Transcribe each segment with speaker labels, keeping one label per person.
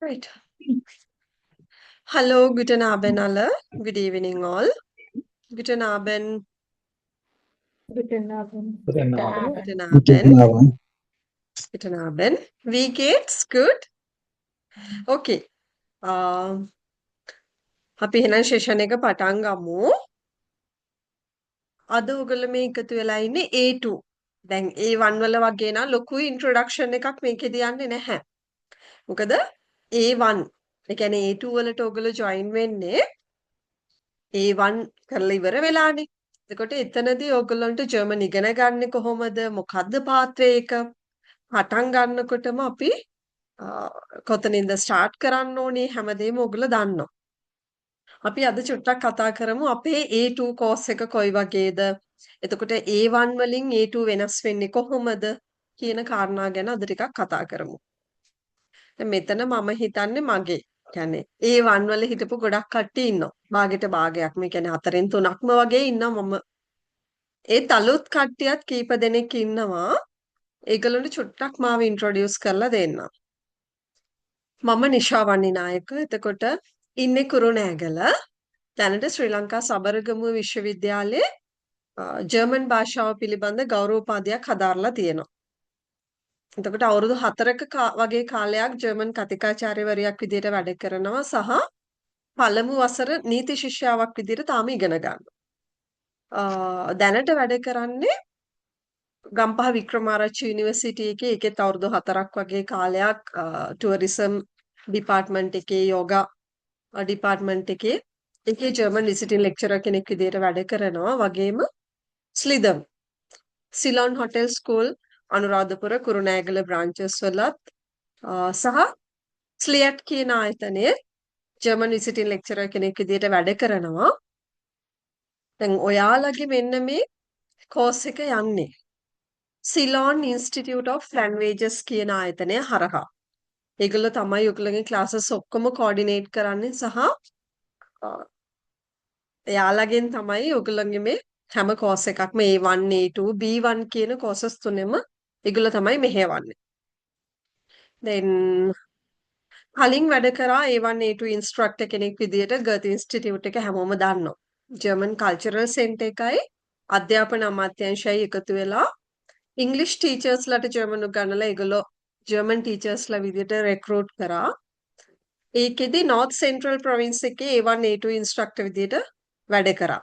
Speaker 1: Right. Hallo, guten Abend alle. Good evening all. Guten Abend.
Speaker 2: Guten Abend.
Speaker 3: Guten
Speaker 2: Guten
Speaker 3: Abend.
Speaker 2: Abend.
Speaker 1: Guten
Speaker 3: Guten
Speaker 1: Abend.
Speaker 3: Abend.
Speaker 1: Guten Abend. Wie geht's? Good? Okay. අපි එහෙනම් session එක පටන් ගමු. අද ඔයගොල්ලෝ මේ එකතු වෙලා ඉන්නේ A2. දැන් A1 වල වගේ නම් ලොකු ඉන්ට්‍රොඩක්ෂන් එකක් මේකෙදි යන්නේ නැහැ. මොකද A1 ඒ කියන්නේ A2 වලට ඔයගොල්ලෝ ජොයින් වෙන්නේ A1 කරලා ඉවර වෙලානේ. එතකොට එතනදී ඕගොල්ලන්ට ජර්මන් ඉගෙන ගන්න කොහොමද? මොකද්ද පාත්‍රය එක? පටන් ගන්නකොටම අපි කොතනින්ද ස්ටාර්ට් කරන්න ඕනේ හැමදේම ඕගොල්ලෝ දන්නවා. අපි අද චුට්ටක් කතා කරමු අපේ A2 කෝස් එක කොයි වගේද? එතකොට A1 වලින් A2 වෙනස් වෙන්නේ කොහොමද? කියන කාරණා ගැන අද ටිකක් කතා කරමු. දැන් මෙතන මම හිතන්නේ මගේ කියන්නේ A1 වල හිටපු ගොඩක් කට්ටිය ඉන්නවා. භාගෙට භාගයක්. මේ කියන්නේ 4න් 3ක්ම වගේ ඉන්නවා මම. ඒත් අලුත් කට්ටියත් කීප දෙනෙක් ඉන්නවා. ඒගොල්ලන්ට චුට්ටක් මාව ඉන්ට්‍රොඩියුස් කරලා දෙන්න. මම නිෂා වන්නිනායක. එතකොට ඉන්නේ කුරුණෑගල. දැනට ශ්‍රී ලංකා සබරගමුව විශ්වවිද්‍යාලයේ ජර්මන් භාෂාව පිළිබඳ ගෞරවෝපාධියක් හදාarලා තියෙනවා. එතකොට අවුරුදු 4ක වගේ කාලයක් ජර්මන් කතිකාචාර්යවරියක් විදිහට වැඩ කරනවා සහ පළමු වසර නීති ශිෂ්‍යාවක් විදිහට තාම ඉගෙන ගන්නවා. දැනට වැඩ කරන්නේ ගම්පහ වික්‍රමාරච්චි යුනිවර්සිටි එකේ ඒකෙත් අවුරුදු 4ක් වගේ කාලයක් ටුවරිසම් ඩිපාර්ට්මන්ට් එකේ යෝගා ඩිපාර්ට්මන්ට් එකේ ඒකේ ජර්මන් විසිටින් ලෙක්චරර් කෙනෙක් විදිහට වැඩ කරනවා වගේම ස්ලිදම් Ceylon hotel school Anuradhapura Kurunegala branches වලත් සහ ස්ලියට් කියන ආයතනයේ ජර්මන් විසිටින් ලෙක්චරර් කෙනෙක් විදිහට වැඩ කරනවා. දැන් ඔයාලගේ මෙන්න මේ කෝස් එක යන්නේ සිලෝන් ඉන්ස්ටිටියුට් ඔෆ් ලැන්ග්වේජස් කියන ආයතනය හරහා. ඒගොල්ලෝ තමයි ඔයගොල්ලෝගේ ක්ලාසස් ඔක්කොම කෝඩිනේට් කරන්නේ සහ එයාලගෙන් තමයි ඔයගොල්ලෝගේ මේ හැම කෝස් එකක්ම A1 A2 B1 කියන කෝසස් තුනෙම ඒගොල්ලෝ තමයි මෙහෙවන්නේ. then කලින් වැඩ කරා A1 A2 ඉන්ස්ට්‍රක්ටර් කෙනෙක් විදිහට ගර්ත් ඉන්ස්ටිටියුට් එක හැමෝම දන්නවා. ජර්මන් කල්චරල් සෙන්ටර් එකයි අධ්‍යාපන අමාත්‍යාංශයයි එකතු වෙලා ඉංග්ලිෂ් ටීචර්ස්ලාට ජර්මන් උගන්වලා ඒගොල්ලෝ ජර්මන් ටීචර්ස්ලා විදිහට රෙක්රූට් කරා. ඒකෙදි නෝර්ත් සෙන්ට්‍රල් ප්‍රොවින්ස් එකේ A1 A2 ඉන්ස්ට්‍රක්ටර් විදිහට වැඩ කරා.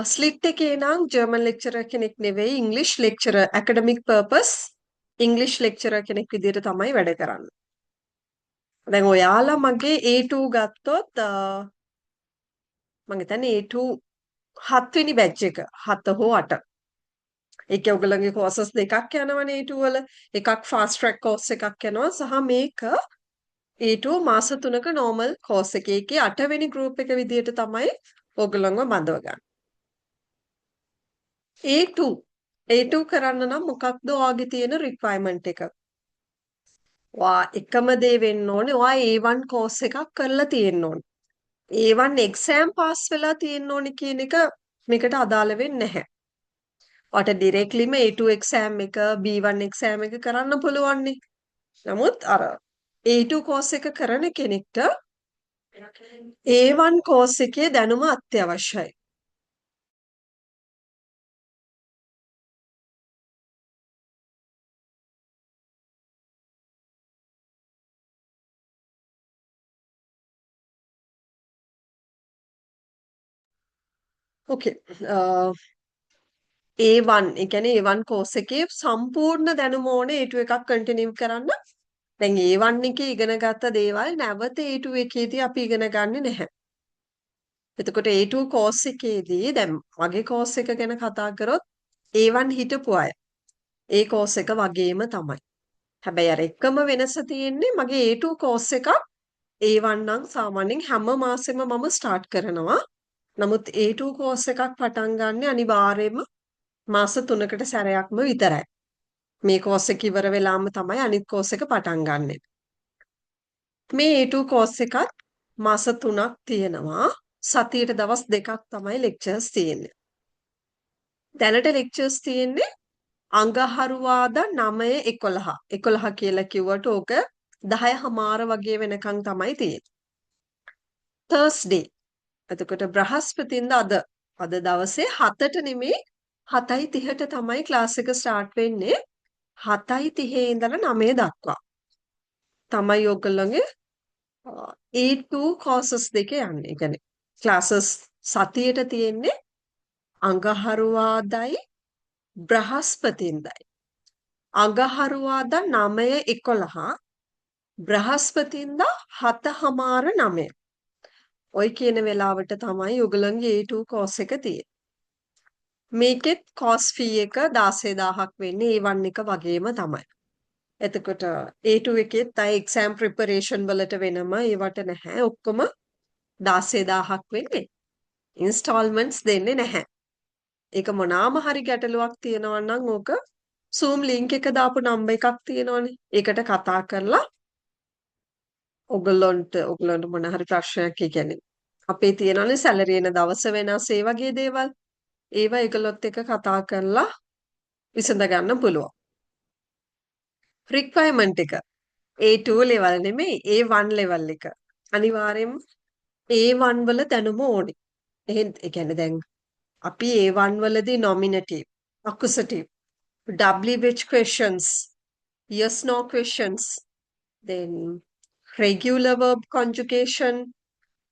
Speaker 1: ස්ලිට් එකේ නම් ජර්මන් ලෙක්චරර් කෙනෙක් නෙවෙයි English lecturer academic purpose English lecturer කෙනෙක් විදිහට තමයි වැඩ කරන්නේ. දැන් ඔයාලා මගේ A2 ගත්තොත් මම හිතන්නේ A2 7 වෙනි බැච් එක 7 හෝ 8. ඒකේ ඔයගොල්ලන්ගේ කෝසස් දෙකක් යනවනේ A2 වල. එකක් ෆාස්ට් ට්‍රැක් කෝස් එකක් යනවා සහ මේක A2 මාස 3ක නෝමල් කෝස් එක. ඒකේ 8 වෙනි ගෲප් එක විදිහට තමයි ඔයගොල්ලන්ව බඳව ගන්න. A2 කරන්න නම් මොකක්ද ඔයාගේ තියෙන රික්වයර්මන්ට් එක? ඔයා එකම දේ වෙන්න ඕනේ ඔයා A1 කෝස් එකක් කරලා තියෙන්න ඕනේ. A1 එක්සෑම් පාස් වෙලා තියෙන්න ඕනේ කියන එක මේකට අදාළ වෙන්නේ නැහැ. ඔයාට ඩිරෙක්ට්ලිම A2 එක්සෑම් එක B1 එක්සෑම් එක කරන්න පුළුවන්නේ. නමුත් අර A2 කෝස් එක කරන කෙනෙක්ට A1 කෝස් එකේ දැනුම අත්‍යවශ්‍යයි. ඕකේ. A1 ඒ කියන්නේ A1 කෝස් එකේ සම්පූර්ණ දැනුම ඕනේ A2 එකක් කන්ටිනියු කරන්න. දැන් A1 එකේ ඉගෙන ගත්ත දේවල් නැවත A2 එකේදී අපි ඉගෙන ගන්නෙ නැහැ. එතකොට A2 කෝස් එකේදී දැන් මගේ කෝස් එක ගැන කතා කරොත් A1 හිටපු අය ඒ කෝස් එක වගේම තමයි. හැබැයි අර එකම වෙනස තියෙන්නේ මගේ A2 කෝස් එකක් A1 නම් සාමාන්‍යයෙන් හැම මාසෙම මම ස්ටාර්ට් කරනවා. නමුත් A2 කෝස් එකක් පටන් ගන්න අනිවාර්යයෙන්ම මාස 3කට සැරයක්ම විතරයි. මේ කෝස් එක ඉවර වෙලාම තමයි අනිත් කෝස් එක පටන් ගන්නෙ. මේ A2 කෝස් එකත් මාස 3ක් තියෙනවා. සතියට දවස් 2ක් තමයි ලෙක්චර්ස් තියෙන්නේ. දැනට ලෙක්චර්ස් තියෙන්නේ අඟහරුවාදා 9 11. 11 කියලා කිව්වට ඕක 10:00 වගේ වෙනකන් තමයි තියෙන්නේ. Thursday. එතකොට බ්‍රහස්පතින්දා අද දවසේ 7ට නෙමෙයි 7:30ට තමයි ක්ලාස් එක ස්ටාර්ට් වෙන්නේ. 7:30 ඉඳලා 9 දක්වා. තමයි ඔයගොල්ලෝගේ A2 courses දෙක යන්නේ. ඒ කියන්නේ classes සතියේට තියෙන්නේ අඟහරුවාදයි බ්‍රහස්පතින්දයි. අඟහරුවාදා 9:11 බ්‍රහස්පතින්දා 7:09 ඔය කියන වෙලාවට තමයි ඔයගලන්ගේ A2 course එක තියෙන්නේ. මේකෙත් course fee එක 16000ක් වෙන්නේ A1 එක වගේම තමයි. එතකොට A2 එකෙත් අය exam preparation වලට වෙනම ඒවට නැහැ. ඔක්කොම 16000ක් වෙන්නේ. installments දෙන්නේ නැහැ. ඒක මොනාම හරි ගැටලුවක් තියෙනවා නම් ඕක Zoom link එක දාපු නම්බර් එකක් තියෙනවනේ. ඒකට කතා කරලා ඔයගොල්ලන්ට මොන හරි ප්‍රශ්නයක් කියන්නේ අපේ තියෙනවනේ සැලරි එන දවස වෙනස් ඒ වගේ දේවල්. ඒවා ඒගොල්ලොත් එක්ක කතා කරලා විසඳ ගන්න පුළුවන්. requirement එක A2 level නෙමෙයි A1 level එක. අනිවාර්යෙන්ම A1 වල දැනුම ඕනේ. ඒ කියන්නේ දැන් අපි A1 වලදී nominative, accusative, WH questions, yes no questions, then regular verb conjugation,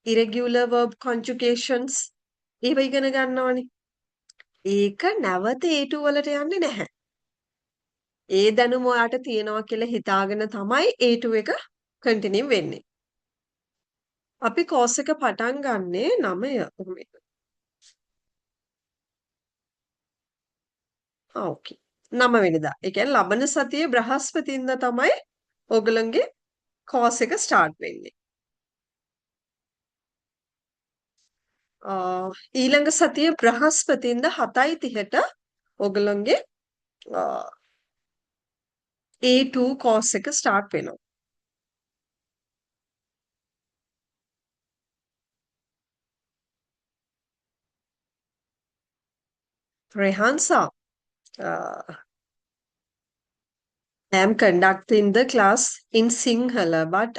Speaker 1: irregular verb conjugations ඒව ඉගෙන ගන්නවනේ. ඒක නැවත A2 වලට යන්නේ නැහැ. ඒ දැනුම ඔයාට තියෙනවා කියලා හිතාගෙන තමයි A2 එක කන්ටිනියු වෙන්නේ. අපි කෝස් එක පටන් ගන්නේ 9 ඕකේ. 9 වෙනිදා. ඒ කියන්නේ ලබන සතියේ බ්‍රහස්පතින්දා තමයි ඔයගලන්ගේ කෝස් එක ස්ටාර්ට් වෙන්නේ. ඊළඟ සතියේ බ්‍රහස්පතින්දා 7:30ට ඔයගලන්ගේ A2 කෝස් එක ස්ටාර්ට් වෙනවා. Rehansa, I am conducting the class in Sinhala, but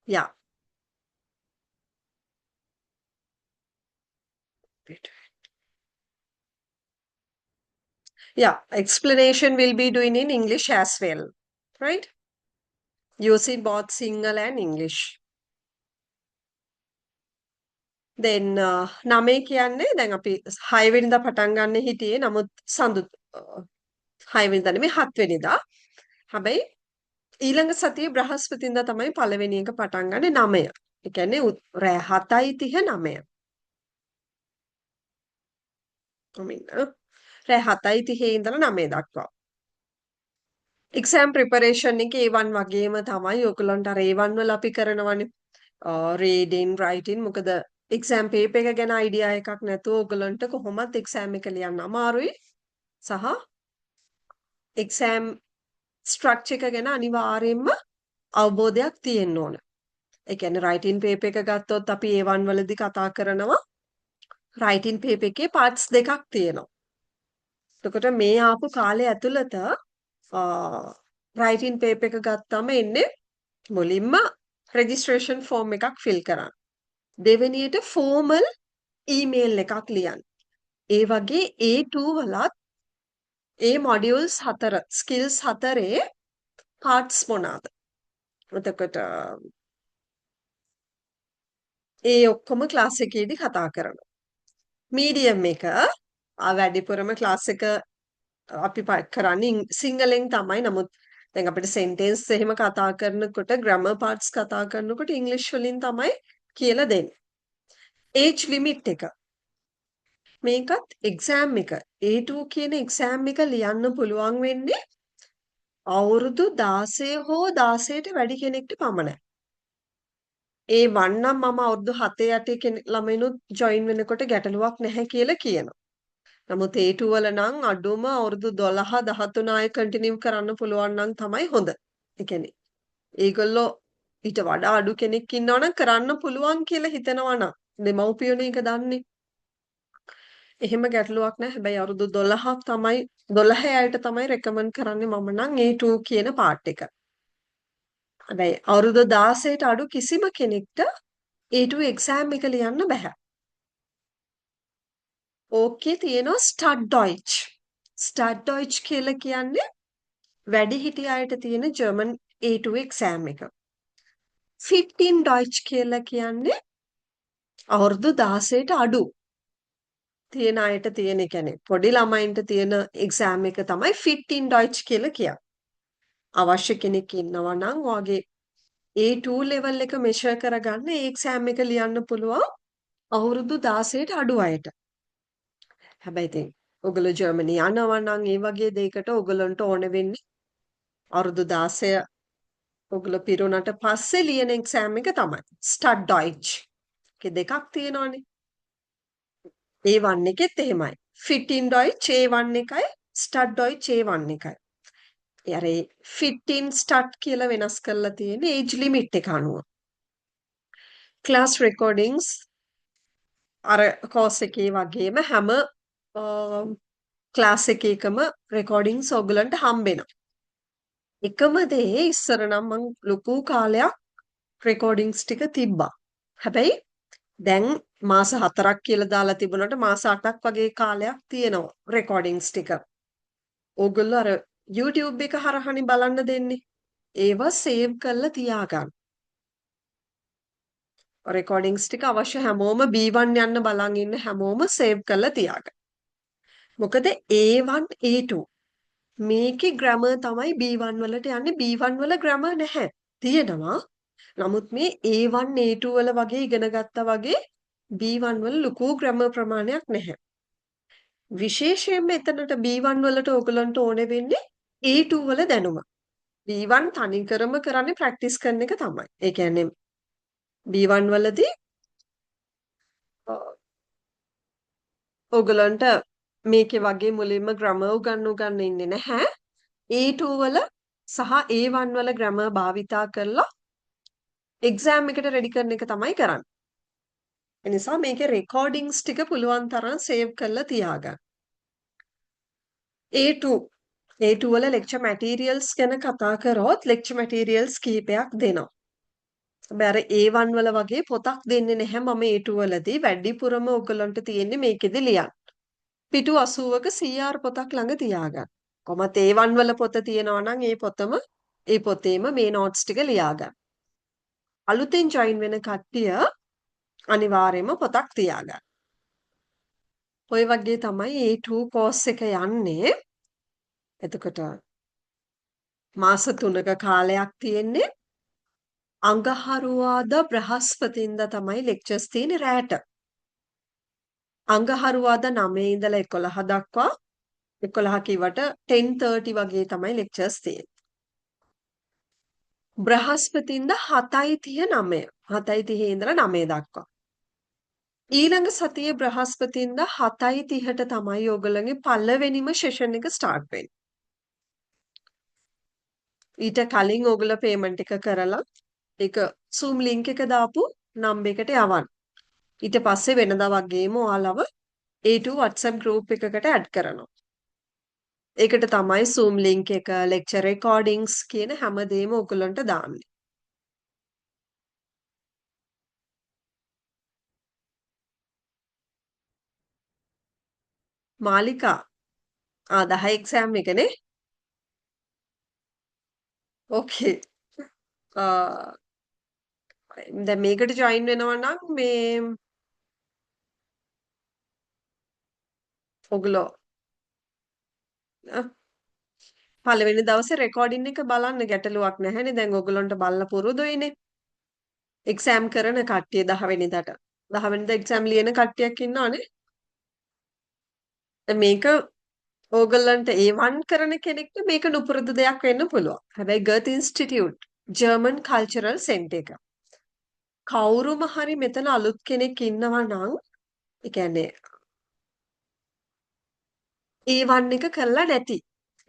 Speaker 1: yeah. Yeah, explanation will be doing in English as well, right? Using both Sinhala and English. Then 9 කියන්නේ දැන් අපි 6 වෙනිදා පටන් ගන්න හිටියේ නමුත් සඳු 6 වෙනිදා නෙමෙයි 7 වෙනිදා. හැබැයි ඊළඟ සතියේ බ්‍රහස්පතින්දා තමයි පළවෙනි එක පටන් ගන්නේ 9. ඒ කියන්නේ රෑ 7:30 9. රෑ 7:30 ඉඳලා 9 දක්වා. එක්සෑම් ප්‍රිපරේෂන් එක A1 වගේම තමයි ඔයගලන්ට අර A1 වල අපි කරනවනේ. රීඩින් රයිටින් මොකද එක්සෑම් පේපර් එක ගැන අයිඩියා එකක් නැතුව ඔයගලන්ට කොහොමත් එක්සෑම් එක ලියන්න අමාරුයි. සහ එක්සෑම් ස්ට්‍රක්චර් එක ගැන අනිවාර්යයෙන්ම අවබෝධයක් තියෙන්න ඕන. ඒ කියන්නේ රයිටින් පේපර් එක ගත්තොත් අපි A1 වලදී කතා කරනවා රයිටින් පේපර් එකේ පාර්ට්ස් දෙකක් තියෙනවා. එතකොට මේ ආපු කාලය ඇතුළත රයිටින් පේපර් එක ගත්තම එන්නේ මුලින්ම රෙජිස්ට්‍රේෂන් ෆෝම් එකක් ෆිල් කරන්න. දෙවෙනියට ෆෝමල් ඊමේල් එකක් ලියන්න. ඒ වගේ A2 වලත් ඒ මොඩියුල්ස් 4 ස්කිල්ස් 4 පාර්ට්ස් මොනවාද? එතකොට ඒ ඔක්කොම ක්ලාස් එකේදී කතා කරනවා. මීඩියම් එක වැඩිපුරම ක්ලාස් එක අපි කරන්නේ සිංහලෙන් තමයි. නමුත් දැන් අපිට සෙන්ටෙන්ස් එහෙම කතා කරනකොට ග්‍රැමර් පාර්ට්ස් කතා කරනකොට ඉංග්‍රීසි වලින් තමයි කියලා දෙන්නේ. ඒජ් ලිමිට් එක. මේකත් එක්සෑම් එක A2 කියන එක්සෑම් එක ලියන්න පුළුවන් වෙන්නේ අවුරුදු 16 හෝ 16ට වැඩි කෙනෙක්ට පමණයි. A1 නම් මම අවුරුදු 7-8 ළමයිනුත් ජොයින් වෙනකොට ගැටලුවක් නැහැ කියලා කියනවා. නමුත් A2 වල නම් අඩුම අවුරුදු 12 13 ආයෙ කන්ටිනියු කරන්න පුළුවන් නම් තමයි හොඳ. ඒ කියන්නේ ඒගොල්ලෝ ඊට වඩා අඩු කෙනෙක් ඉන්නවනම් කරන්න පුළුවන් කියලා හිතනවා නම් දෙමව්පියෝනේ ඒක දන්නේ. එහෙම ගැටලුවක් නැහැ. හැබැයි අවුරුදු 12ක් තමයි 12 අයට තමයි රෙකමන්ඩ් කරන්නේ මම නම් A2 කියන පාර්ට් එක. හැබැයි අවුරුදු 16ට අඩු කිසිම කෙනෙක්ට A2 එක්සෑම් එක ලියන්න බෑ. ඕකේ තියෙනවා ස්ටඩ් ඩොයිච්. ස්ටඩ් ඩොයිච් කියලා කියන්නේ වැඩිහිටි අයට තියෙන ජර්මන් A2 එක්සෑම් එක. 15 ඩොයිච් කියලා කියන්නේ අවුරුදු 16ට අඩු තියෙන අයට තියෙන කියන්නේ පොඩි ළමයින්ට තියෙන එක්සෑම් එක තමයි 15 ඩොයිච් කියලා කියන්නේ. අවශ්‍ය කෙනෙක් ඉන්නවා නම් ඔයගේ A2 level එක මෙෂර් කරගන්න ඒ එක්සෑම් එක ලියන්න පුළුවන් අවුරුදු 16ට අඩු අයට. හැබැයි ඉතින් ඔයගොල්ලෝ ජර්මනි යනවා නම් ඒ වගේ දෙයකට ඔයගොල්ලන්ට ඕන වෙන්නේ අවුරුදු 16 ඔයගොල්ලෝ පිරුණාට පස්සේ ලියන එක්සෑම් එක තමයි. ස්ටඩ් ඩොයිච්. ඒකේ දෙකක් තියෙනවානේ. A1 එකෙත් එහෙමයි. 15 ඩොයිච් A1 එකයි ස්ටඩ් ඩොයිච් A1 එකයි. අර 15 ස්ටඩ් කියලා වෙනස් කරලා තියෙන ඒජ් ලිමිට් එක අනුව. ක්ලාස් රෙකෝඩින්ග්ස් අර කෝස් එකේ වගේම හැම ක්ලාස් එකකම රෙකෝඩින්ග්ස් ඔයගලන්ට හම්බෙනවා. එකම දේ ඉස්සර නම් මං ලොකු කාලයක් රෙකෝඩින්ග්ස් ටික තිබ්බා. හැබැයි දැන් මාස 4ක් කියලා දාලා තිබුණාට මාස 8ක් වගේ කාලයක් තියෙනවා රෙකෝඩින්ග්ස් ටික. ඕගොල්ලෝ අර YouTube එක හරහානේ බලන්න දෙන්නේ. ඒවා සේව් කරලා තියාගන්න. රෙකෝඩින්ග්ස් ටික අවශ්‍ය හැමෝම B1 යන්න බලන් ඉන්න හැමෝම සේව් කරලා තියාගන්න. මොකද A1 A2 මේකේ ග්‍රැමර් තමයි B1 වලට යන්නේ. B1 වල ග්‍රැමර් නැහැ. තියෙනවා. නමුත් මේ A1 A2 වල වගේ ඉගෙන ගත්තා වගේ B1 වල ලොකු ග්‍රැමර් ප්‍රමාණයක් නැහැ. විශේෂයෙන්ම එතනට B1 වලට ඕගලන්ට ඕනේ වෙන්නේ A2 වල දැනුම. B1 තනිකරම කරන්නේ ප්‍රැක්ටිස් කරන එක තමයි. ඒ කියන්නේ B1 වලදී ඕගලන්ට මේකේ වගේ මුලින්ම ග්‍රැමර් උගන්න ඉන්නේ නැහැ. A2 වල සහ A1 වල ග්‍රැමර් භාවිතා කරලා එක්සෑම් එකට රෙඩි කරන එක තමයි කරන්නේ. ඒ නිසා මේකේ රෙකෝඩින්ග්ස් ටික පුළුවන් තරම් සේව් කරලා තියාගන්න. A2 වල ලෙක්චර් මැටීරියල්ස් ගැන කතා කරොත් ලෙක්චර් මැටීරියල්ස් කිහිපයක් දෙනවා. හැබැයි අර A1 වල වගේ පොතක් දෙන්නේ නැහැ මම A2 වලදී. වැඩිපුරම ඔයගලන්ට තියෙන්නේ මේකෙදි ලියන්න. පිටු 80ක CR පොතක් ළඟ තියාගන්න. කොහොමත් A1 වල පොත තියෙනවා නම් ඒ පොතේම මේ නෝට්ස් ටික ලියාගන්න. අලුතෙන් ජොයින් වෙන කට්ටිය අනිවාර්යයෙන්ම පොතක් තියාගන්න. ඔය වගේ තමයි A2 කෝස් එක යන්නේ. එතකොට මාස 3ක කාලයක් තියෙන්නේ. අඟහරුවාදා බ්‍රහස්පතින්දා තමයි ලෙක්චර්ස් තියෙන්නේ රැට. අඟහරුවාදා 9 ඉඳලා 11 දක්වා 11 කිව්වට 10:30 වගේ තමයි ලෙක්චර්ස් තියෙන්නේ. බ්‍රහස්පතින්දා 7:39 7:30 ඉඳලා 9 දක්වා. ඊළඟ සතියේ බ්‍රහස්පතින්දා 7:30ට තමයි ඔයගොල්ලන්ගේ පළවෙනිම සෙෂන් එක ස්ටාර්ට් වෙන්නේ. ඊට කලින් ඔයගොල්ලෝ පේමන්ට් එක කරලා ඒක Zoom link එක දාපු නම් එකට යවන්න. ඊට පස්සේ වෙනදා වගේම ඔයාලව A2 WhatsApp group එකකට ඇඩ් කරනවා. ඒකට තමයි Zoom link එක, lecture recordings කියන හැමදේම ඔයගොල්ලන්ට දාන්නේ. මාලිකා 10 එක්සෑම් එකනේ. ඕකේ. දැන් මේකට ජොයින් වෙනවා නම් මේ ඔයගොල්ලෝ පළවෙනි දවසේ රෙකෝඩින් එක බලන්න ගැටලුවක් නැහැනේ. දැන් ඔයගොල්ලන්ට බලලා පුරුදුයිනේ. එක්සෑම් කරන කට්ටිය 10 වෙනිදාට. 10 වෙනිදා එක්සෑම් ලියන කට්ටියක් ඉන්නවනේ. මේක ඕගොල්ලන්ට A1 කරන කෙනෙක්ට මේක නුපුරුදු දෙයක් වෙන්න පුළුවන්. හැබැයි ගර්ත් ඉන්ස්ටිටියුට් ජර්මන් කල්චරල් සෙන්ටර් එක. කවුරුම හරි මෙතන අලුත් කෙනෙක් ඉන්නවා නම් ඒ කියන්නේ A1 එක කරලා නැති.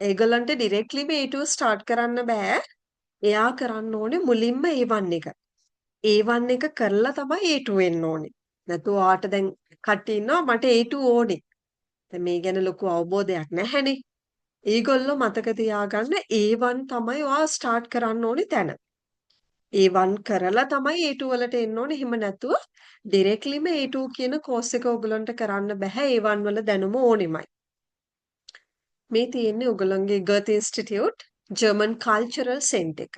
Speaker 1: ඒගොල්ලන්ට ඩිරෙක්ට්ලිම A2 ස්ටාර්ට් කරන්න බෑ. එයා කරන්න ඕනේ මුලින්ම A1 එක. A1 එක කරලා තමයි A2 එන්න ඕනේ. නැතු ඔයාට දැන් කට්ටිය ඉන්නවා මට A2 ඕනේ. දැන් මේ ගැන ලොකු අවබෝධයක් නැහැනේ. ඒගොල්ලෝ මතක තියාගන්න A1 තමයි ඔයා ස්ටාර්ට් කරන්න ඕනේ තැන. A1 කරලා තමයි A2 වලට එන්න ඕනේ. එහෙම නැතුව ඩිරෙක්ට්ලිම A2 කියන කෝස් එක ඔයගලන්ට කරන්න බෑ. A1 වල දැනුම ඕනෙමයි. මේ තියෙන්නේ ඔයගලන්ගේ ගර්ත් ඉන්ස්ටිටියුට් ජර්මන් කල්චරල් සෙන්ටර් එක.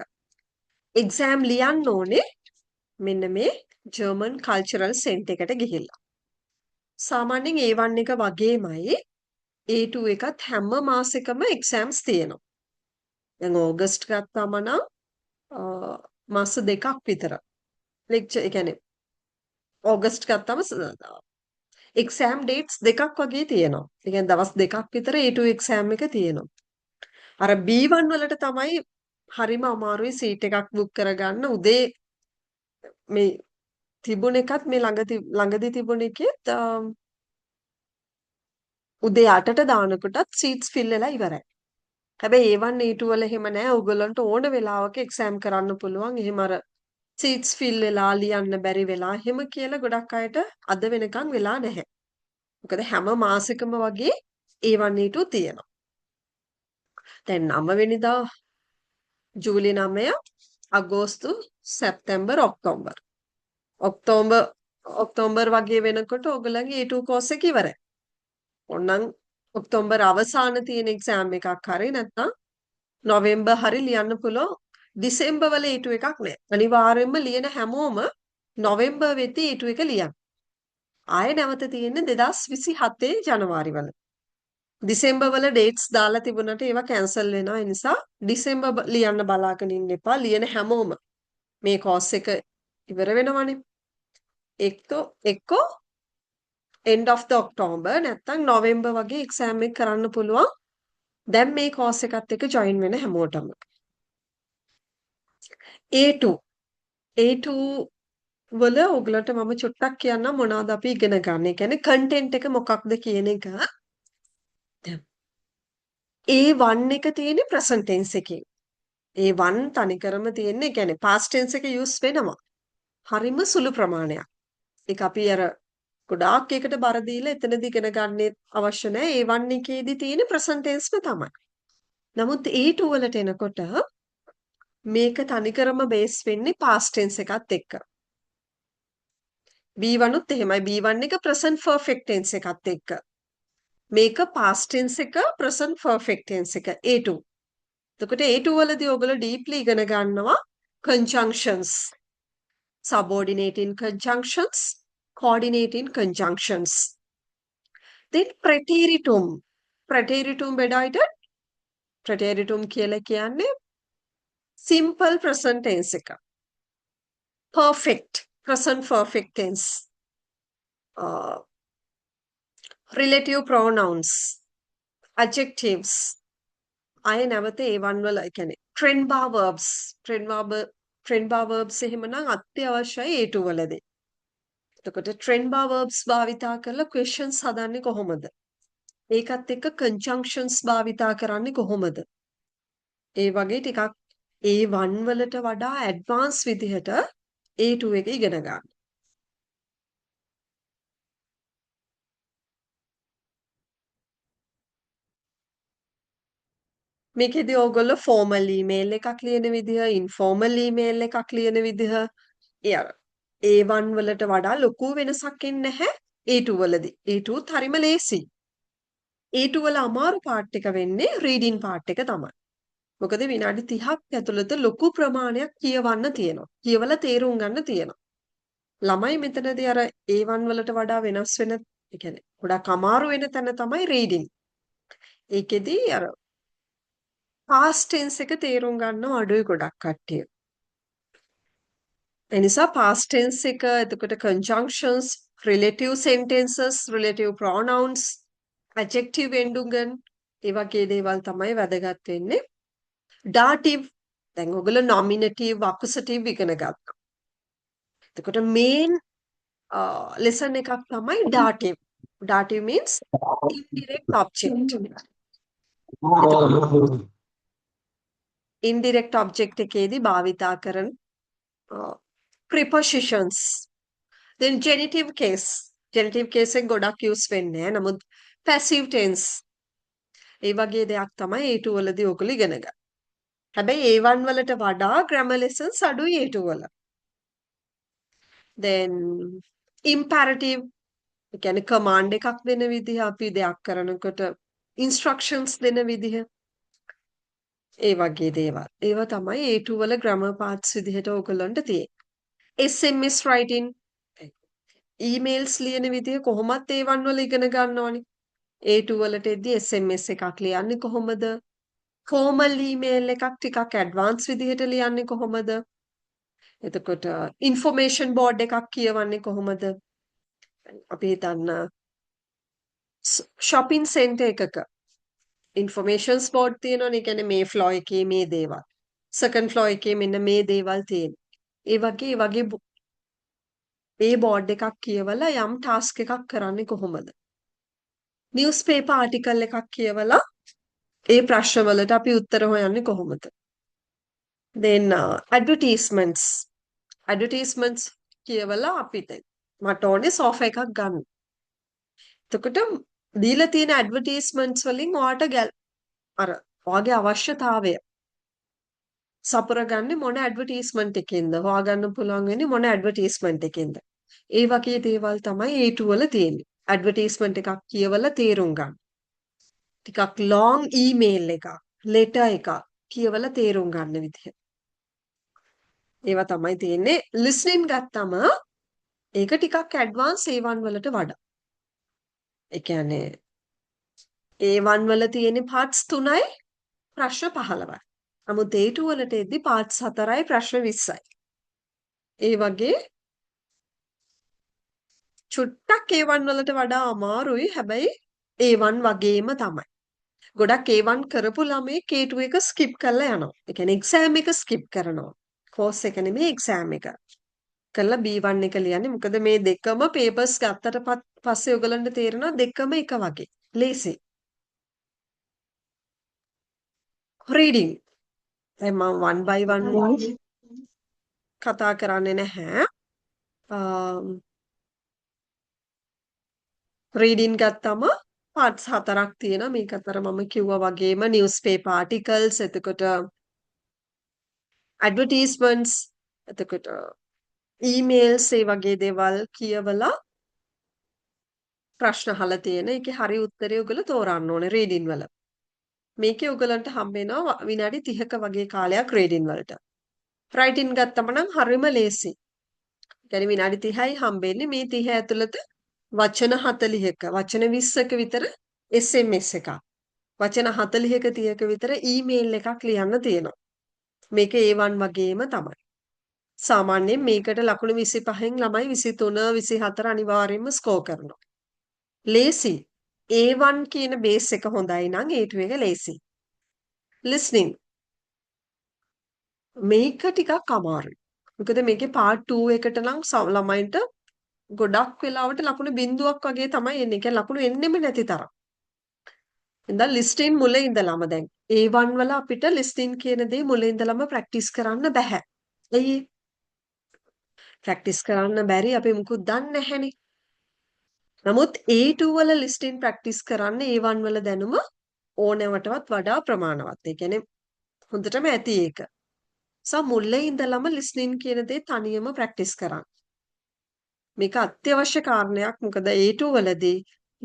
Speaker 1: එක්සෑම් ලියන්න ඕනේ මෙන්න මේ ජර්මන් කල්චරල් සෙන්ටර් එකට ගිහිල්ලා. සාමාන්‍යයෙන් A1 එක වගේමයි A2 එකත් හැම මාසෙකම එක්සෑම්ස් තියෙනවා. දැන් ඕගස්ට් ගත්තාම නම් මාස දෙකක් විතර ලෙක්චර් ඒ කියන්නේ ඕගස්ට් ගත්තම එක්සෑම් ඩේට්ස් දෙකක් වගේ තියෙනවා. ඒ කියන්නේ දවස් දෙකක් විතර A2 එක්සෑම් එක තියෙනවා. අර B1 වලට තමයි හරිම අමාරුයි සීට් එකක් බුක් කරගන්න. උදේ මේ තිබුණ එකත් මේ ළඟදී තිබුණ එකෙත් උදේ 8ට දානකොටත් සීට්ස් ෆිල් වෙලා ඉවරයි. හැබැයි A1 A2 වල එහෙම නෑ. ඔයගොල්ලන්ට ඕන වෙලාවක එක්සෑම් කරන්න පුළුවන්. එහෙම අර සීට්ස් ෆිල් වෙලා ලියන්න බැරි වෙලා එහෙම කියලා ගොඩක් අයට අද වෙනකන් වෙලා නැහැ. මොකද හැම මාසෙකම වගේ A1 A2 තියෙනවා. දැන් 9 වෙනිදා ජූලි 9 අගෝස්තු සැප්තැම්බර් ඔක්තෝබර් ඔක්තෝබර් වගේ වෙනකොට ඔයගලගේ A2 කෝස් එක ඉවරයි. ඕනනම් ඔක්තෝබර් අවසාන තියෙන එක්සෑම් එකක් හරි නැත්නම් නොවැම්බර් හරි ලියන්න පුළුවන්. දෙසැම්බර් වල A2 එකක් නැහැ. අනිවාර්යයෙන්ම ලියන හැමෝම නොවැම්බර් වෙද්දී A2 එක ලියන්න. ආයෙ නැවත තියෙන්නේ 2027 ජනවාරි වල. දෙසැම්බර් වල ඩේට්ස් දාලා තිබුණාට ඒවා කැන්සල් වෙනවා. ඒ නිසා දෙසැම්බර් ලියන්න බලාගෙන ඉන්න එපා. ලියන හැමෝම මේ කෝස් එක ඉවර වෙනවනේ. එක්කෝ end of the October නැත්නම් නොවැම්බර් වගේ එක්සෑම් එක කරන්න පුළුවන්. දැන් මේ කෝස් එකත් එක්ක ජොයින් වෙන හැමෝටම. A2 වල ඔයගලට මම චුට්ටක් කියන්නම් මොනවද අපි ඉගෙන ගන්න. ඒ කියන්නේ කන්ටෙන්ට් එක මොකක්ද කියන එක. A1 එක තියෙන්නේ present tense එකේ. A1 තනිකරම තියෙන්නේ කියන්නේ past tense එක use වෙනවා. හරිම සුළු ප්‍රමාණයක්. ඒක අපි අර ගොඩාක් එකට බර දීලා එතනදී ඉගෙන ගන්න අවශ්‍ය නැහැ. A1 එකේදී තියෙන්නේ present tense තමයි. නමුත් A2 වලට එනකොට මේක තනිකරම බේස් වෙන්නේ past tense එකත් එක්ක. B1 උත් එහෙමයි. B1 එක present perfect tense එකත් එක්ක. මේක past tense එක present perfect tense එක A2. එතකොට A2 වලදී ඔයගොල්ලෝ deeply ඉගෙන ගන්නවා conjunctions, subordinating conjunctions, coordinating conjunctions. then preteritum. preteritum බෙදායිට preteritum කියලා කියන්නේ simple present tense එක. perfect present perfect tense. relative pronouns, adjectives. ආයෙ නැවත A1 වල කියන්නේ trend bar verbs. trend bar verbs එහෙමනම් අත්‍යවශ්‍යයි A2 වලදී. එතකොට trend bar verbs භාවිතා කරලා questions හදන්නේ කොහොමද? ඒකත් එක්ක conjunctions භාවිතා කරන්නේ කොහොමද? ඒ වගේ ටිකක් A1 වලට වඩා advanced විදිහට A2 එක ඉගෙන ගන්න. මේකෙදී ඕගොල්ලෝ formal email එකක් ලියන විදිහ, informal email එකක් ලියන විදිහ A1 වලට වඩා ලොකු වෙනසක් එන්නේ නැහැ A2 වලදී. A2ත් හරිම ලේසි. A2 වල අමාරු පාර්ට් එක වෙන්නේ රීඩින් පාර්ට් එක තමයි. මොකද විනාඩි 30ක් ඇතුළත ලොකු ප්‍රමාණයක් කියවන්න තියෙනවා. කියවලා තේරුම් ගන්න තියෙනවා. ළමයි මෙතනදී අර A1 වලට වඩා වෙනස් වෙන, ඒ කියන්නේ ගොඩක් අමාරු වෙන තැන තමයි රීඩින්. ඒකෙදී අර past tense එක තේරුම් ගන්නව අඩුයි ගොඩක් කට්ටිය. ඒ නිසා past tense එක, එතකොට conjunctions, relative sentences, relative pronouns, adjective endungen, ඒ වගේ දේවල් තමයි වැදගත් වෙන්නේ. dative, දැන් ඔයගොල්ලෝ nominative, accusative ඉගෙන ගත්තා. එතකොට main lesson එකක් තමයි dative. dative means indirect object. indirect object එකේදී භාවිතා කරන prepositions. then genitive case එක ගොඩක් use වෙන්නේ නැහැ. නමුත් passive tense. ඒ වගේ දෙයක් තමයි A2 වලදී ඔයගොල්ලෝ ඉගෙන ගන්න. හැබැයි A1 වලට වඩා grammar lessons අඩුයි A2 වල. then imperative ඒ කියන්නේ command එකක් දෙන විදිහ අපි දෙයක් කරනකොට instructions දෙන විදිහ ඒ වගේ දේවල්. ඒවා තමයි A2 වල grammar parts විදිහට ඔයගොල්ලන්ට තියෙන්නේ. SMS writing emails ලියන විදිහ කොහොමත් A1 වල ඉගෙන ගන්න ඕනේ. A2 වලට එද්දි SMS එකක් ලියන්නේ කොහොමද? formal email එකක් ටිකක් advance විදිහට ලියන්නේ කොහොමද? එතකොට information board එකක් කියවන්නේ කොහොමද? අපි හිතන්න shopping center එකක informations board තියෙනවනේ. ඒ කියන්නේ මේ floor එකේ මේ දේවල්. second floor එකේ මෙන්න මේ දේවල් තියෙනවා. ඒ වගේ ඒ board එකක් කියවලා යම් task එකක් කරන්නේ කොහොමද? newspaper article එකක් කියවලා ඒ ප්‍රශ්න වලට අපි උත්තර හොයන්නේ කොහොමද? then advertisements කියවලා අපිට මට ඕනේ sofa එකක් ගන්න. එතකොට දීලා තියෙන advertisements වලින් ඔයාට අර ඔයාගේ අවශ්‍යතාවය සපුරගන්නේ මොන ඇඩ්වර්ටයිස්මන්ට් එකකින්ද? හොයාගන්න පුළුවන් වෙන්නේ මොන ඇඩ්වර්ටයිස්මන්ට් එකකින්ද? ඒ වගේ දේවල් තමයි A2 වල තියෙන්නේ. ඇඩ්වර්ටයිස්මන්ට් එකක් කියවලා තේරුම් ගන්න. ටිකක් long email එකක්, letter එකක් කියවලා තේරුම් ගන්න විදිහ. ඒවා තමයි තියෙන්නේ. listening ගත්තම ඒක ටිකක් advance A1 වලට වඩා. ඒ කියන්නේ A1 වල තියෙන parts 3යි ප්‍රශ්න 15යි. නමුත් A2 වලට එද්දි parts 4යි ප්‍රශ්න 20යි. ඒ වගේ චුට්ටක් A1 වලට වඩා අමාරුයි. හැබැයි A1 වගේම තමයි. ගොඩක් A1 කරපු ළමයි K2 එක ස්කිප් කරලා යනවා. ඒ කියන්නේ එක්සෑම් එක ස්කිප් කරනවා. කෝස් එක නෙමෙයි එක්සෑම් එක. කරලා B1 එක ලියන්නේ. මොකද මේ දෙකම පේපර්ස් ගත්තට පස්සේ ඔයගලන්ට තේරෙනවා දෙකම එක වගේ. ලේසි. රීඩින්. දැන් මම one by one කතා කරන්නේ නැහැ. රීඩින් ගත්තම පාර්ට්ස් 4ක් තියෙනවා. මේක අතර මම කිව්වා වගේම newspaper articles, එතකොට advertisements, එතකොට emails ඒ වගේ දේවල් කියවලා ප්‍රශ්න අහලා තියෙන. ඒකේ හරි උත්තරය ඔයගොල්ලෝ තෝරන්න ඕනේ රීඩින් වල. මේකේ ඔයගලන්ට හම්බ වෙනවා විනාඩි 30ක වගේ කාලයක් රීඩින් වලට. රයිටින් ගත්තම නම් හරිම ලේසි. يعني විනාඩි 30යි හම්බෙන්නේ. මේ 30 ඇතුළත වචන 40ක වචන 20ක විතර SMS එකක්. වචන 40ක 30ක විතර ඊමේල් එකක් ලියන්න තියෙනවා. මේක A1 වගේම තමයි. සාමාන්‍යයෙන් මේකට ලකුණු 25න් ළමයි 23 24 අනිවාර්යයෙන්ම ස්කෝර් කරනවා. ලේසි. A1 කියන බේස් එක හොඳයි නම් A2 එක ලේසි. listening මේක ටිකක් අමාරුයි. මොකද මේකේ part 2 එකට නම් ළමයින්ට ගොඩක් වෙලාවට ලකුණු බිඳුවක් වගේ තමයි එන්නේ. ඒ කියන්නේ ලකුණු එන්නෙම නැති තරම්. ඉතින් ලිස්ටින් මුල ඉඳලම දැන් A1 වල අපිට ලිස්ටින් කියන දේ මුල ඉඳලම ප්‍රැක්ටිස් කරන්න බෑ. ඇයි? ප්‍රැක්ටිස් කරන්න බැරි අපි මුකුත් දන්නේ නැහැනේ. නමුත් A2 වල ලිස්ටින් ප්‍රැක්ටිස් කරන්න A1 වල දැනුම ඕනෑවටවත් වඩා ප්‍රමාණවත්. ඒ කියන්නේ හොඳටම ඇති ඒක. මුල ඉඳලම ලිස්නින් කියන දේ තනියම ප්‍රැක්ටිස් කරන්න. මේක අත්‍යවශ්‍ය කාරණයක්. මොකද A2 වලදී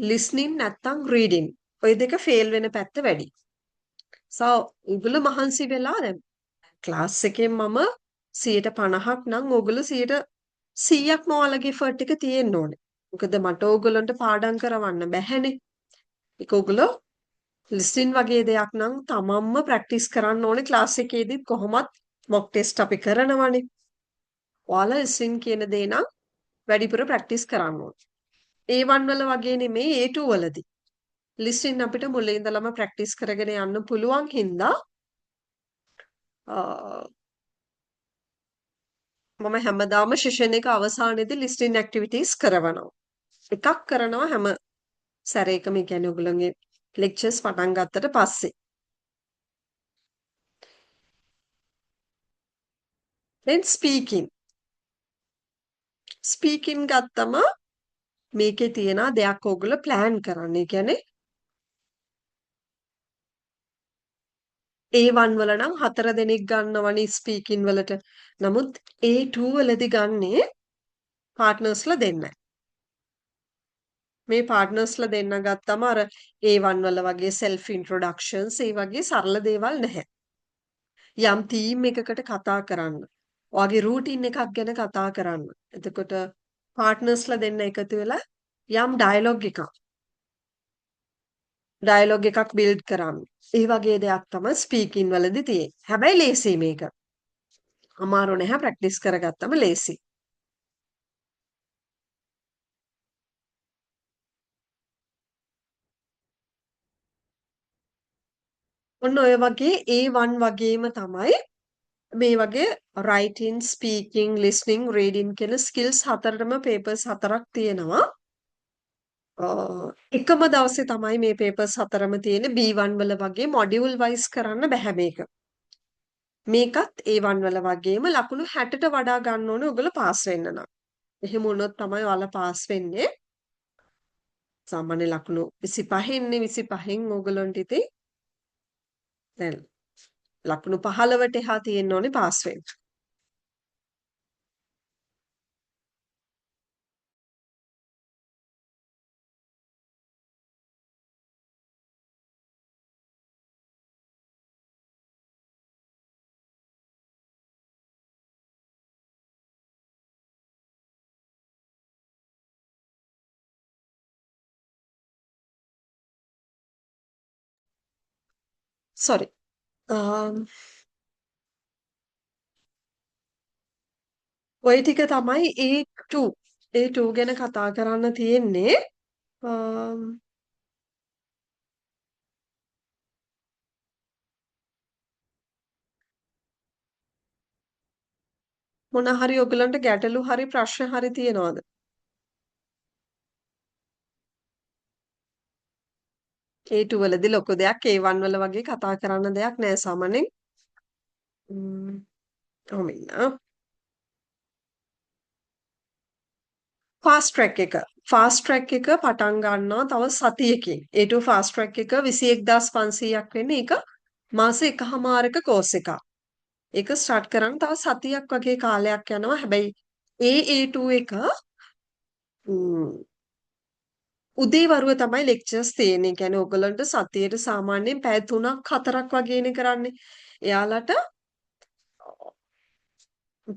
Speaker 1: listening නැත්තම් reading ඔය දෙක ෆේල් වෙන පැත්ත වැඩි. ඔයගොල්ලෝ මහන්සි වෙලා දැන් ක්ලාස් එකෙන් මම 50%ක් නම් ඔයගොල්ලෝ 100%ක්ම ඔයාලගේ effort එක තියෙන්න ඕනේ. මොකද මට ඕගොල්ලන්ට පාඩම් කරවන්න බැහැනේ. ඒක ඔයගොල්ලෝ listening වගේ දෙයක් නම් තමන්ම ප්‍රැක්ටිස් කරන්න ඕනේ. ක්ලාස් එකේදීත් කොහොමත් මොක් ටෙස්ට් අපි කරනවානේ. ඔයාලා listening කියන දේ නම් වැඩිපුර ප්‍රැක්ටිස් කරන්න ඕනේ. A1 වල වගේ නෙමෙයි A2 වලදී. listening අපිට මුලින් ඉඳලම ප්‍රැක්ටිස් කරගෙන යන්න පුළුවන් හින්දා මම හැමදාම සෙෂන් එක අවසානයේදී listening activities කරවනවා. එකක් කරනවා හැම සැරේකම. ඒ කියන්නේ ඔයගොල්ලෝගේ lectures පටන් ගත්තට පස්සේ. then speaking ගත්තම මේකේ තියෙන දෙයක් ඕගොල්ලෝ plan කරන්න. ඒ කියන්නේ A1 වල නම් 4 දෙනෙක් ගන්නවනේ ස්පීකින් වලට. නමුත් A2 වලදී ගන්නේ පාර්ට්නර්ස්ලා දෙන්නයි. මේ පාර්ට්නර්ස්ලා දෙන්න ගත්තම අර A1 වල වගේ self introductions ඒ වගේ සරල දේවල් නැහැ. යම් තීම් එකකට කතා කරන්න. ඔයාගේ රූටින් එකක් ගැන කතා කරන්න. එතකොට පාර්ට්නර්ස්ලා දෙන්න එකතු වෙලා යම් ඩයලොග් එකක් බිල්ඩ් කරන්න. ඒ වගේ දෙයක් තමයි ස්පීකින් වලදී තියෙන්නේ. හැබැයි ලේසි මේක. අමාරු නැහැ ප්‍රැක්ටිස් කරගත්තම ලේසි. ඔන්න ඔය වගේ A1 වගේම තමයි මේ වගේ writing, speaking, listening, reading කියන ස්කිල්ස් හතරටම papers හතරක් තියෙනවා. එකම දවසේ තමයි මේ papers හතරම තියෙන්නේ. B1 වල වගේ module wise කරන්න බෑ මේක. මේකත් A1 වල වගේම ලකුණු 60ට වඩා ගන්න ඕනේ ඔයගොල්ලෝ පාස් වෙන්න නම්. එහෙම වුණොත් තමයි ඔයාලා පාස් වෙන්නේ. සාමාන්‍ය ලකුණු 25 ඉන්නේ 25න් ඕගොල්ලන්ට ඉතින් දැන් ලකුණු 15ට එහා තියෙන්න ඕනේ පාස් වෙන්න. sorry. ඔය ටික තමයි A2 A2 ගැන කතා කරන්න තියෙන්නේ. මොන හරි ඔයගලන්ට ගැටලු හරි ප්‍රශ්න හරි තියෙනවද? A2 වලදී ලොකු දෙයක් A1 වල වගේ කතා කරන්න දෙයක් නෑ සාමාන්‍යයෙන්. මෙන්න ෆාස්ට් ට්‍රැක් එක. ෆාස්ට් ට්‍රැක් එක පටන් ගන්නවා තව සතියකින්. A2 ෆාස්ට් ට්‍රැක් එක 21500ක් වෙන්නේ. ඒක මාස එකහමාරක කෝස් එකක්. ඒක ස්ටාර්ට් කරන්න තව සතියක් වගේ කාලයක් යනවා. හැබැයි A2 එක උදේ වරුව තමයි ලෙක්චර්ස් තියෙන්නේ. කියන්නේ ඔයගලන්ට සතියේට සාමාන්‍යයෙන් පැය 3ක් 4ක් වගේනේ කරන්නේ. එයාලට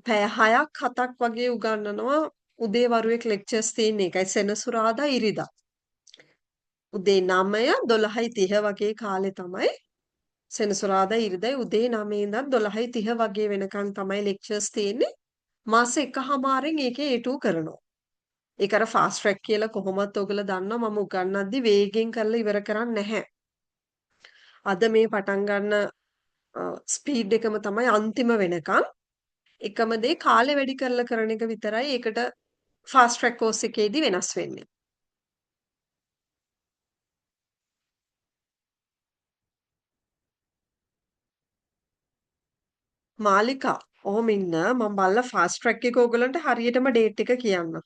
Speaker 1: පැය 6ක් 7ක් වගේ උගන්වනවා. උදේ වරුවේ ලෙක්චර්ස් තියෙන්නේ. ඒකයි සෙනසුරාදා ඉරිදා. උදේ 9 12:30 වගේ කාලේ තමයි සෙනසුරාදා ඉරිදා උදේ 9 ඉඳන් 12:30 වගේ වෙනකන් තමයි ලෙක්චර්ස් තියෙන්නේ. මාස එකහමාරෙන් ඒකේ A2 කරනවා. ඒක අර ෆාස්ට් ට්‍රැක් කියලා කොහොමත් ඔයගොල්ලෝ දන්නවා මම උගන්වද්දි වේගෙන් කරලා ඉවර කරන්නේ නැහැ. අද මේ පටන් ගන්න ස්පීඩ් එකම තමයි අන්තිම වෙනකන්. එකම දේ කාලේ වැඩි කරලා කරන එක විතරයි ඒකට ෆාස්ට් ට්‍රැක් කෝස් එකේදී වෙනස් වෙන්නේ. මාලිකා ඔහොම ඉන්න මම බලලා ෆාස්ට් ට්‍රැක් එක ඕගලන්ට හරියටම ඩේට් එක කියන්න.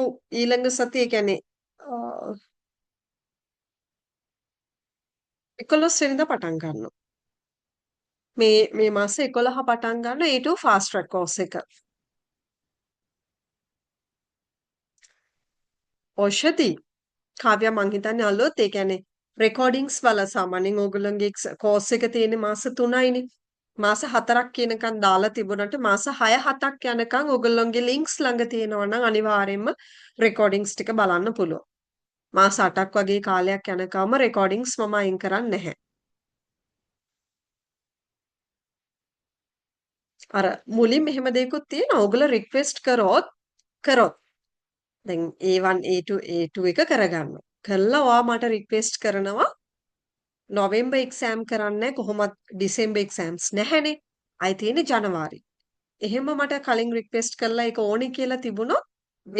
Speaker 1: ඔව් ඊළඟ සතිය කියන්නේ 11 වෙනිදා පටන් ගන්නවා. මේ මාසේ 11 පටන් ගන්න A2 ෆාස්ට් ට්‍රැක් කෝස් එක. ඖෂධි කාව්‍ය මං හිතන්නේ අලුත් ඒ කියන්නේ රෙකෝඩින්ග්ස් වල සාමාන්‍යයෙන් ඕගොල්ලන්ගේ කෝස් එක තියෙන්නේ මාස 3යිනේ. මාස 4ක් කියනකන් දාලා තිබුණාට මාස 6-7ක් යනකන් ඕගොල්ලන්ගේ ලින්ක්ස් ළඟ තියෙනවා නම් අනිවාර්යයෙන්ම රෙකෝඩින්ග්ස් ටික බලන්න පුළුවන්. මාස 8ක් වගේ කාලයක් යනකම් රෙකෝඩින්ග්ස් මම අයින් කරන්නේ නැහැ. අර මුලින් මෙහෙම දෙයක්ත් තියෙනවා. ඕගොල්ලෝ රික්වෙස්ට් කරොත් දැන් A1 A2 A2 එක කරගන්න. කරලා ඔයා මට රික්වෙස්ට් කරනවා නොවෙම්බර් එක්සෑම් කරන්නේ කොහොමත් ඩිසෙම්බර් එක්සෑම්ස් නැහැනේ. අයි තියෙන්නේ ජනවාරි. එහෙම මට කලින් රික්වෙස්ට් කරලා ඒක ඕනේ කියලා තිබුණොත්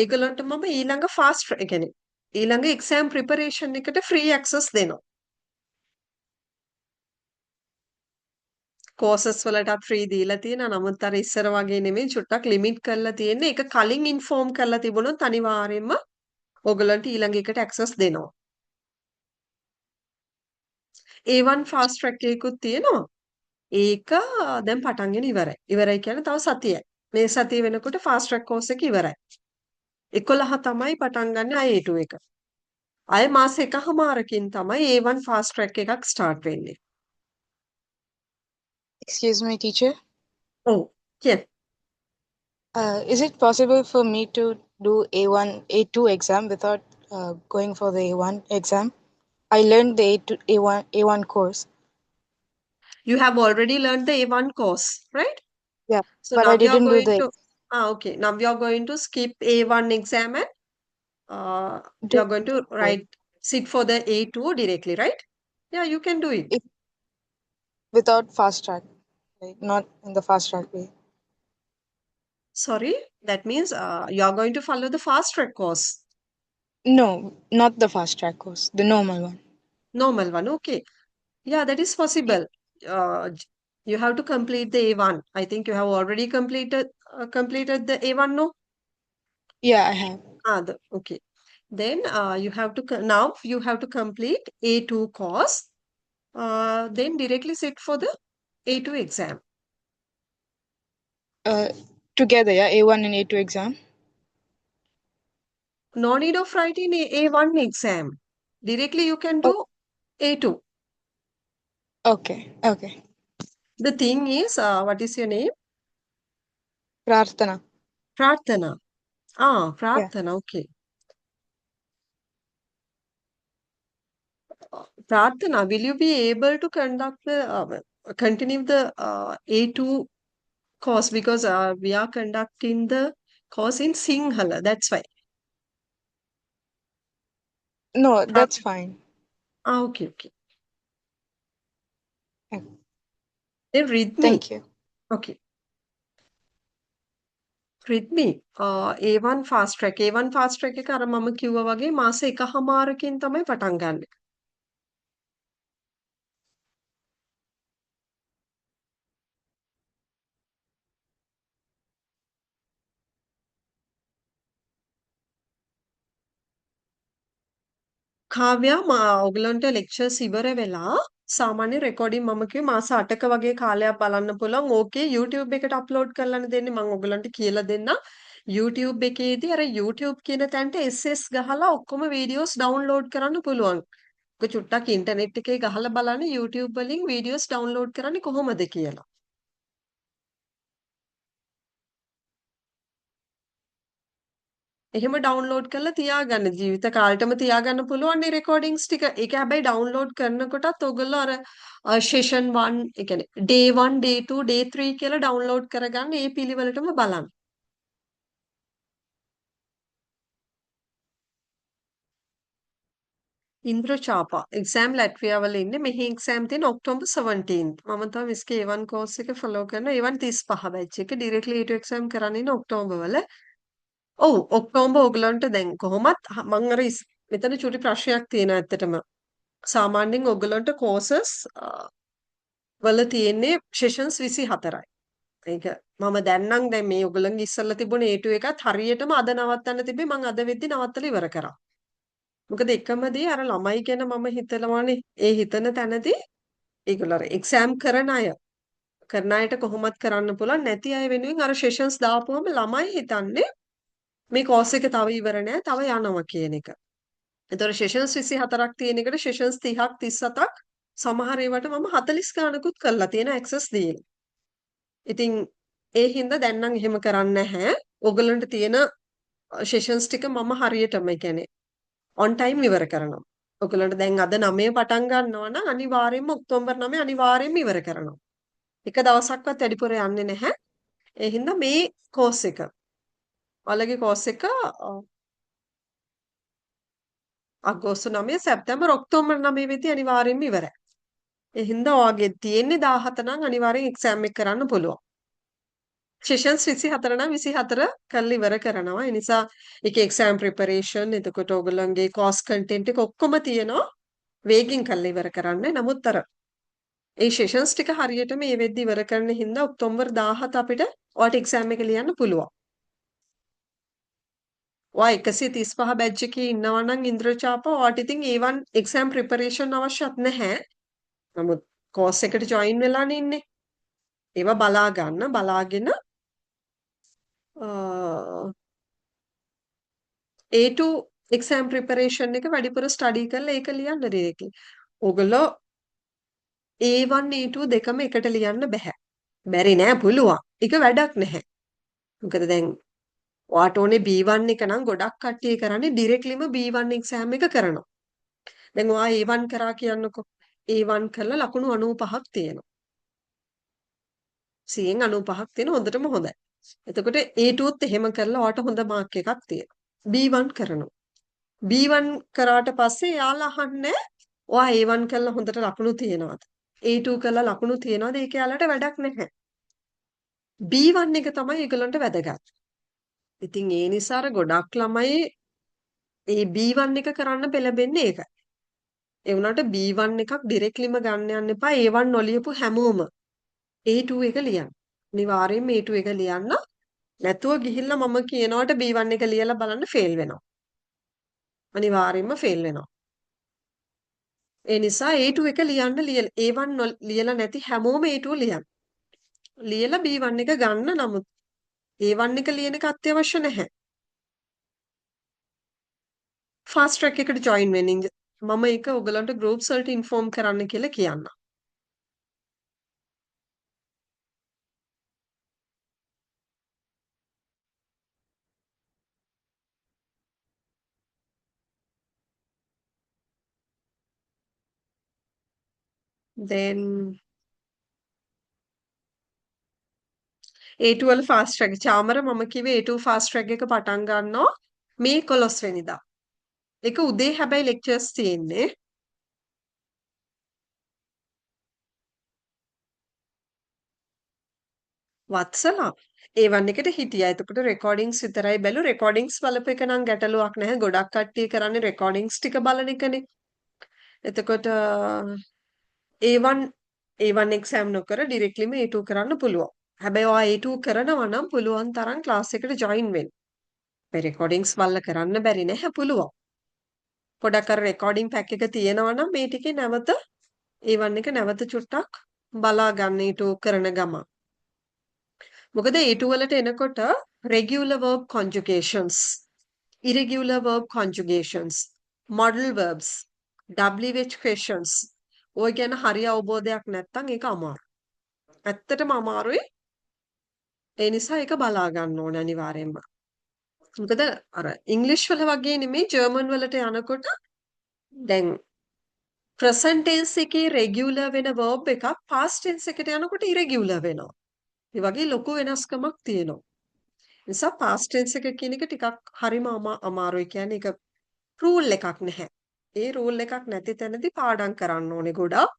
Speaker 1: ඒගොල්ලන්ට මම ඊළඟ ෆාස්ට් ඒ කියන්නේ ඊළඟ එක්සෑම් ප්‍රිපරේෂන් එකට ෆ්‍රී ඇක්සස් දෙනවා. කෝසස් වලටත් ෆ්‍රී දීලා තියෙනවා. නමුත් අර ඉස්සර වගේ නෙමෙයි චුට්ටක් ලිමිට් කරලා තියෙන්නේ. ඒක කලින් ඉන්ෆෝම් කරලා තිබුණොත් අනිවාර්යයෙන්ම ඕගොල්ලන්ට ඊළඟ එකට ඇක්සස් දෙනවා. A1 ෆාස්ට් ට්‍රැක් එකකුත් තියෙනවා. ඒක දැන් පටන්ගෙන ඉවරයි. ඉවරයි කියන්නේ තව සතියයි. මේ සතිය වෙනකොට ෆාස්ට් ට්‍රැක් කෝස් එක ඉවරයි. 11 තමයි පටන් ගන්න A2 එක. අය මාස එකහමාරකින් තමයි A1 ෆාස්ට් ට්‍රැක් එකක් ස්ටාර්ට් වෙන්නේ.
Speaker 3: Excuse me, teacher.
Speaker 1: ඔව්. කියන්න.
Speaker 3: Is it possible for me to do A1, A2 exam without going for the A1 exam? I learned the A1 course.
Speaker 1: You have already learned the A1 course, right?
Speaker 3: Yeah,
Speaker 1: So
Speaker 3: but
Speaker 1: now
Speaker 3: I
Speaker 1: you are
Speaker 3: didn't do
Speaker 1: going
Speaker 3: the
Speaker 1: to okay. Now you are going to skip A1 exam and you
Speaker 3: do
Speaker 1: are going to write sit for the A2 directly, right? Yeah, you can do it.
Speaker 3: it without fast track, like not in the fast track way.
Speaker 1: Sorry, that means you are going to follow the fast track course.
Speaker 3: No, not the fast track course, the normal one.
Speaker 1: Normal one, okay. Yeah, that is possible. You have to complete the A1. I think you have already completed the A1, no?
Speaker 3: Yeah, I have.
Speaker 1: Okay. Then you have to now you have to complete A2 course. Then directly sit for the A2 exam.
Speaker 3: Together, yeah, A1 and A2 exam.
Speaker 1: No need of writing A1 exam. Directly you can do A2.
Speaker 3: Okay, okay.
Speaker 1: The thing is, what is your name?
Speaker 3: Prarthana.
Speaker 1: Prarthana. Prarthana, okay. Prarthana, will you be able to conduct the continue the A2 course because we are conducting the course in Sinhala. That's why.
Speaker 3: No, that's fine.
Speaker 1: Okay, okay.
Speaker 3: Yeah.
Speaker 1: Then read me.
Speaker 3: Thank you.
Speaker 1: Okay. read me. A1 fast track. A1 fast track එක අර මම කිව්වා වගේ මාස එකහමාරකින් තමයි පටන් ගන්න. කාව්‍යා ඔයගලන්ට ලෙක්චර්ස් ඉවර වෙලා සාමාන්‍ය රෙකෝඩින් මම කිව්වේ මාස 8ක වගේ කාලයක් බලන්න පුළුවන්. ඕකේ YouTube එකට අප්ලෝඩ් කරලානේ දෙන්නේ. මම ඔයගලන්ට කියලා දෙන්න. YouTube එකේදී අර YouTube කියන තැනට SS ගහලා ඔක්කොම වීඩියෝස් ඩවුන්ලෝඩ් කරන්න පුළුවන්. ඔක චුට්ටක් ඉන්ටර්නෙට් එකේ ගහලා බලන්න YouTube වලින් වීඩියෝස් ඩවුන්ලෝඩ් කරන්නේ කොහොමද කියලා. එහෙම ඩවුන්ලෝඩ් කරලා තියාගන්න ජීවිත කාලෙටම තියාගන්න පුළුවන් නේ රෙකෝඩින්ග්ස් ටික. ඒක හැබැයි ඩවුන්ලෝඩ් කරනකොටත් ඔයගොල්ලෝ අර සෙෂන් 1 ඒ කියන්නේ day 1 day 2 day 3 කියලා ඩවුන්ලෝඩ් කරගන්න ඒ පිළිවෙලටම බලන්න. ඉන්ද්‍රචාපා එක්සෑම් ලැට්වියා වල ඉන්නේ. මෙහි එක්සෑම් තියෙන ඔක්තෝබර් 17th. මම තමයි මිස්ගේ A1 කෝස් එක ෆලෝ කරනවා. A1 35 බැච් එක ඩිරෙක්ට්ලි A2 එක්සෑම් කරන්න ඉන්නේ ඔක්තෝබර් වල. ඔව් ඔක්තෝබර් ඔයගලන්ට දැන් කොහොමත් මම අර මෙතන චුටි ප්‍රශ්නයක් තියෙනවා ඇත්තටම. සාමාන්‍යයෙන් ඔයගලන්ට කෝසස් වල තියෙන්නේ සෙෂන්ස් 24යි. ඒක මම දැන්නම් දැන් මේ ඔයගලන්ගේ ඉස්සල්ලා තිබුණ A2 එකත් හරියටම අද නවත්තන්න තිබ්බේ මම අද වෙද්දි නවත්තලා ඉවර කරා. මොකද එකම දේ අර ළමයි ගැන මම හිතනවානේ ඒ හිතන තැනදී ඒගොල්ලෝ අර එක්සෑම් කරන අයට කොහොමත් කරන්න පුළුවන් නැති අය වෙනුවෙන් අර සෙෂන්ස් දාපුවම ළමයි හිතන්නේ මේ කෝස් එක තව ඉවර නෑ තව යනවා කියන එක. ඒතර සෙෂන්ස් 24ක් තියෙන එකට සෙෂන්ස් 30ක් 37ක් සමහර ඒවාට මම 40 ගානකුත් කරලා තියෙන ඇක්සස් දීලා. ඉතින් ඒ හින්දා දැන් නම් එහෙම කරන්නේ නැහැ. ඔයගලන්ට තියෙන සෙෂන්ස් ටික මම හරියටම ඒ කියන්නේ on time ඉවර කරනවා. ඔයගලන්ට දැන් අද 9 පටන් ගන්නවා නම් අනිවාර්යයෙන්ම ඔක්තෝබර් 9 අනිවාර්යයෙන්ම ඉවර කරනවා. එක දවසක්වත් වැඩිපුර යන්නේ නැහැ. ඒ හින්දා මේ කෝස් එක ඔයාලගේ කෝස් එක අගෝස්තු 9 සැප්තැම්බර් ඔක්තෝබර් 9 වෙද්දී අනිවාර්යෙන්ම ඉවරයි. ඒ හින්දා ඔයාගේ තියෙන්නේ 17 නම් අනිවාර්යෙන් එක්සෑම් එක කරන්න පුළුවන්. සෙෂන්ස් 24 නම් 24 කරලා ඉවර කරනවා. ඒ නිසා ඒකේ එක්සෑම් ප්‍රිපරේෂන් එතකොට ඔයගොල්ලන්ගේ කෝස් කන්ටෙන්ට් එක ඔක්කොම තියෙනවා. වේගින් කරලා ඉවර කරන්න. නමුත් අර ඒ සෙෂන්ස් ටික හරියටම මේ වෙද්දි ඉවර කරන හින්දා ඔක්තෝබර් 17 අපිට ඔයාලට එක්සෑම් එක ලියන්න පුළුවන්. ඔයා 135 බැච් එකේ ඉන්නවා නම් ඉන්ද්‍රචාප ඔයාට ඉතින් A1 එක්සෑම් ප්‍රිපරේෂන් අවශ්‍යත් නැහැ. නමුත් කෝස් එකට ජොයින් වෙලානේ ඉන්නේ. ඒවා බලා ගන්න බලාගෙන A2 එක්සෑම් ප්‍රිපරේෂන් එක වැඩිපුර ස්ටඩි කරලා ඒක ලියන්න ඩිරෙක්ට්ලි. ඕගොල්ලෝ A1 A2 දෙකම එකට ලියන්න බෑ. බැරි නෑ පුළුවන්. ඒක වැඩක් නැහැ. මොකද දැන් ඔයාට ඕනේ B1 එක නම් ගොඩක් කට්ටිය කරන්නේ ඩිරෙක්ට්ලිම B1 එක්සෑම් එක කරනවා. දැන් ඔයා A1 කරා කියන්නකෝ. A1 කරලා ලකුණු 95ක් තියෙනවා. 100න් 95ක් තියෙන හොඳටම හොඳයි. එතකොට A2ත් එහෙම කරලා ඔයාට හොඳ මාර්ක් එකක් තියෙනවා. B1 කරනවා. B1 කරාට පස්සේ යාලා අහන්නේ ඔයා A1 කරලා හොඳට ලකුණු තියනවාද? A2 කරලා ලකුණු තියනවාද? ඒක යාලට වැඩක් නැහැ. B1 එක තමයි ඒගොල්ලන්ට වැදගත්. ඉතින් ඒ නිසා අර ගොඩක් ළමයි ඒ B1 එක කරන්න පෙළඹෙන්නේ ඒකයි. ඒ වුණාට B1 එකක් ඩිරෙක්ට්ලිම ගන්න යන්න එපා. A1 නොලියපු හැමෝම A2 එක ලියන්න. අනිවාර්යයෙන්ම A2 එක ලියන්න. නැතුව ගිහිල්ලා මම කියනවට B1 එක ලියලා බලන්න ෆේල් වෙනවා. අනිවාර්යයෙන්ම ෆේල් වෙනවා. ඒ නිසා A2 එක ලියන්න A1 ලියලා නැති හැමෝම A2 ලියන්න. ලියලා B1 එක ගන්න. නමුත් A1 එක ලියන එක අත්‍යවශ්‍ය නැහැ. ෆාස්ට් ට්‍රැක් එකට ජොයින් වෙන්න මම ඒක ඔයගලන්ට ගෲප්ස් වලට ඉන්ෆෝම් කරන්න කියලා කියන්න. then A2 වල ෆාස්ට් ට්‍රැක් චාමර මම කිව්වේ A2 ෆාස්ට් ට්‍රැක් එක පටන් ගන්නවා මේ 11 වෙනිදා. ඒක උදේ හැබැයි ලෙක්චර්ස් තියෙන්නේ. වත්සලා A1 එකට හිටියා. එතකොට රෙකෝඩින්ග්ස් විතරයි බැලු. රෙකෝඩින්ග්ස් බලපු එක නම් ගැටලුවක් නැහැ. ගොඩක් කට්ටිය කරන්නේ රෙකෝඩින්ග්ස් ටික බලන එකනේ. එතකොට A1 එක්සෑම් නොකර ඩිරෙක්ට්ලිම A2 කරන්න පුළුවන්. හැබැයි ඔයා A2 කරනවා නම් පුළුවන් තරම් ක්ලාස් එකට ජොයින් වෙන්න. මේ රෙකෝඩින්ග්ස් බලලා කරන්න බැරි නැහැ පුළුවන්. පොඩක් අර රෙකෝඩින් පැක් එක තියෙනවා නම් මේ ටිකේ නැවත A1 එක නැවත චුට්ටක් බලා ගන්න A2 කරන ගමන්. මොකද A2 වලට එනකොට regular verb conjugations, irregular verb conjugations, modal verbs, WH questions ඔය ගැන හරි අවබෝධයක් නැත්නම් ඒක අමාරුයි. ඇත්තටම අමාරුයි. ඒ නිසා ඒක බලා ගන්න ඕනේ අනිවාර්යයෙන්ම. මොකද අර ඉංග්‍රීසි වල වගේ නෙමෙයි ජර්මන් වලට යනකොට දැන් present tense එකේ regular වෙන verb එකක් past tense එකට යනකොට irregular වෙනවා. ඒ වගේ ලොකු වෙනස්කමක් තියෙනවා. නිසා past tense එක කියන එක ටිකක් හරිම අමාරුයි. කියන්නේ ඒක රූල් එකක් නැහැ. ඒ රූල් එකක් නැති තැනදී පාඩම් කරන්න ඕනේ ගොඩක්.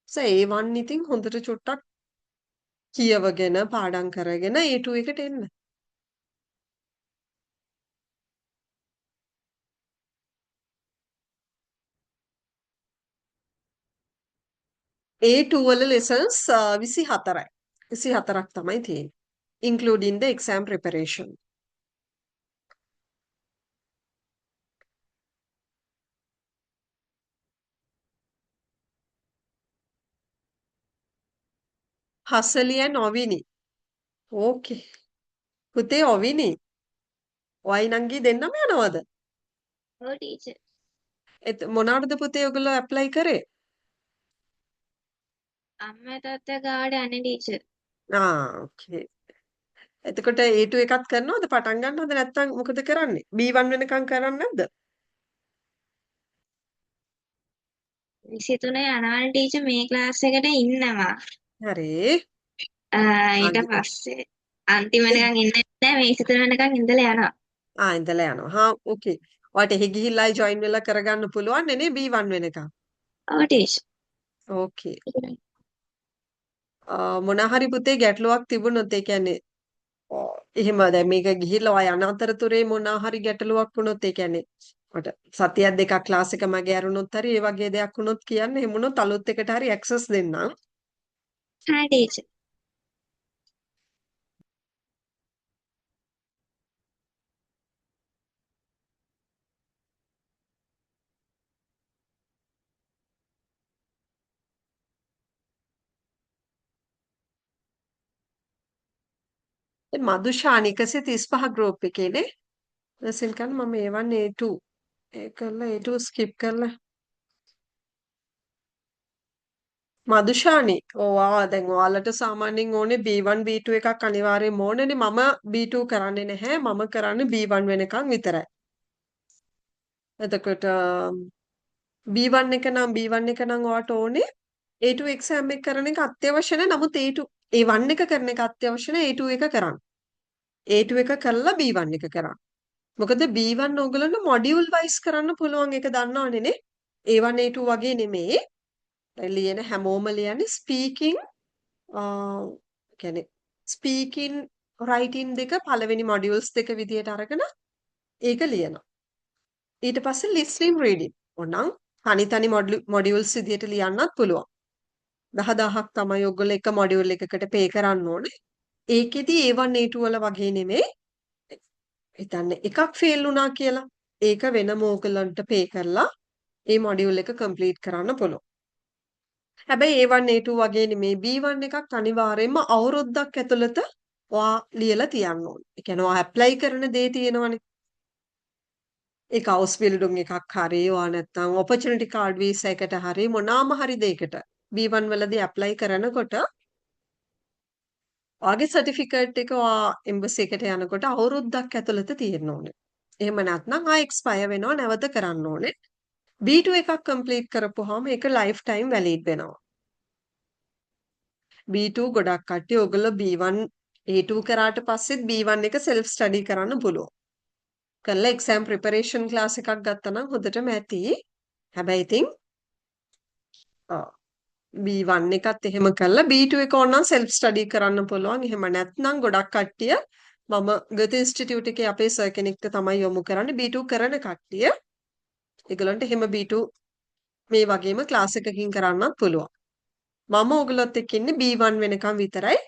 Speaker 1: A1 ඉතින් හොඳට චුට්ටක් කියවගෙන පාඩම් කරගෙන A2 එකට එන්න. A2 වල lessons 24යි. 24ක් තමයි තියෙන්නේ. Including the exam preparation. හසලි and ඔවිනි. ඕකේ. පුතේ ඔවිනි. ඔයයි නංගි දෙන්නම යනවද?
Speaker 4: ඔව් ටීචර්.
Speaker 1: මොනවටද පුතේ ඔයගොල්ලෝ ඇප්ලයි කරේ?
Speaker 4: අම්මා තාත්තා ගාවට යන්නේ ටීචර්.
Speaker 1: ඕකේ. එතකොට A2 එකත් කරනවද? පටන් ගන්නවද නැත්නම් මොකද කරන්නේ? B1 වෙනකම් කරන්නේ නැද්ද?
Speaker 4: 23 යනවනේ ටීචර් මේ ක්ලාස් එකට ඉන්නවා.
Speaker 1: හරි.
Speaker 4: ඊට පස්සේ අන්තිම වෙනකන් ඉන්නේ නැහැ මේ 23 වෙනකන් ඉඳලා යනවා.
Speaker 1: ඉඳලා යනවා. හා ඕකේ. ඔයාට එහෙ ගිහිල්ලා ජොයින් වෙලා කරගන්න පුළුවන් නේ B1 වෙනකම්.
Speaker 4: ඔව් ටීචර්.
Speaker 1: ඕකේ. මොනා හරි පුතේ ගැටලුවක් තිබුණොත් ඒ කියන්නේ එහෙම දැන් මේක ගිහිල්ලා ඔයා යන අතරතුරේ මොනා හරි ගැටලුවක් වුණොත් ඒ කියන්නේ මට සතියක් දෙකක් ක්ලාස් එක මගේ ඇරුණොත් හරි ඒ වගේ දෙයක් වුණොත් කියන්න එහෙම වුණොත් අලුත් එකට හරි ඇක්සස් දෙන්නම්.
Speaker 4: හා ටීචර්.
Speaker 1: මදුෂානි 135 ගෲප් එකේනේ. ලෙසන් කරන මම A1 A2 ඒ කරලා A2 ස්කිප් කරලා මදුෂානි දැන් ඔයාලට සාමාන්‍යයෙන් ඕනේ B1 B2 එකක් අනිවාර්යයෙන්ම ඕනේනේ. මම B2 කරන්නේ නැහැ. මම කරන්නේ B1 වෙනකන් විතරයි. එතකොට B1 එක නම් ඔයාට ඕනේ A2 එක්සෑම් එක කරන එක අත්‍යවශ්‍ය නැහැ. නමුත් A1 එක කරන එක අත්‍යවශ්‍ය නැහැ. A2 එක කරන්න. A2 එක කරලා B1 එක කරන්න. මොකද B1 ඕගලන්ට මොඩියුල් වයිස් කරන්න පුළුවන් ඒක දන්නවනේ නේ. A1 A2 වගේ නෙමෙයි. ලියන හැමෝම ලියන්නේ ස්පීකින් කියන්නේ ස්පීකින් රයිටින් දෙක පළවෙනි මොඩියුල්ස් දෙක විදියට අරගෙන ඒක ලියනවා. ඊට පස්සේ ලිස්නින් රීඩින්. ඕනම් තනි මොඩියුල්ස් විදියට ලියන්නත් පුළුවන්. 10000ක් තමයි ඔයගොල්ලෝ එක මොඩියුල් එකකට පේ කරන්න ඕනේ. ඒකෙදි A1 A2 වල වගේ නෙමෙයි. හිතන්න එකක් ෆේල් වුණා කියලා. ඒක වෙනම ඕගලන්ට පේ කරලා ඒ මොඩියුල් එක කම්ප්ලීට් කරන්න පුළුවන්. හැබැයි A1 A2 වගේ නෙමේ B1 එකක් අනිවාර්යයෙන්ම අවුරුද්දක් ඇතුළත ඔයා ලියලා තියන්න ඕනේ. ඒ කියන්නේ ඔයා ඇප්ලයි කරන දේ තියෙනවනේ. ඒක අවුස්බිල්ඩුන් එකක් හරි ඔයා නැත්නම් ඔපචුනිටි කාඩ් වීසා එකට හරි මොනාම හරි දෙයකට B1 වලදී ඇප්ලයි කරනකොට ඔයාගේ සර්ටිෆිකේට් එක ඔයා එම්බසි එකට යනකොට අවුරුද්දක් ඇතුළත තියෙන්න ඕනේ. එහෙම නැත්නම් ආයෙ එක්ස්පයර් වෙනවා නැවත කරන්න ඕනේ. B2 එකක් කම්ප්ලීට් කරපුවාම ඒක ලයිෆ් ටයිම් වැලිඩ් වෙනවා. B2 ගොඩක් කට්ටිය ඔයගොල්ලෝ B1 A2 කරාට පස්සෙත් B1 එක self study කරන්න පුළුවන්. කරලා exam preparation class එකක් ගත්තා නම් හොඳටම ඇති. හැබැයි ඉතින් B1 එකත් එහෙම කරලා B2 එක ඕනනම් self study කරන්න පුළුවන්. එහෙම නැත්නම් ගොඩක් කට්ටිය මම ගත ඉන්ස්ටිටියුට් එකේ අපේ සර් කෙනෙක්ට තමයි යොමු කරන්නේ B2 කරන කට්ටිය. ඒගොල්ලන්ට එහෙම B2 මේ වගේම ක්ලාස් එකකින් කරන්නත් පුළුවන්. මම ඔයගොල්ලොත් එක්ක ඉන්නේ B1 වෙනකම් විතරයි.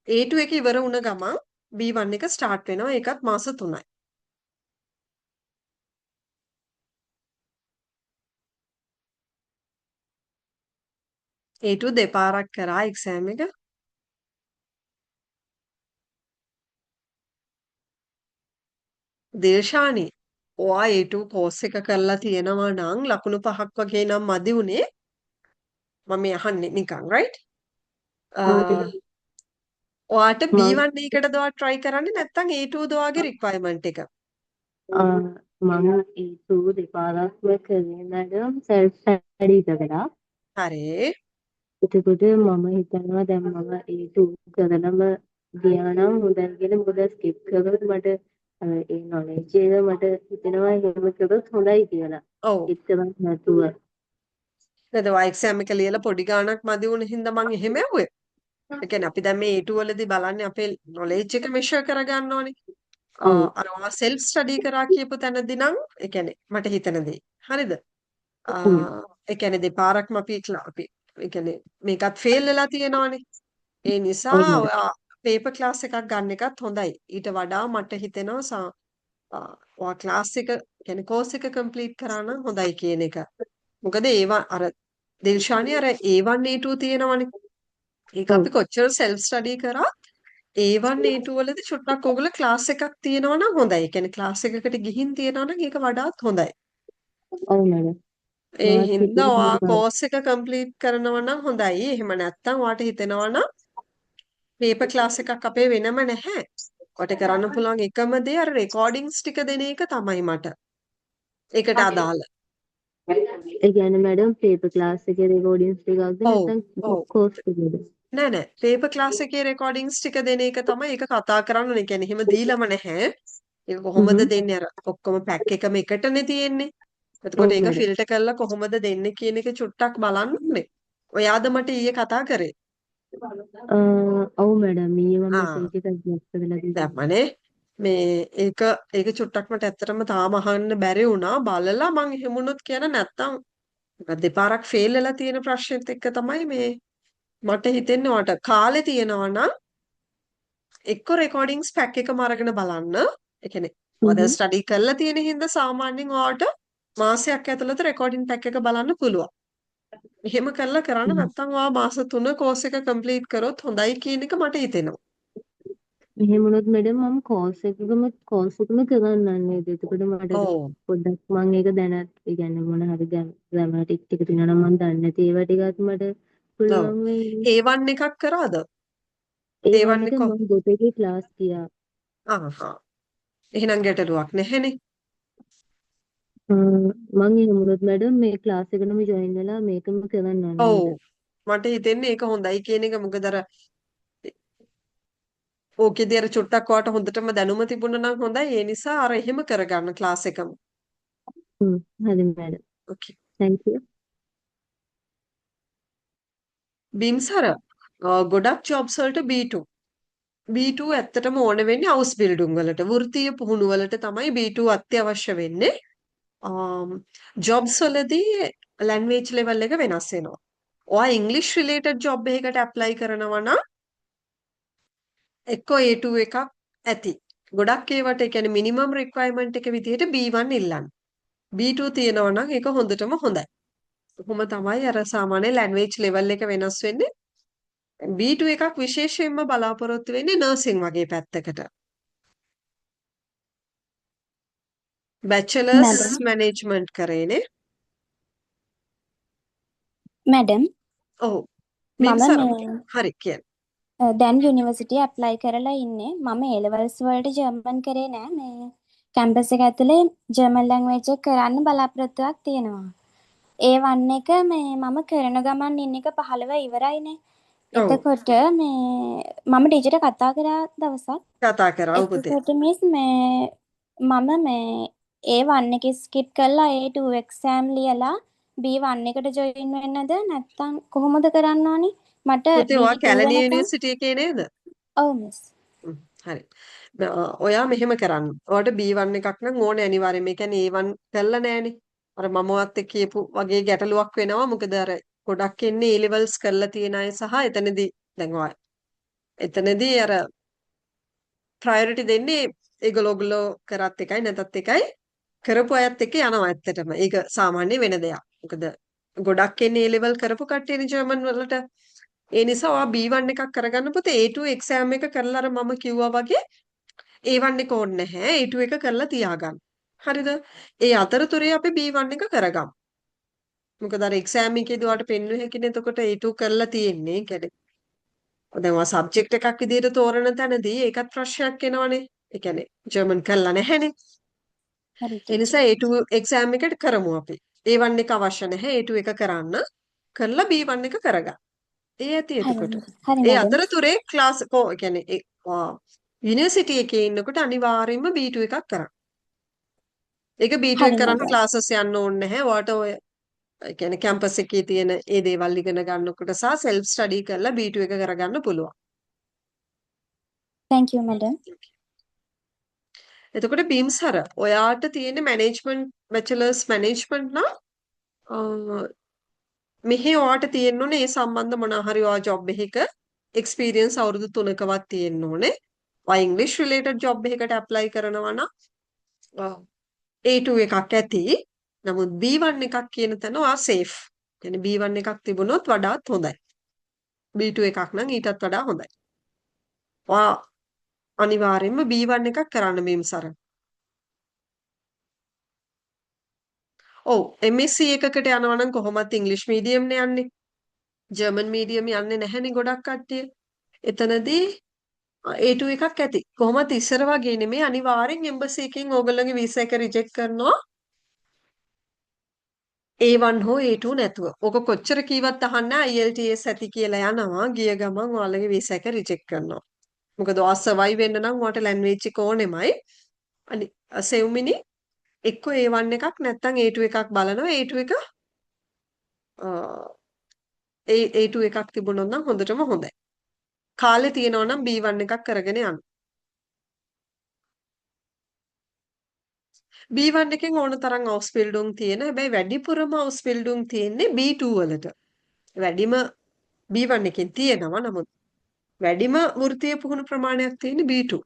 Speaker 1: A2 එක ඉවර වුණ ගමන් B1 එක ස්ටාර්ට් වෙනවා. ඒකත් මාස 3යි. A2 දෙපාරක් කරා එක්සෑම් එක. දේශානි ඔයා A2 කෝස් එක කරලා තියෙනවා නම් ලකුණු 5ක් වගේ නම් මදි උනේ. මම අහන්නේ නිකන් right? ඔයාට B1 එකටද ඔයා try කරන්නේ නැත්නම් A2ද ඔයාගේ requirement එක?
Speaker 2: මම ඒ දෙපාරක්ම කරේ මැඩම් සෙල්ෆ් ස්ටඩි කරලා.
Speaker 1: හරි.
Speaker 2: එතකොට මම හිතනවා දැන් මම ඒ කරලම ගියා නම් හොඳයි කියලා. මොකද ස්කිප් කරොත් මට ඒ නොලෙජ් එක මට හිතෙනවා එහෙම කරොත් හොඳයි කියලා.
Speaker 1: ඔව්.
Speaker 2: එක්කවත් නැතුව.
Speaker 1: නේද ඔයා එක්සෑම් එක ලියලා පොඩි ගාණක් මදි වුණ හින්දා මං එහෙම ඇහුවේ. ඒ කියන්නේ අපි දැන් මේ A2 වලදී බලන්නේ අපේ knowledge එක measure කරගන්න ඕනේ.
Speaker 2: ඔව්.
Speaker 1: අර ඔයා self study කරා කියපු තැනදී නම් ඒ කියන්නේ මට හිතෙන දේ. හරිද? ඒ කියන්නේ දෙපාරක්ම අපි ඒ කියන්නේ මේකත් fail වෙලා තියෙනවානේ. ඒ නිසා ඔයා paper class එකක් ගන්න එකත් හොඳයි. ඊට වඩා මට හිතෙනවා ඔයා class එක කියන්නේ course එක complete කරා නම් හොඳයි කියන එක. මොකද ඒවා අර දිල්ෂානි අර A1 A2 තියෙනවනේ. ඒක අපි කොච්චර self study කරත් A1 A2 වලදී චුට්ටක් ඕගොල්ලෝ ක්ලාස් එකක් තියෙනවා නම් හොඳයි. ඒ කියන්නේ ක්ලාස් එකකට ගිහින් තියෙනවා නම් ඒක වඩාත් හොඳයි.
Speaker 2: ඔව් මැඩම්.
Speaker 1: ඒ හින්දා ඔයා කෝස් එක කම්ප්ලීට් කරනවා නම් හොඳයි. එහෙම නැත්නම් ඔයාට හිතෙනවා නම් පේපර් ක්ලාස් එකක් අපේ වෙනම නැහැ. ඔයාට කරන්න පුළුවන් එකම දේ අර රෙකෝඩින්ග්ස් ටික දෙන එක තමයි මට. ඒකට අදාළ.
Speaker 2: ඒ කියන්නේ මැඩම් පේපර් ක්ලාස් එකේ රෙකෝඩින්ග්ස් ටිකක්ද
Speaker 1: ඔව්
Speaker 2: නැත්නම්
Speaker 1: ඔව්.
Speaker 2: කෝස් එකේද?
Speaker 1: නෑ පේපර් ක්ලාස් එකේ රෙකෝඩින්ග්ස් ටික දෙන එක තමයි ඒක කතා කරන්න ඕනේ. කියන්නේ එහෙම දීලම නැහැ. ඒක කොහොමද
Speaker 2: හ්ම්.
Speaker 1: දෙන්නේ? අර ඔක්කොම පැක් එකම එකටනේ තියෙන්නේ. එතකොට
Speaker 2: ඔව්
Speaker 1: ඒක
Speaker 2: මැඩම්.
Speaker 1: ෆිල්ටර් කරලා කොහොමද දෙන්නේ කියන එක චුට්ටක් බලන්න ඕනේ. ඔයාද මට ඊයේ කතා කරේ.
Speaker 2: ඔව් මැඩම් ඊයේ මම
Speaker 1: ආ
Speaker 2: මෙසේජ් එකක් ඩ්‍රොප් කරලා තිබුණා.
Speaker 1: දැම්මනේ. මේ ඒක චුට්ටක් මට ඇත්තටම තාම අහන්න බැරි වුණා. බලලා මං එහෙම වුණොත් කියන නැත්තම් දෙපාරක් ෆේල් වෙලා තියෙන ප්‍රශ්නෙත් එක්ක තමයි මේ මට හිතෙන්නේ ඔයාට කාලේ තියෙනවා නම් එක්ක රෙකෝඩින්ග්ස් පැක් එකම අරගෙන බලන්න. ඒ කියන්නේ ඔයා දැන්
Speaker 2: හ්ම්.
Speaker 1: ස්ටඩි කරලා තියෙන හින්දා සාමාන්‍යයෙන් ඔයාට මාසයක් ඇතුළත රෙකෝඩින් පැක් එක බලන්න පුළුවන්. එහෙම කරන්න නැත්නම් ඔයා මාස 3 කෝස් එක කම්ප්ලීට් කරොත් හොඳයි කියන එක මට හිතෙනවා.
Speaker 2: මෙහෙම වුණොත් මැඩම් මම කෝස් එකම කරන්නම් නේද? එතකොට මට
Speaker 1: ඔව්.
Speaker 2: පොඩ්ඩක් මම ඒක දැනත් ඒ කියන්නේ මොන හරි ග්‍රැමටික් ටික තියෙනවා නම් මම දන්නේ නැති ඒවා ටිකත් මට
Speaker 1: ඔව්.
Speaker 2: පුළුවන් වෙයි.
Speaker 1: A1 එකක් කරාද?
Speaker 2: ඒ
Speaker 1: A1
Speaker 2: වන්නක
Speaker 1: එක
Speaker 2: මම දෙපෙකේ ක්ලාස් ගියා.
Speaker 1: ආහා. එහෙනම් ගැටලුවක් නැහැනේ.
Speaker 2: මම එහෙම වුණොත් මැඩම් මේ ක්ලාස් එකටම ජොයින් වෙලා මේකම කරන්නම්
Speaker 1: ඔව්.
Speaker 2: නේද?
Speaker 1: මට හිතෙන්නේ ඒක හොඳයි කියන එක. මොකද අර ඕකෙදී අර චුට්ටක් ඔයාට හොඳටම දැනුම තිබුණා නම් හොඳයි. ඒ නිසා අර එහෙම කරගන්න ක්ලාස් එකම.
Speaker 2: හරි මැඩම්.
Speaker 1: ඕකේ.
Speaker 2: thank you.
Speaker 1: බිම්සර ගොඩක් ජොබ්ස් වලට B2. B2 ඇත්තටම ඕන වෙන්නේ හවුස් බිල්ඩින් වලට. වෘත්තීය පුහුණු වලට තමයි B2 අත්‍යවශ්‍ය වෙන්නේ. ජොබ්ස් වලදී ලැන්ග්වේජ් ලෙවල් එක වෙනස් වෙනවා. ඔයා ඉංග්ලිෂ් රිලේටඩ් ජොබ් එකකට ඇප්ලයි කරනවා නම් එක්ක A2 එකක් ඇති. ගොඩක් ඒවට ඒ කියන්නේ මිනිමම් රික්වයර්මන්ට් එක විදිහට B1 ඉල්ලන්නේ. B2 තියෙනවා නම් ඒක හොඳටම හොඳයි. කොහොම තමයි අර සාමාන්‍ය ලැන්ග්වේජ් ලෙවල් එක වෙනස් වෙන්නේ. B2 එකක් විශේෂයෙන්ම බලාපොරොත්තු වෙන්නේ නර්සින් වගේ පැත්තකට. බැචලර්ස්
Speaker 5: මැඩම්
Speaker 1: මැනේජ්මන්ට් කරේනේ.
Speaker 5: මැඩම්
Speaker 1: ඔව්.
Speaker 5: මම
Speaker 1: බිම්සර
Speaker 5: මේ
Speaker 1: හරි කියන්න.
Speaker 5: දැන් යුනිවර්සිටිය ඇප්ලයි කරලා ඉන්නේ. මම A levels වලට ජර්මන් කරේ නෑ. මේ කැම්පස් එක ඇතුලේ ජර්මන් ලැන්ග්වේජ් එක කරන්න බලාපොරොත්තුවක් තියෙනවා. A1 එක මේ මම කරන ගමන් ඉන්න එක 15 ඉවරයිනේ.
Speaker 1: ඔව්.
Speaker 5: එතකොට මේ මම ටීචර්ට කතා කරා දවසක්.
Speaker 1: කතා කරා ඔව් පුතේ.
Speaker 5: එතකොට මිස් මේ මම මේ A1 එක ස්කිප් කරලා A2 එක්සෑම් ලියලා B1 එකට ජොයින් වෙන්නද නැත්නම් කොහොමද කරන්න ඕනි? මට
Speaker 1: පුතේ ඔයා
Speaker 5: B2
Speaker 1: කැලණි
Speaker 5: වෙනකන්
Speaker 1: යුනිවර්සිටි එකේ නේද?
Speaker 5: ඔව් මිස්.
Speaker 1: හරි. ඔයා මෙහෙම කරන්න. ඔයාට B1 එකක් නම් ඕනේ අනිවාර්යයෙන්. ඒ කියන්නේ A1 කරලා නෑනේ. අර මමවත් එක්ක කියපු වගේ ගැටලුවක් වෙනවා. මොකද අර ගොඩක් ඉන්නේ A levels කරලා තියෙන අය සහ එතනදී දැන් ඔයා එතනදී අර ප්‍රයොරිටි දෙන්නේ ඒගොල්ලෝ කරත් එකයි නැතත් එකයි කරපු අයත් එක්ක යනවා ඇත්තටම. ඒක සාමාන්‍ය වෙන දෙයක්. මොකද ගොඩක් එන්නේ A level කරපු කට්ටියනේ ජර්මන් වලට. ඒ නිසා ඔයා B1 එකක් කරගන්න පුතේ A2 එක්සෑම් එක කරලා අර මම කිව්වා වගේ A1 එක ඕනේ නැහැ. A2 එක කරලා තියාගන්න. හරිද? ඒ අතරතුරේ අපි B1 එක කරගමු. මොකද අර එක්සෑම් එකේදී ඔයාලට පෙන්වෙ හැකිනේ එතකොට A2 කරලා තියෙන්නේ. කියන්නේ දැන් ඔයා සබ්ජෙක්ට් එකක් විදිහට තෝරන තැනදී ඒකත් ප්‍රශ්නයක් එනවනේ. ඒ කියන්නේ ජර්මන් කරලා නැහැනේ.
Speaker 5: හරි
Speaker 1: ඒ
Speaker 5: ටීචර්.
Speaker 1: නිසා A2 එක්සෑම් එකට කරමු අපි. A1 එක අවශ්‍ය නැහැ. A2 එක කරන්න. කරලා B1 එක කරගන්න. ඒ ඇති එතකොට.
Speaker 5: හරි
Speaker 1: ඒ
Speaker 5: මැඩම්.
Speaker 1: අතරතුරේ ක්ලාස් ඒ කියන්නේ යුනිවර්සිටි එකේ ඉන්නකොට අනිවාර්යයෙන්ම B2 එකක් කරන්න. ඒක B2 එක
Speaker 5: හරි
Speaker 1: කරන්න
Speaker 5: මැඩම්.
Speaker 1: ක්ලාසස් යන්න ඕනේ නැහැ. ඔයාට ඔය ඒ කියන්නේ කැම්පස් එකේ තියෙන ඒ දේවල් ඉගෙන ගන්නකොට සහ සෙල්ෆ් ස්ටඩි කරලා B2 එක කරගන්න පුළුවන්.
Speaker 5: thank you madam.
Speaker 1: එතකොට බීම්සර ඔයාට තියෙන මැනේජ්මන්ට් බැචලර්ස් මැනේජ්මන්ට් නම් මෙහි ඔයාට තියෙන්න ඕනේ ඒ සම්බන්ධ මොනවා හරි ඔයා ජොබ් එකක එක්ස්පීරියන්ස් අවුරුදු 3කවත් තියෙන්න ඕනේ. ඔයා ඉංග්‍රීසි රිලේටඩ් ජොබ් එකකට ඇප්ලයි කරනවා නම් A2 එකක් ඇති. නමුත් B1 එකක් කියන තැන ඔයා සේෆ්. يعني B1 එකක් තිබුණොත් වඩාත් හොඳයි. B2 එකක් නම් ඊටත් වඩා හොඳයි. ඔයා අනිවාර්යයෙන්ම B1 එකක් කරන්න බීම්සර. ඔව් MSc එකකට යනවා නම් කොහොමත් ඉංග්‍රීසි මීඩියම්නේ යන්නේ. ජර්මන් මීඩියම් යන්නේ නැහැනේ ගොඩක් කට්ටිය. එතනදී A2 එකක් ඇති. කොහොමත් ඉස්සර වගේ නෙමෙයි අනිවාර්යෙන් එම්බසි එකෙන් ඕගොල්ලෝගේ වීසා එක රිජෙක්ට් කරනවා. A1 හෝ A2 නැතුව. ඕක කොච්චර කීවත් අහන්නේ IELTS ඇති කියලා යනවා. ගිය ගමන් ඔයාලගේ වීසා එක රිජෙක්ට් කරනවා. මොකද ඔයා සර්වයිව් වෙන්න නම් ඔයාට ලැන්ග්වේජ් එක ඕනෙමයි. සෙව්මිනි එක්ක A1 එකක් නැත්නම් A2 එකක් බලනවා. A2 එක A2 එකක් තිබුණොත් නම් හොඳටම හොඳයි. කාලේ තියෙනවා නම් B1 එකක් කරගෙන යන්න. B1 එකෙන් ඕන තරම් අවුස්බිල්ඩුම් තියෙන. හැබැයි වැඩිපුරම අවුස්බිල්ඩුම් තියෙන්නේ B2 වලට. වැඩිම B1 එකෙන් තියෙනවා. නමුත් වැඩිම වෘත්තීය පුහුණු ප්‍රමාණයක් තියෙන්නේ B2.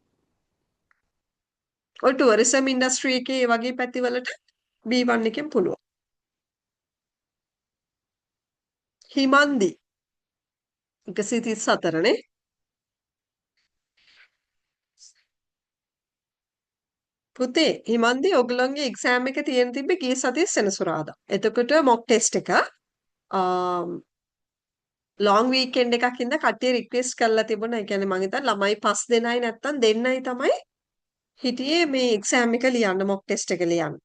Speaker 1: ඔය ටුවරිසම් ඉන්ඩස්ට්‍රි එකේ ඒ වගේ පැතිවලට B1 එකෙන් පුළුවන්. හිමන්දි 134 නේ. පුතේ හිමන්දි ඔයගලන්ගේ එක්සෑම් එක තියෙන තිබ්බේ ගිය සතියේ සෙනසුරාදා. එතකොට මොක් ටෙස්ට් එක ලොං වීකෙන්ඩ් එකක් හින්දා කට්ටිය රික්වෙස්ට් කරලා තිබුණා. ඒ කියන්නේ මම හිතන්නේ ළමයි 5 දෙනයි නැත්තම් දෙන්නයි තමයි හිටියේ මේ එක්සෑම් එක ලියන්න මොක් ටෙස්ට් එක ලියන්න.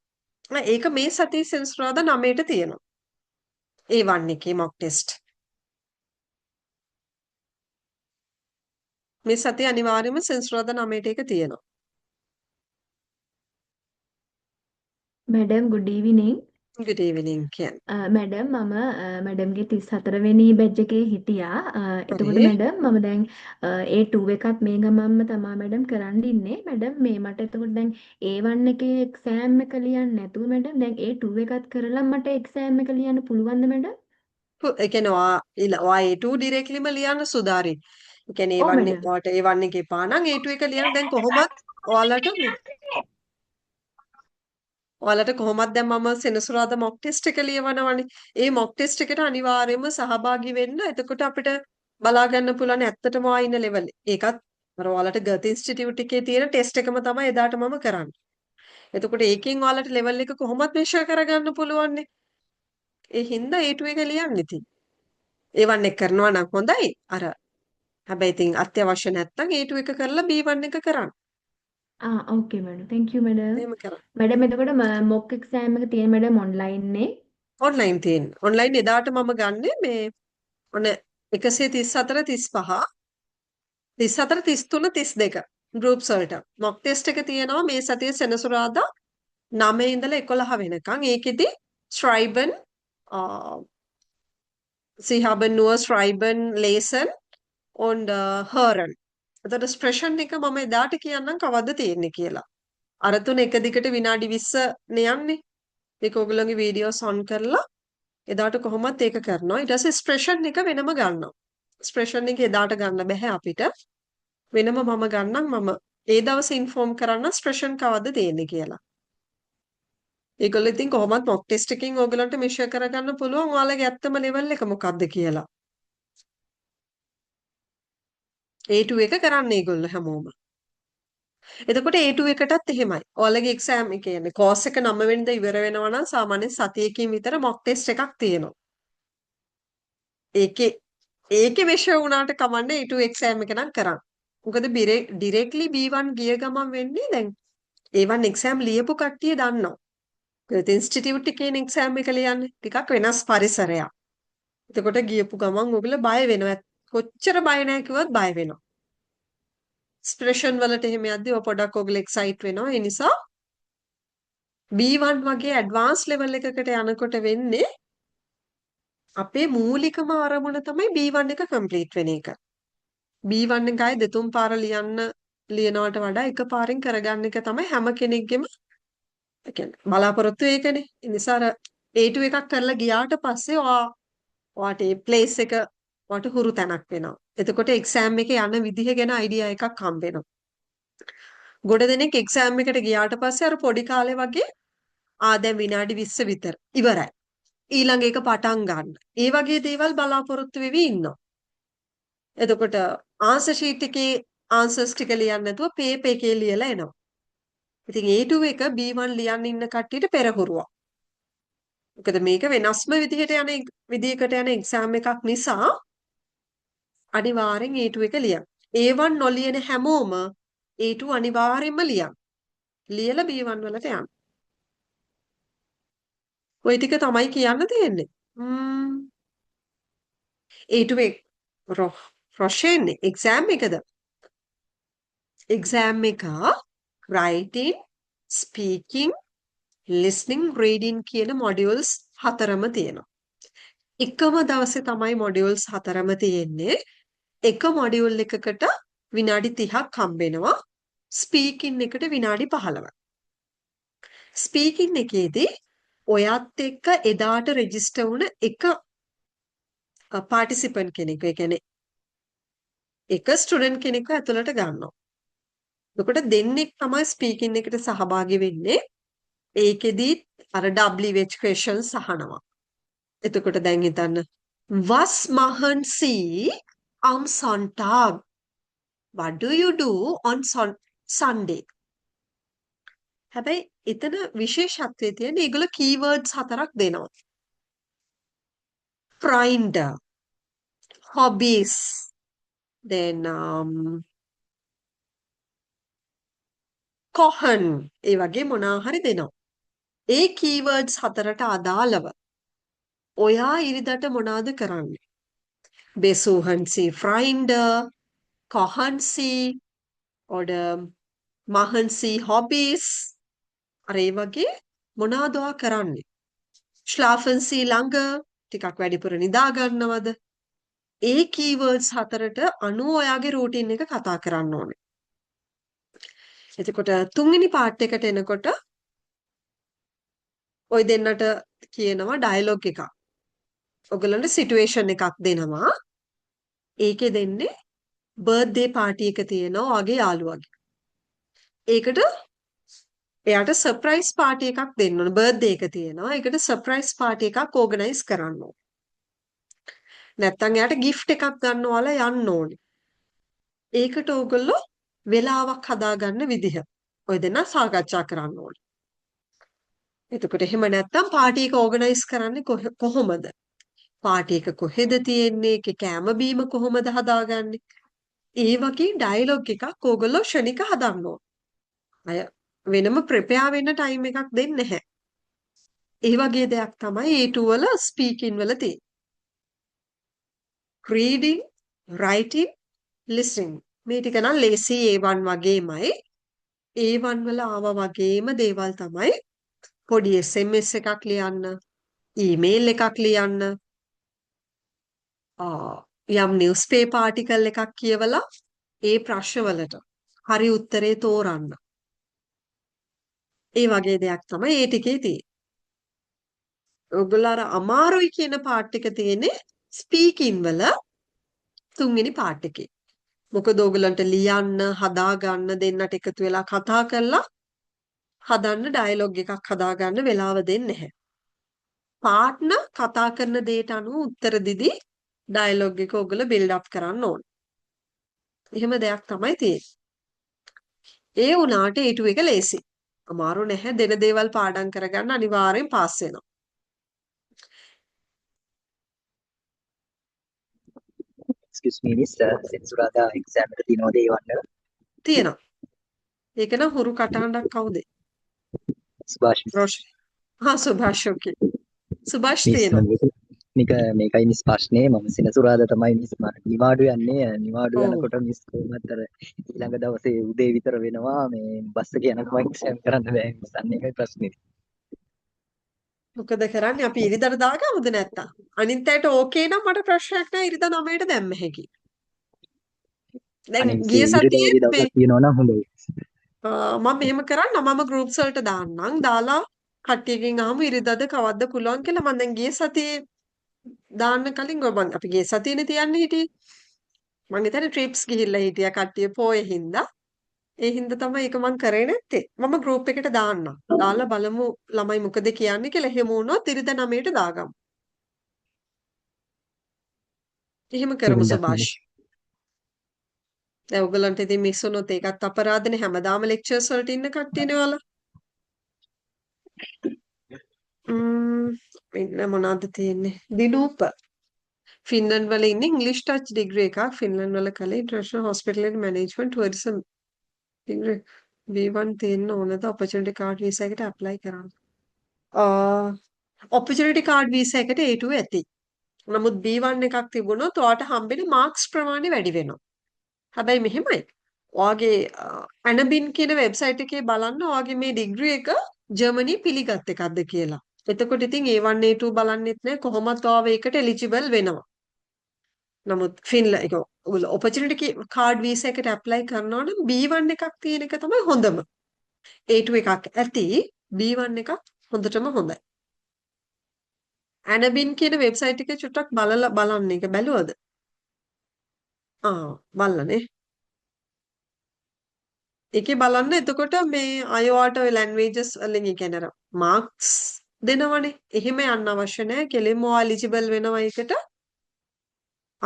Speaker 1: ඒක මේ සතියේ සෙනසුරාදා 9ට තියෙනවා. A1 එකේ මොක් ටෙස්ට්. මේ සතියේ අනිවාර්යයෙන්ම සෙනසුරාදා 9ට ඒක තියෙනවා.
Speaker 6: Madam good evening.
Speaker 1: good evening කියන්නේ.
Speaker 6: මැඩම් මම මැඩම්ගේ 34 වෙනි බැච් එකේ හිටියා. එතකොට
Speaker 1: හරි.
Speaker 6: මැඩම් මම දැන් A2 එකත් මේ ගමන්ම තමයි මැඩම් කරන්න ඉන්නේ. මැඩම් මේ මට එතකොට දැන් A1 එකේ එක්සෑම් එක ලියන්න නැතුව මැඩම් දැන් A2 එකත් කරලා මට එක්සෑම් එක ලියන්න පුළුවන්ද මැඩම්?
Speaker 1: ඒ කියන්නේ ඔයා A2 ඩිරෙක්ට්ලිම ලියන්න සුදාරි. ඒ කියන්නේ
Speaker 6: ඔව්
Speaker 1: A1
Speaker 6: මැඩම්.
Speaker 1: ඔයාට A1 එකේ පා නම් A2 එක ලියන්න දැන් ඔයාලට කොහොමත් දැන් මම සෙනසුරාදා මොක් ටෙස්ට් එක ලියවනවනේ. ඒ මොක් ටෙස්ට් එකට අනිවාර්යයෙන්ම සහභාගී වෙන්න. එතකොට අපිට බලා ගන්න පුළුවන් ඇත්තටම ඔයා ඉන්න ලෙවල්. ඒකත් අර ඔයාලට ගත් ඉන්ස්ටිටියුට් එකේ තියෙන ටෙස්ට් එකම තමයි එදාට මම කරන්නේ. එතකොට ඒකෙන් ඔයාලට ලෙවල් එක කොහොමත් මෙෂර් කරගන්න පුළුවන්නේ. ඒ හින්දා A2 එක ලියන්න ඉතින්. A1 එක කරනවා නම් හොඳයි. හැබැයි ඉතින් අත්‍යවශ්‍ය නැත්නම් A2 එක කරලා B1 එක කරන්න.
Speaker 6: ඕකේ මැඩම්. thank you madam.
Speaker 1: එහෙම කරන්න.
Speaker 6: මැඩම් එතකොට මොක් එක්සෑම් එක තියෙන මැඩම් ඔන්ලයින් නේ?
Speaker 1: ඔන්ලයින් තියෙන. ඔන්ලයින් එදාට මම ගන්නෙ මේ ඔන්න 134 35 34 33 32 ගෲප්ස් වලට. මොක් ටෙස්ට් එක තියෙනවා මේ සතියේ සෙනසුරාදා 9 ඉඳලා 11 වෙනකන්. ඒකෙදි ශ්‍රයිබන් Sie haben nur schreiben, lesen und hören. එතකොට ස්ප්‍රෙෂන් එක මම එදාට කියන්නම් කවද්ද තියෙන්නේ කියලා. අර තුන එක දිගට විනාඩි 20 නේ යන්නේ. ඒක ඔයගොල්ලෝගේ වීඩියෝස් ඔන් කරලා එදාට කොහොමත් ඒක කරනවා. ඊට පස්සේ ස්ප්‍රෙෂන් එක වෙනම ගන්නවා. ස්ප්‍රෙෂන් එක එදාට ගන්න බෑ අපිට. වෙනම මම ගන්නම් මම ඒ දවසේ ඉන්ෆෝම් කරන්න ස්ප්‍රෙෂන් කවද්ද තියෙන්නේ කියලා. ඒගොල්ලෝ ඉතින් කොහොමත් මොක් ටෙස්ට් එකකින් ඕගලන්ට මෙෂර් කරගන්න පුළුවන් ඔයාලගේ ඇත්තම ලෙවල් එක මොකක්ද කියලා. A2 එක කරන්න ඒගොල්ලෝ හැමෝම. එතකොට A2 එකටත් එහෙමයි. ඔයාලගේ එක්සෑම් එක කියන්නේ කෝස් එක 9 වෙනිදා ඉවර වෙනවා නම් සාමාන්‍යයෙන් සතියකින් විතර මොක් ටෙස්ට් එකක් තියෙනවා. ඒකේ මෙෂර් වුණාට කමන්නේ A2 එක්සෑම් එක නම් කරන්න. මොකද ඩිරෙක්ට්ලි B1 ගිය ගමන් වෙන්නේ දැන් A1 එක්සෑම් ලියපු කට්ටිය දන්නවා. ඒත් ඉන්ස්ටිටියුට් එකේ එක්සෑම් එක ලියන්නේ ටිකක් වෙනස් පරිසරයක්. එතකොට ගියපු ගමන් ඔයගොල්ලෝ බය වෙනවා. කොච්චර බය නැහැ කිව්වත් බය වෙනවා. ස්ප්‍රෙෂන් වලට එහෙම යද්දී ඔය පොඩක් ඔයගොල්ලෝ එක්සයිට් වෙනවා. ඒ නිසා B1 වගේ ඇඩ්වාන්ස් ලෙවල් එකකට යනකොට වෙන්නේ අපේ මූලිකම අරමුණ තමයි B1 එක කම්ප්ලීට් වෙන එක. B1 එකයි දෙතුන් පාර ලියනවට වඩා එක පාරෙන් කරගන්න එක තමයි හැම කෙනෙක්ගෙම බලාපොරොත්තු ඒකනේ. ඒ නිසා A2 එකක් කරලා ගියාට පස්සේ ඔයාට ඒ ප්ලේස් එක ඔයාට හුරු තැනක් වෙනවා. එතකොට එක්සෑම් එකේ යන විදිහ ගැන අයිඩියා එකක් හම්බ වෙනවා. ගොඩ දෙනෙක් එක්සෑම් එකට ගියාට පස්සේ අර පොඩි කාලේ වගේ දැන් විනාඩි 20 විතර ඉවරයි. ඊළඟ එක පටන් ගන්න. ඒ වගේ දේවල් බලාපොරොත්තු වෙවි ඉන්නවා. එතකොට ආන්සර් ෂීට් එකේ ආන්සර්ස් ටික ලියන්න නැතුව පේපර් එකේ ලියලා එනවා. ඉතින් A2 එක B1 ලියන්න ඉන්න කට්ටියට පෙරහුරුවක්. මොකද මේක වෙනස්ම විදිහකට යන එක්සෑම් එකක් නිසා අනිවාර්යෙන් A2 එක ලියන්න. A1 නොලියන හැමෝම A2 අනිවාර්යෙන්ම ලියන්න. ලියලා B1 වලට යන්න. ওই ටික තමයි කියන්න තියෙන්නේ. A2 එක රොෂෙන් එක්සෑම් එකද? එක්සෑම් එක writing, ස්පීකින්, ලිස්නින්, රීඩින් කියන මොඩියුල්ස් 4ම තියෙනවා. එකම දවසේ තමයි මොඩියුල්ස් 4ම තියෙන්නේ. එක මොඩියුල් එකකට විනාඩි 30ක් හම්බෙනවා. ස්පීකින් එකට විනාඩි 15ක්. ස්පීකින් එකේදී ඔයත් එක්ක එදාට රෙජිස්ටර් වුණ එක පාටිසිපන්ට් කෙනෙකු, ඒ කියන්නේ එක ස්ටුඩන්ට් කෙනෙක්ව ඇතුළට ගන්නවා. එතකොට දෙන්නෙක් තමයි ස්පීකින් එකට සහභාගී වෙන්නේ. ඒකෙදි අර WH questions අහනවා. එතකොට දැන් හිතන්න, was machen Sie am Sonntag? What do you do on Sunday? හැබැයි එතන විශේෂත්වයේ තියෙන ඒගොල්ලෝ keywords 4ක් දෙනවා. Freunde, hobbies, then kochen, ඒ වගේ මොනවා හරි දෙනවා. ඒ keywords 4ට අදාළව ඔයා ඉරිදට මොනවද කරන්නේ? Besuchen Sie Freunde, kochen Sie oder machen Sie Hobbys? අර ඒ වගේ මොනවද ඔයා කරන්නේ? Schlafen Sie lange? ටිකක් වැඩිපුර නිදා ගන්නවද? ඒ keywords 4ට අනුව ඔයාගේ routine එක කතා කරන්න ඕනේ. එතකොට තුන්වෙනි part එකට එනකොට ඔය දෙන්නට කියනවා ඩයලොග් එකක්. ඔයගලන්ට සිටුේෂන් එකක් දෙනවා. ඒකේ දෙන්නේ බර්ත්ඩේ පාටි එක තියෙනවා වගේ යාළුවගේ. ඒකට එයාට සර්ප්‍රයිස් පාටි එකක් දෙන්න ඕන. බර්ත්ඩේ එක තියෙනවා. ඒකට සර්ප්‍රයිස් පාටි එකක් ඕගනයිස් කරන්න ඕන. නැත්තම් එයාට gift එකක් ගන්නවලා යන්න ඕනේ. ඒකට ඕගොල්ලෝ වෙලාවක් හදාගන්න විදිහ. ඔය දෙන්න සාකච්ඡා කරන්න ඕනේ. එතකොට එහෙම නැත්තම් පාටි එක ඕගනයිස් කරන්නේ කොහොමද? පාටි එක කොහෙද තියෙන්නේ? ඒකේ කෑම බීම කොහොමද හදාගන්නේ? ඒ වගේ ඩයලොග් එකක් ඕගොල්ලෝ ෂණික හදන්න ඕන. අය වෙනම ප්‍රෙපෙයාර් වෙන්න ටයිම් එකක් දෙන්නේ නැහැ. ඒ වගේ දෙයක් තමයි A2 වල ස්පීකින් වල තියෙන්නේ. reading, writing, listening. මේ ටික නම් ලේසි A1 වගේමයි. A1 වල ආවා වගේම දේවල් තමයි පොඩි SMS එකක් ලියන්න, ඊමේල් එකක් ලියන්න, යම් නිවුස්පේපර් ආටිකල් එකක් කියවලා ඒ ප්‍රශ්නවලට හරි උත්තරේ තෝරන්න. ඒ වගේ දෙයක් තමයි ඒ ටිකේ තියෙන්නේ. ඔයගොල්ලෝ අර අමාරුයි කියන පාර්ට් එක තියෙන්නේ ස්පීකින් වල තුන්වෙනි පාර්ට් එකේ. මොකද ඕගලන්ට ලියන්න, හදාගන්න, දෙන්නට එකතු වෙලා කතා කරලා හදන්න ඩයලොග් එකක් හදාගන්න වෙලාව දෙන්නේ නැහැ. පාර්ට්නර් කතා කරන දේට අනුව උත්තර දෙදී ඩයලොග් එක ඕගොල්ලෝ බිල්ඩ් අප් කරන්න ඕන. එහෙම දෙයක් තමයි තියෙන්නේ. ඒ වුණාට A2 එක ලේසි. අමාරු නැහැ. දෙන දේවල් පාඩම් කරගන්න අනිවාර්යෙන් පාස් වෙනවා.
Speaker 7: Excuse me, miss. සෙන්සුරාදා එක්සෑම් එක තියෙනවද ඒ වන්න?
Speaker 1: තියෙනවා. ඒක නම් හුරු කටහඬක් කවුද?
Speaker 7: සුභාෂ් miss.
Speaker 1: රෝෂ්. සුභාෂ් ඕකේ. සුභාෂ්
Speaker 7: Miss,
Speaker 1: තියෙනවා.
Speaker 7: මේකයි මිස් ප්‍රශ්නේ. මම සෙනසුරාදා තමයි මිස් නිවාඩු යන්නේ. නිවාඩු
Speaker 1: ඔව්.
Speaker 7: යනකොට මිස් කොහොමද අර ඊළඟ දවසේ උදේ විතර වෙනවා මේ බස් එක යනකම් එක්සෑම් කරන්න බෑ මිස්. අන්න ඒකයි ප්‍රශ්නේ.
Speaker 1: මොකද කරන්නේ? අපි ඉරිදට දාගමුද නැත්තම්? අනිත් අයට ඕකේ නම් මට ප්‍රශ්නයක් නැහැ. ඉරිදා 9ට දැම්ම හැකි. දැන්
Speaker 7: අනේ මිස්
Speaker 1: ගිය
Speaker 7: ඊට
Speaker 1: සතියේ
Speaker 7: වැඩි දවසක් තියෙනවා නම් හොඳයි.
Speaker 1: මම මෙහෙම කරන්න මම ගෲප්ස් වලට දාන්නම්. දාලා කට්ටියකින් අහමු ඉරිදාද කවද්ද පුළුවන් කියලා. මම දැන් ගිය සතියේ දාන්න කලින් අපි ගිය සතියේනේ තියන්නේ හිටියේ. මං හිතන්නේ ට්‍රිප්ස් ගිහිල්ලා හිටියා කට්ටිය පොයේ හින්දා. ඒ හින්දා තමයි ඒක මං කරේ නැත්තේ. මම ගෲප් එකට දාන්නම්. දාලා බලමු ළමයි මොකද කියන්නේ කියලා. එහෙම වුණොත් ඉරිදා 9ට දාගමු. එහෙම කරමු
Speaker 7: හොඳයි.
Speaker 1: සුභාෂ්. දැන් ඔයගලන්ට ඉතින් මිස් වුණොත් ඒකත් අපරාධනේ. හැමදාම ලෙක්චර්ස් වලට ඉන්න කට්ටියනේ ඔයාලා. මෙන්න මොනවද තියෙන්නේ? දිනූප. ෆින්ලන්ඩ් වල ඉන්නේ ඉංග්‍රීසි ටච් ඩිග්‍රී එකක්. ෆින්ලන්ඩ් වල කළේ international hospitality management tourism degree. V1 තියෙන්න ඕනද ඔපචුනිටි කාඩ් වීසා එකට ඇප්ලයි කරන්න? ඔපචුනිටි කාඩ් වීසා එකට A2 ඇති. නමුත් B1 එකක් තිබුණොත් ඔයාට හම්බෙන මාක්ස් ප්‍රමාණය වැඩි වෙනවා. හැබැයි මෙහෙමයි. ඔයාගේ ඇනබින් කියන වෙබ්සයිට් එකේ බලන්න ඔයාගේ මේ ඩිග්‍රී එක ජර්මනි පිළිගත් එකක්ද කියලා. එතකොට ඉතින් A1 A2 බලන්නෙත් නෑ කොහොමත් ඔයාව ඒකට එලිජිබල් වෙනවා. නමුත් ඒක ඔයගොල්ලෝ ඔපචුනිටි කාඩ් වීසා එකට ඇප්ලයි කරනවා නම් B1 එකක් තියෙන එක තමයි හොඳම. A2 එකක් ඇති B1 එකක් හොඳටම හොඳයි. ඇනබින් කියන වෙබ්සයිට් එකේ චුට්ටක් බලලා බලන්න ඒක බැලුවද? බලලානේ. ඒකේ බලන්න එතකොට මේ අයෝට ඔය ලැන්ග්වේජස් වලින් ඒ කියන්නේ අර මාක්ස් දෙනවනේ. එහෙම යන්න අවශ්‍ය නැහැ. කෙලින්ම ඔයා එලිජිබල් වෙනවා ඒකට.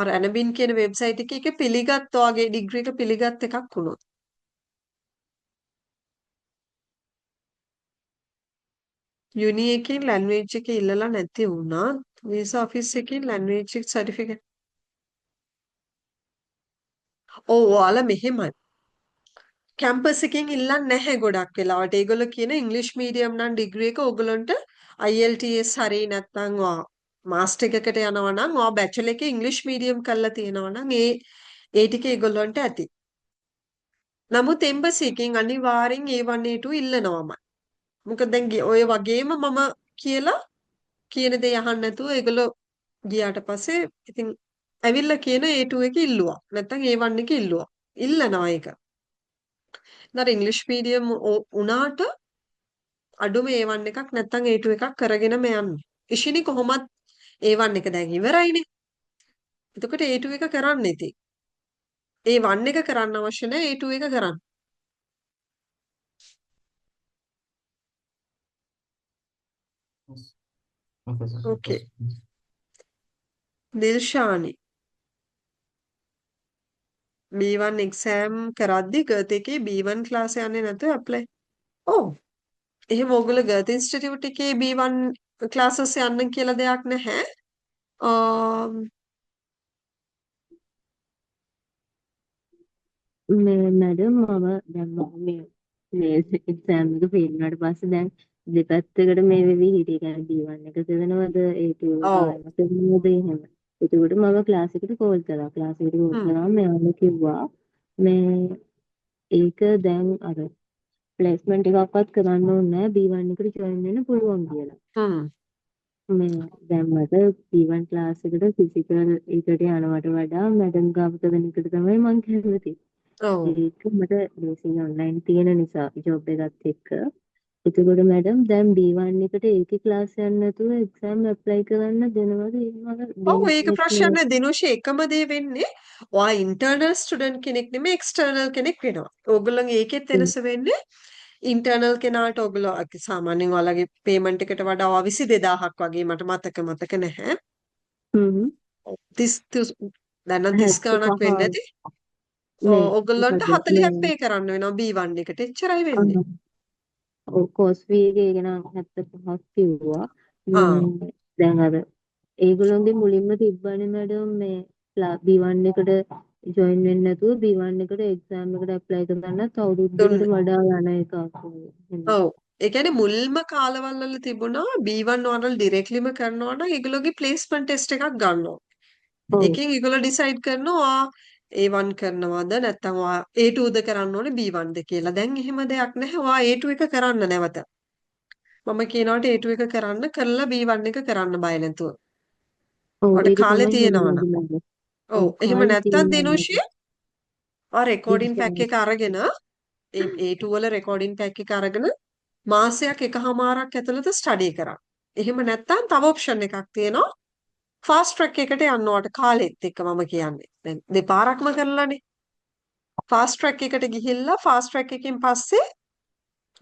Speaker 1: අර ඇනබින් කියන වෙබ්සයිට් එකේ ඒක පිළිගත් ඔයාගේ ඩිග්‍රී එක පිළිගත් එකක් වුණොත්. යුනි එකකින් ලැන්ග්වේජ් එක ඉල්ලලා නැති වුණා. වීසා ඔෆිස් එකකින් ලැන්ග්වේජ් සර්ටිෆිකේට්. ඔයාලා මෙහෙමයි. කැම්පස් එකෙන් ඉල්ලන්නේ නැහැ ගොඩක් වෙලාවට. ඒගොල්ලෝ කියන ඉංග්‍රීසි මීඩියම් නම් ඩිග්‍රී එක ඕගොල්ලන්ට IELTS හරි නැත්නම් මාස්ටර් එකකට යනවා නම් බැචලර් එකේ ඉංග්‍රීසි මීඩියම් කරලා තියෙනවා නම් ඒ ටික ඒගොල්ලන්ට ඇති. නමුත් එම්බසි එකෙන් අනිවාර්යෙන් A1 A2 ඉල්ලනවාමයි. මොකද දැන් ඔය වගේම මම කියලා කියන දේ අහන්න නැතුව ඒගොල්ලෝ ගියාට පස්සේ ඉතින් ඇවිල්ලා කියන A2 එක ඉල්ලුවා. නැත්නම් A1 එක ඉල්ලුවා. ඉල්ලනවා ඒක. නර ඉංග්‍රීසි මීඩියම් උනාට අඩුම A1 එකක් නැත්නම් A2 එකක් කරගෙනම යන්න. ඉෂිනි කොහොමත් A1 එක දැන් ඉවරයිනේ. එතකොට A2 එක කරන්න ඉතින්. A1 එක කරන්න අවශ්‍ය නැහැ A2 එක කරන්න. ඕකේ. දිල්ෂානි B1 එක්සෑම් කරද්දි ගර්ත් එකේ B1 ක්ලාස් යන්නේ නැතුව ඇප්ලයි. ඔව්. එහෙම ඕගොල්ලෝ ගර්ත් ඉන්ස්ටිටියුට් එකේ B1 ක්ලාසස් යන්න කියලා දෙයක් නැහැ.
Speaker 2: මේ මැඩම් මම දැන් මේ එක්සෑම් එක ෆේල් වුණාට පස්සේ දැන් දෙපැත්තකට මේ වෙවි හිටියේ. කියන්නේ B1 එක කරනවද A2 එක කරනවද එහෙම. එතකොට මම ක්ලාස් එකට කෝල් කළා. ක්ලාස් එකට කෝල් කළාම මෙයාලා කිව්වා මේ ඒක දැන් අර ප්ලේස්මන්ට් එකක්වත් කරන්න ඕනේ නැහැ B1 එකට ජොයින් වෙන්න පුළුවන් කියලා. මේ දැන් මට B1 ක්ලාස් එකට ෆිසිකල් එකට යනවට වඩා මැඩම් ගාව කරන එකට තමයි මම කැමති. ඒක මට බේසික් ඔන්ලයින් තියෙන නිසා ජොබ් එකත් එක්ක. එතකොට මැඩම් දැන් B1 එකට ඒකේ ක්ලාස් යන්න නැතුව එක්සෑම් ඇප්ලයි කරන්න දෙනවද?
Speaker 1: ඔව් ඒක ප්‍රශ්න නැහැ දිනුෂි එකම දේ වෙන්නේ ඔයා ඉන්ටර්නල් ස්ටුඩන්ට් කෙනෙක් නෙමෙයි එක්ස්ටර්නල් කෙනෙක් වෙනවා. ඕගොල්ලන්ගේ ඒකෙත් වෙනස වෙන්නේ ඉන්ටර්නල් කෙනාට ඕගොල්ලෝ සාමාන්‍යයෙන් ඔයාලගේ පේමන්ට් එකට වඩා ඔයා 22000ක් වගේ මට මතක නැහැ. 30 දැන් නම් 30 ගණක් වෙන්නේ නැති. ඕගොල්ලන්ට 40ක් පේ කරන්න වෙනවා B1 එකට. එච්චරයි වෙන්නේ.
Speaker 2: ඔව් කෝස් ෆී එක නම් 75ක් කිව්වා. දැන් අර ඒගොල්ලෝගේ මුලින්ම තිබ්බනේ මැඩම් මේ B1 එකට ජොයින් වෙන්න නැතුව B1 එකට එක්සෑම් එකට ඇප්ලයි කරගන්නත් අවුරුද්දකට වඩා යන එකක්.
Speaker 1: ඔව්. ඒ කියන්නේ මුල්ම කාලවල වල තිබුණා B1 ඔයාලා ඩිරෙක්ට්ලිම කරනවා නම් ඒගොල්ලෝගේ ප්ලේස්මන්ට් ටෙස්ට් එකක් ගන්නවා. ඒකෙන් ඒගොල්ලෝ ඩිසයිඩ් කරනවා A1 කරනවද නැත්නම් ඔයා A2ද කරන්න ඕනේ B1ද කියලා. දැන් එහෙම දෙයක් නැහැ. ඔයා A2 එක කරන්න නැවත. මම කියනවාට A2 එක කරන්න කරලා B1 එක කරන්න බය නැතුව. ඔයාලට කාලේ තියෙනවනම්. ඔව් එහෙම නැත්නම් දිනුෂි රෙකෝඩින් පැක් එක අරගෙන A2 වල රෙකෝඩින් පැක් එක අරගෙන මාසයක් එකහමාරක් ඇතුළත ස්ටඩි කරන්න. එහෙම නැත්නම් තව ඔප්ෂන් එකක් තියෙනවා. ෆාස්ට් ට්‍රැක් එකට යන්නවට කාලෙත් එක්ක මම කියන්නේ. දැන් දෙපාරක්ම කරලානේ. ෆාස්ට් ට්‍රැක් එකට ගිහිල්ලා ෆාස්ට් ට්‍රැක් එකකින් පස්සේ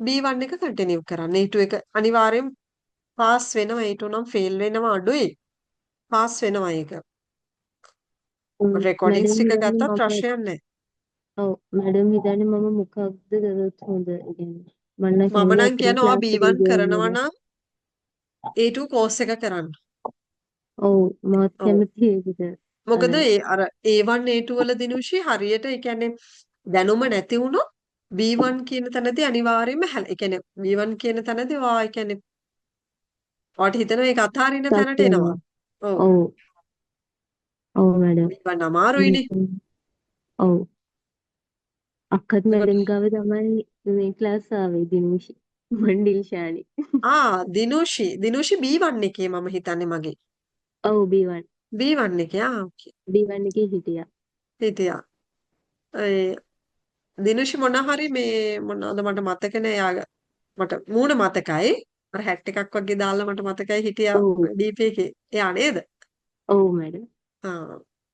Speaker 1: B1 එක කන්ටිනියු කරන්න. A2 එක අනිවාර්යෙන් පාස් වෙනවා. A2 නම් ෆේල් වෙනවා අඩුයි. පාස් වෙනවා ඒක. රෙකෝඩින්ස් ටික ගත්තත් ප්‍රශ්නයක් නැහැ.
Speaker 2: ඔව් මැඩම් හිතන්නේ මම මොකක්ද කරොත් හොඳ කියන්නේ මම
Speaker 1: නම් කියනවා B1 කරනවා නම් A2 කෝස් එක කරන්න.
Speaker 2: ඔව් මත් කැමති ඒකට.
Speaker 1: මොකද අර A1 A2 වල දිනුෂි හරියට ඒ කියන්නේ දැනුම නැති වුණොත් B1 කියන තැනදී අනිවාර්යයෙන්ම ඒ කියන්නේ B1 කියන තැනදී ඔයා ඒ කියන්නේ ඔයාට හිතෙනවා ඒක අතාරින්න තැනට එනවා. ඔව්.
Speaker 2: ඔව් මැඩම්.
Speaker 1: B1 අමාරුයිනේ.
Speaker 2: ඔව්. අක්කත්
Speaker 1: එතකොට
Speaker 2: මැඩම් ගාව තමයි මේ ක්ලාස් ආවේ දිනුෂි මණ්ඩිල්ෂානි.
Speaker 1: දිනුෂි B1 එකේ මම හිතන්නේ මගේ.
Speaker 2: ඔව් B1
Speaker 1: B1 එකේ ඕකේ.
Speaker 2: B1 එකේ හිටියා.
Speaker 1: හිටියා. ඒ දිනුෂි මොන හරි මේ මොනවද මට මතක නෑ යාග. මට මූණ මතකයි. අර හැට් එකක් වගේ දාලා මට මතකයි හිටියා
Speaker 2: ඔව්
Speaker 1: DP එකේ. එයා නේද?
Speaker 2: ඔව් මැඩම්.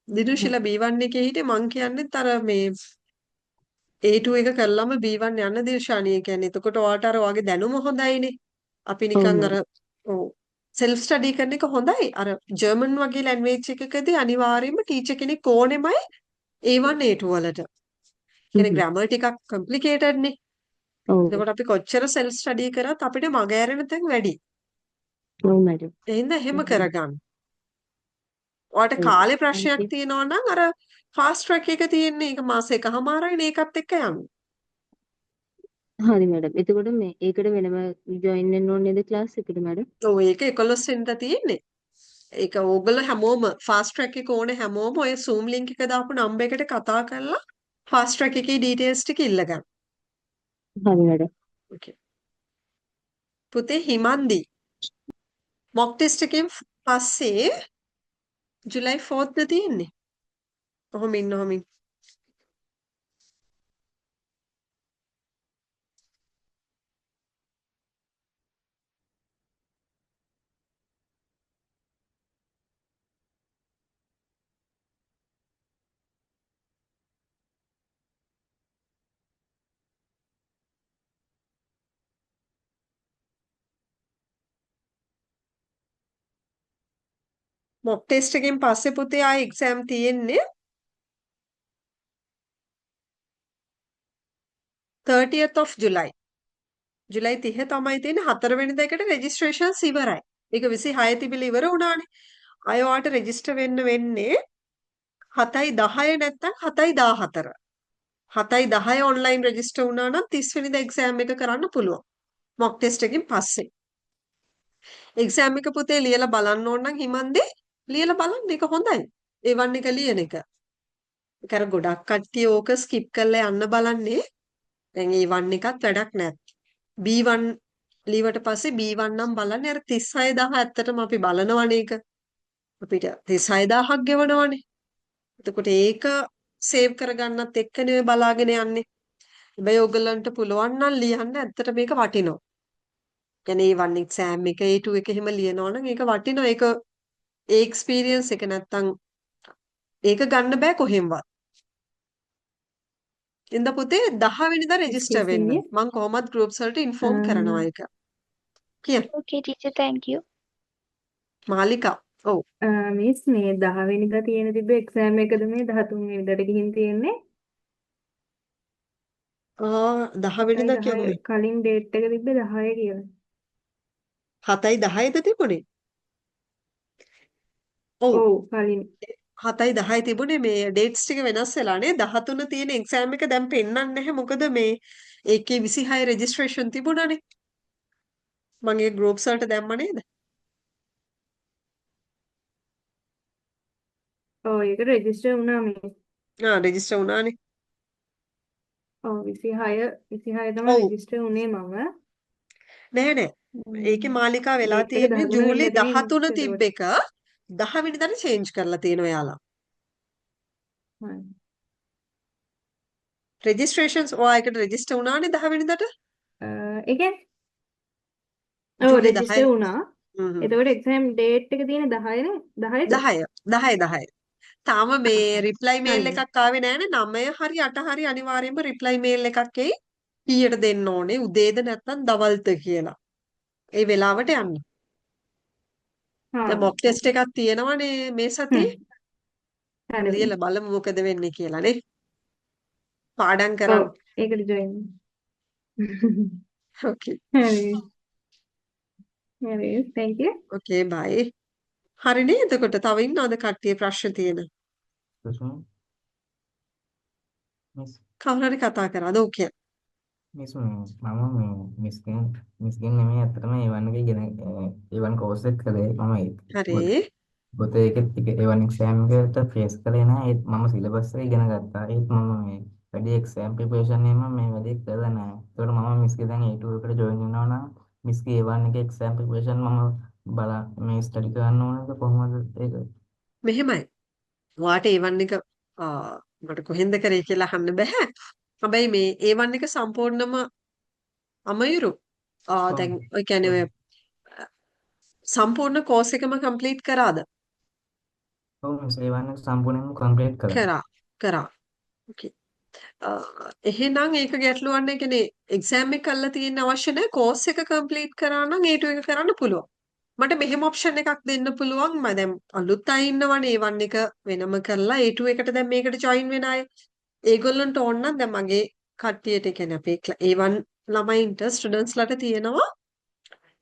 Speaker 1: දිනුෂිලා B1 එකේ හිටියේ මං කියන්නේත් අර මේ A2 එක කළාම B1 යන්න දිර්ශානීය කියන්නේ. එතකොට ඔයාට අර ඔයාගේ දැනුම හොඳයිනේ. අපි
Speaker 2: ඔව්
Speaker 1: නිකන් අර
Speaker 2: මැඩම්.
Speaker 1: ඔව් සෙල්ෆ් ස්ටඩි කරන එක හොඳයි. අර ජර්මන් වගේ ලැන්ග්වේජ් එකකදී අනිවාර්යයෙන්ම ටීචර් කෙනෙක් ඕනෙමයි A1 A2 වලට. කියන්නේ ග්‍රැමර් ටිකක් කොම්ප්ලිකේටඩ් නේ.
Speaker 2: ඔව්
Speaker 1: එතකොට අපි කොච්චර සෙල්ෆ් ස්ටඩි කරත් අපිට මග ඇරෙන තැන් වැඩි.
Speaker 2: ඔව් මැඩම්.
Speaker 1: ඒ හින්දා එහෙම කරගන්න. ඔයාට
Speaker 2: ඔව්
Speaker 1: කාලේ ප්‍රශ්නයක්
Speaker 2: අන්ති
Speaker 1: තියෙනවා නම් අර ෆාස්ට් ට්‍රැක් එක තියෙන්නේ. ඒක මාස එකමාරයිනේ ඒකත් එක්ක යන්න.
Speaker 2: හරි මැඩම්. එතකොට මේ ඒකට වෙනම ජොයින් වෙන්න ඕනේ නේද ක්ලාස් එකට මැඩම්?
Speaker 1: ඔව් ඒක 11 වෙනිදා තියෙන්නේ. ඒක ඕගොල්ලෝ හැමෝම ෆාස්ට් ට්‍රැක් එක ඕනේ හැමෝම ඔය Zoom link එක දාපු නම්බර් එකට කතා කරලා ෆාස්ට් ට්‍රැක් එකේ ඩීටේල්ස් ටික ඉල්ලගන්න.
Speaker 2: හරි මැඩම්.
Speaker 1: ඕකේ. පුතේ හිමන්දි මොක් ටෙස්ට් එකෙන් පස්සේ ජුලයි 4th ද තියෙන්නේ. ඔහොම ඉන්න. මොක් ටෙස්ට් එකෙන් පස්සේ පුතේ ආයෙ එක්සෑම් තියෙන්නේ 30th of July. ජුලයි 30 තමයි තියෙන්නේ 4 වෙනිදා එකට රෙජිස්ට්‍රේෂන්ස් ඉවරයි. ඒක 26 තිබිලා ඉවර වුණානේ. අය ඔයාට රෙජිස්ටර් වෙන්න වෙන්නේ 7:10 නැත්නම් 7:14. 7:10 ඔන්ලයින් රෙජිස්ටර් වුණා නම් 30 වෙනිදා එක්සෑම් එක කරන්න පුළුවන්. මොක් ටෙස්ට් එකකින් පස්සේ. එක්සෑම් එක පුතේ ලියලා බලන්න ඕන නම් හිමන්දේ ලියලා බලන්න ඒක හොඳයි. A1 එක ලියන එක. ඒක අර ගොඩක් කට්ටිය ඕක ස්කිප් කරලා යන්න බලන්නේ. දැන් A1 එකත් වැඩක් නැත්. B1 ලීවට පස්සේ B1 නම් බලන්නේ අර 36000 ඇත්තටම අපි බලනවනේ ඒක. අපිට 36000ක් ගෙවනවනේ. එතකොට ඒක සේව් කරගන්නත් එක්කනේ ඔය බලාගෙන යන්නේ. හැබැයි ඔයගලන්ට පුළුවන් නම් ලියන්න ඇත්තට මේක වටිනවා. කියන්නේ A1 exam එක A2 එක එහෙම ලියනවා නම් ඒක වටිනවා. ඒ එක්ස්පීරියන්ස් එක නැත්තම් ඒක ගන්න බෑ කොහෙන්වත්. ඉඳ පුතේ 10 වෙනිදා රෙජිස්ටර්
Speaker 2: Excuse
Speaker 1: වෙන්න.
Speaker 2: me.
Speaker 1: මම කොහොමත් groups වලට ඉන්ෆෝම් කරනවා ඒක. කියන්න.
Speaker 4: Okay, teacher, thank you.
Speaker 1: මාලිකා. ඔව්.
Speaker 2: මිස් මේ 10 වෙනිදා තියෙන තිබ්බ එක්සෑම් එකද මේ 13 වෙනිදාට ගිහින් තියෙන්නේ?
Speaker 1: 10 වෙනිදා
Speaker 2: 7යි 10
Speaker 1: කියන්නේ
Speaker 2: කලින් ඩේට් එක තිබ්බේ 10 කියලා.
Speaker 1: 7:10ද තිබුණේ? ඔව්.
Speaker 2: ඔව් කලින්
Speaker 1: 7:10 තිබුණේ මේ ඩේට්ස් ටික වෙනස් වෙලා නේ 13 තියෙන එක්සෑම් එක දැන් පෙන්නන්නේ නැහැ මොකද මේ ඒකේ 26 රෙජිස්ට්‍රේෂන් තිබුණානේ මගේ ගෲප්ස් වලට දැම්ම නේද
Speaker 2: ඔව් ඒක රෙජිස්ටර් වුණා මේ.
Speaker 1: රෙජිස්ටර් වුණානේ
Speaker 2: ඔව් 26 තමයි
Speaker 1: ඔව්
Speaker 2: රෙජිස්ටර් වුණේ මම.
Speaker 1: නෑ ඒකේ මාලිකා වෙලා
Speaker 2: ඩේට් එක
Speaker 1: තියෙන්නේ
Speaker 2: 13
Speaker 1: ජූලි
Speaker 2: වෙනිදාට
Speaker 1: 13
Speaker 2: නේ
Speaker 1: තිබ්බ
Speaker 2: මිස්.
Speaker 1: එක 10 වෙනිදාට චේන්ජ් කරලා තියෙනවා යාලා
Speaker 2: හරි.
Speaker 1: රෙජිස්ට්‍රේෂන්ස් ඔයා එකට රෙජිස්ටර් වුණානේ 10 වෙනිදාට
Speaker 2: ඒ කියන්නේ ඔව්
Speaker 1: ජූලි
Speaker 2: රෙජිස්ටර්
Speaker 1: 10
Speaker 2: වුණා. එතකොට එක්සෑම් ඩේට් එක තියෙන්නේ 10 නේ 10ද?
Speaker 1: 10 තාම මේ රිප්ලයි මේල්
Speaker 2: හරි.
Speaker 1: එකක් ආවේ නෑනේ 9 හරි 8 හරි අනිවාර්යයෙන්ම රිප්ලයි මේල් එකක් එයි කීයට දෙන්න ඕනේ උදේද නැත්නම් දවල්ද කියලා. ඒ වෙලාවට යන්න. දැන් මොක් ටෙස්ට් එකක් තියෙනවනේ මේ සතියේ.
Speaker 2: හරි.
Speaker 1: ලියලා බලමු මොකද වෙන්නේ කියලා නේ. පාඩම්
Speaker 2: ඔව්
Speaker 1: කරන්න.
Speaker 2: ඒකට ජොයින්.
Speaker 1: ඕකේ.
Speaker 2: හරි. හරි thank you.
Speaker 1: ඕකේ බයි. හරිනේ එතකොට තව ඉන්නවද කට්ටිය ප්‍රශ්න තියෙන?
Speaker 8: මිස්
Speaker 1: කවුරු හරි කතා කරාද? ඕකේ.
Speaker 8: මිස් මම මිස්ගෙන් නෙමෙයි ඇත්තටම A1 එක ඉගෙන A1 කෝස් එක කළේ මම
Speaker 1: හරි.
Speaker 8: පොතේ ඒක A1 එක්සෑම් එකට ෆේස් කළේ නැහැ ඒත් මම සිලබස් එක ඉගෙන ගත්තා ඒත් මම මේ වැඩි එක්සෑම් ප්‍රිපරේෂන් එහෙම මේ වැඩේ කරලා නැහැ. ඒකට මම මිස්ගේ දැන් A2 එකට ජොයින් වෙනවා නම් මිස්ගේ A1 එකේ එක්සෑම් ප්‍රිපරේෂන් මම මේ ස්ටඩි කරන්න ඕනද කොහොමද ඒක?
Speaker 1: මෙහෙමයි. ඔයාට A1 එක මට කොහෙන්ද කරේ කියලා අහන්න බෑ. හැබැයි මේ A1 එක සම්පූර්ණම අමයුරු.
Speaker 8: ඔව්.
Speaker 1: දැන් ඔය කියන්නේ ඔය සම්පූර්ණ කෝස් එකම කම්ප්ලීට් කරාද?
Speaker 8: ඔව් මිස් A1 එක සම්පූර්ණයෙන්ම කම්ප්ලීට් කරා.
Speaker 1: කරා. ඕකේ. එහෙනම් ඒක ගැටලුවක් නැහැ. කියන්නේ එක්සෑම් එක කරලා තියෙන්න අවශ්‍ය නැහැ. කෝස් එක කම්ප්ලීට් කරා නම් A2 එක කරන්න පුළුවන්. මට මෙහෙම ඔප්ෂන් එකක් දෙන්න පුළුවන්. මම දැන් අලුත් අය ඉන්නවනේ A1 එක වෙනම කරලා A2 එකට දැන් මේකට ජොයින් වෙන අය. ඒගොල්ලන්ට ඕන නම් දැන් මගේ කට්ටියට කියන්නේ අපේ A1 ළමයින්ට ස්ටුඩන්ට්ස්ලාට තියෙනවා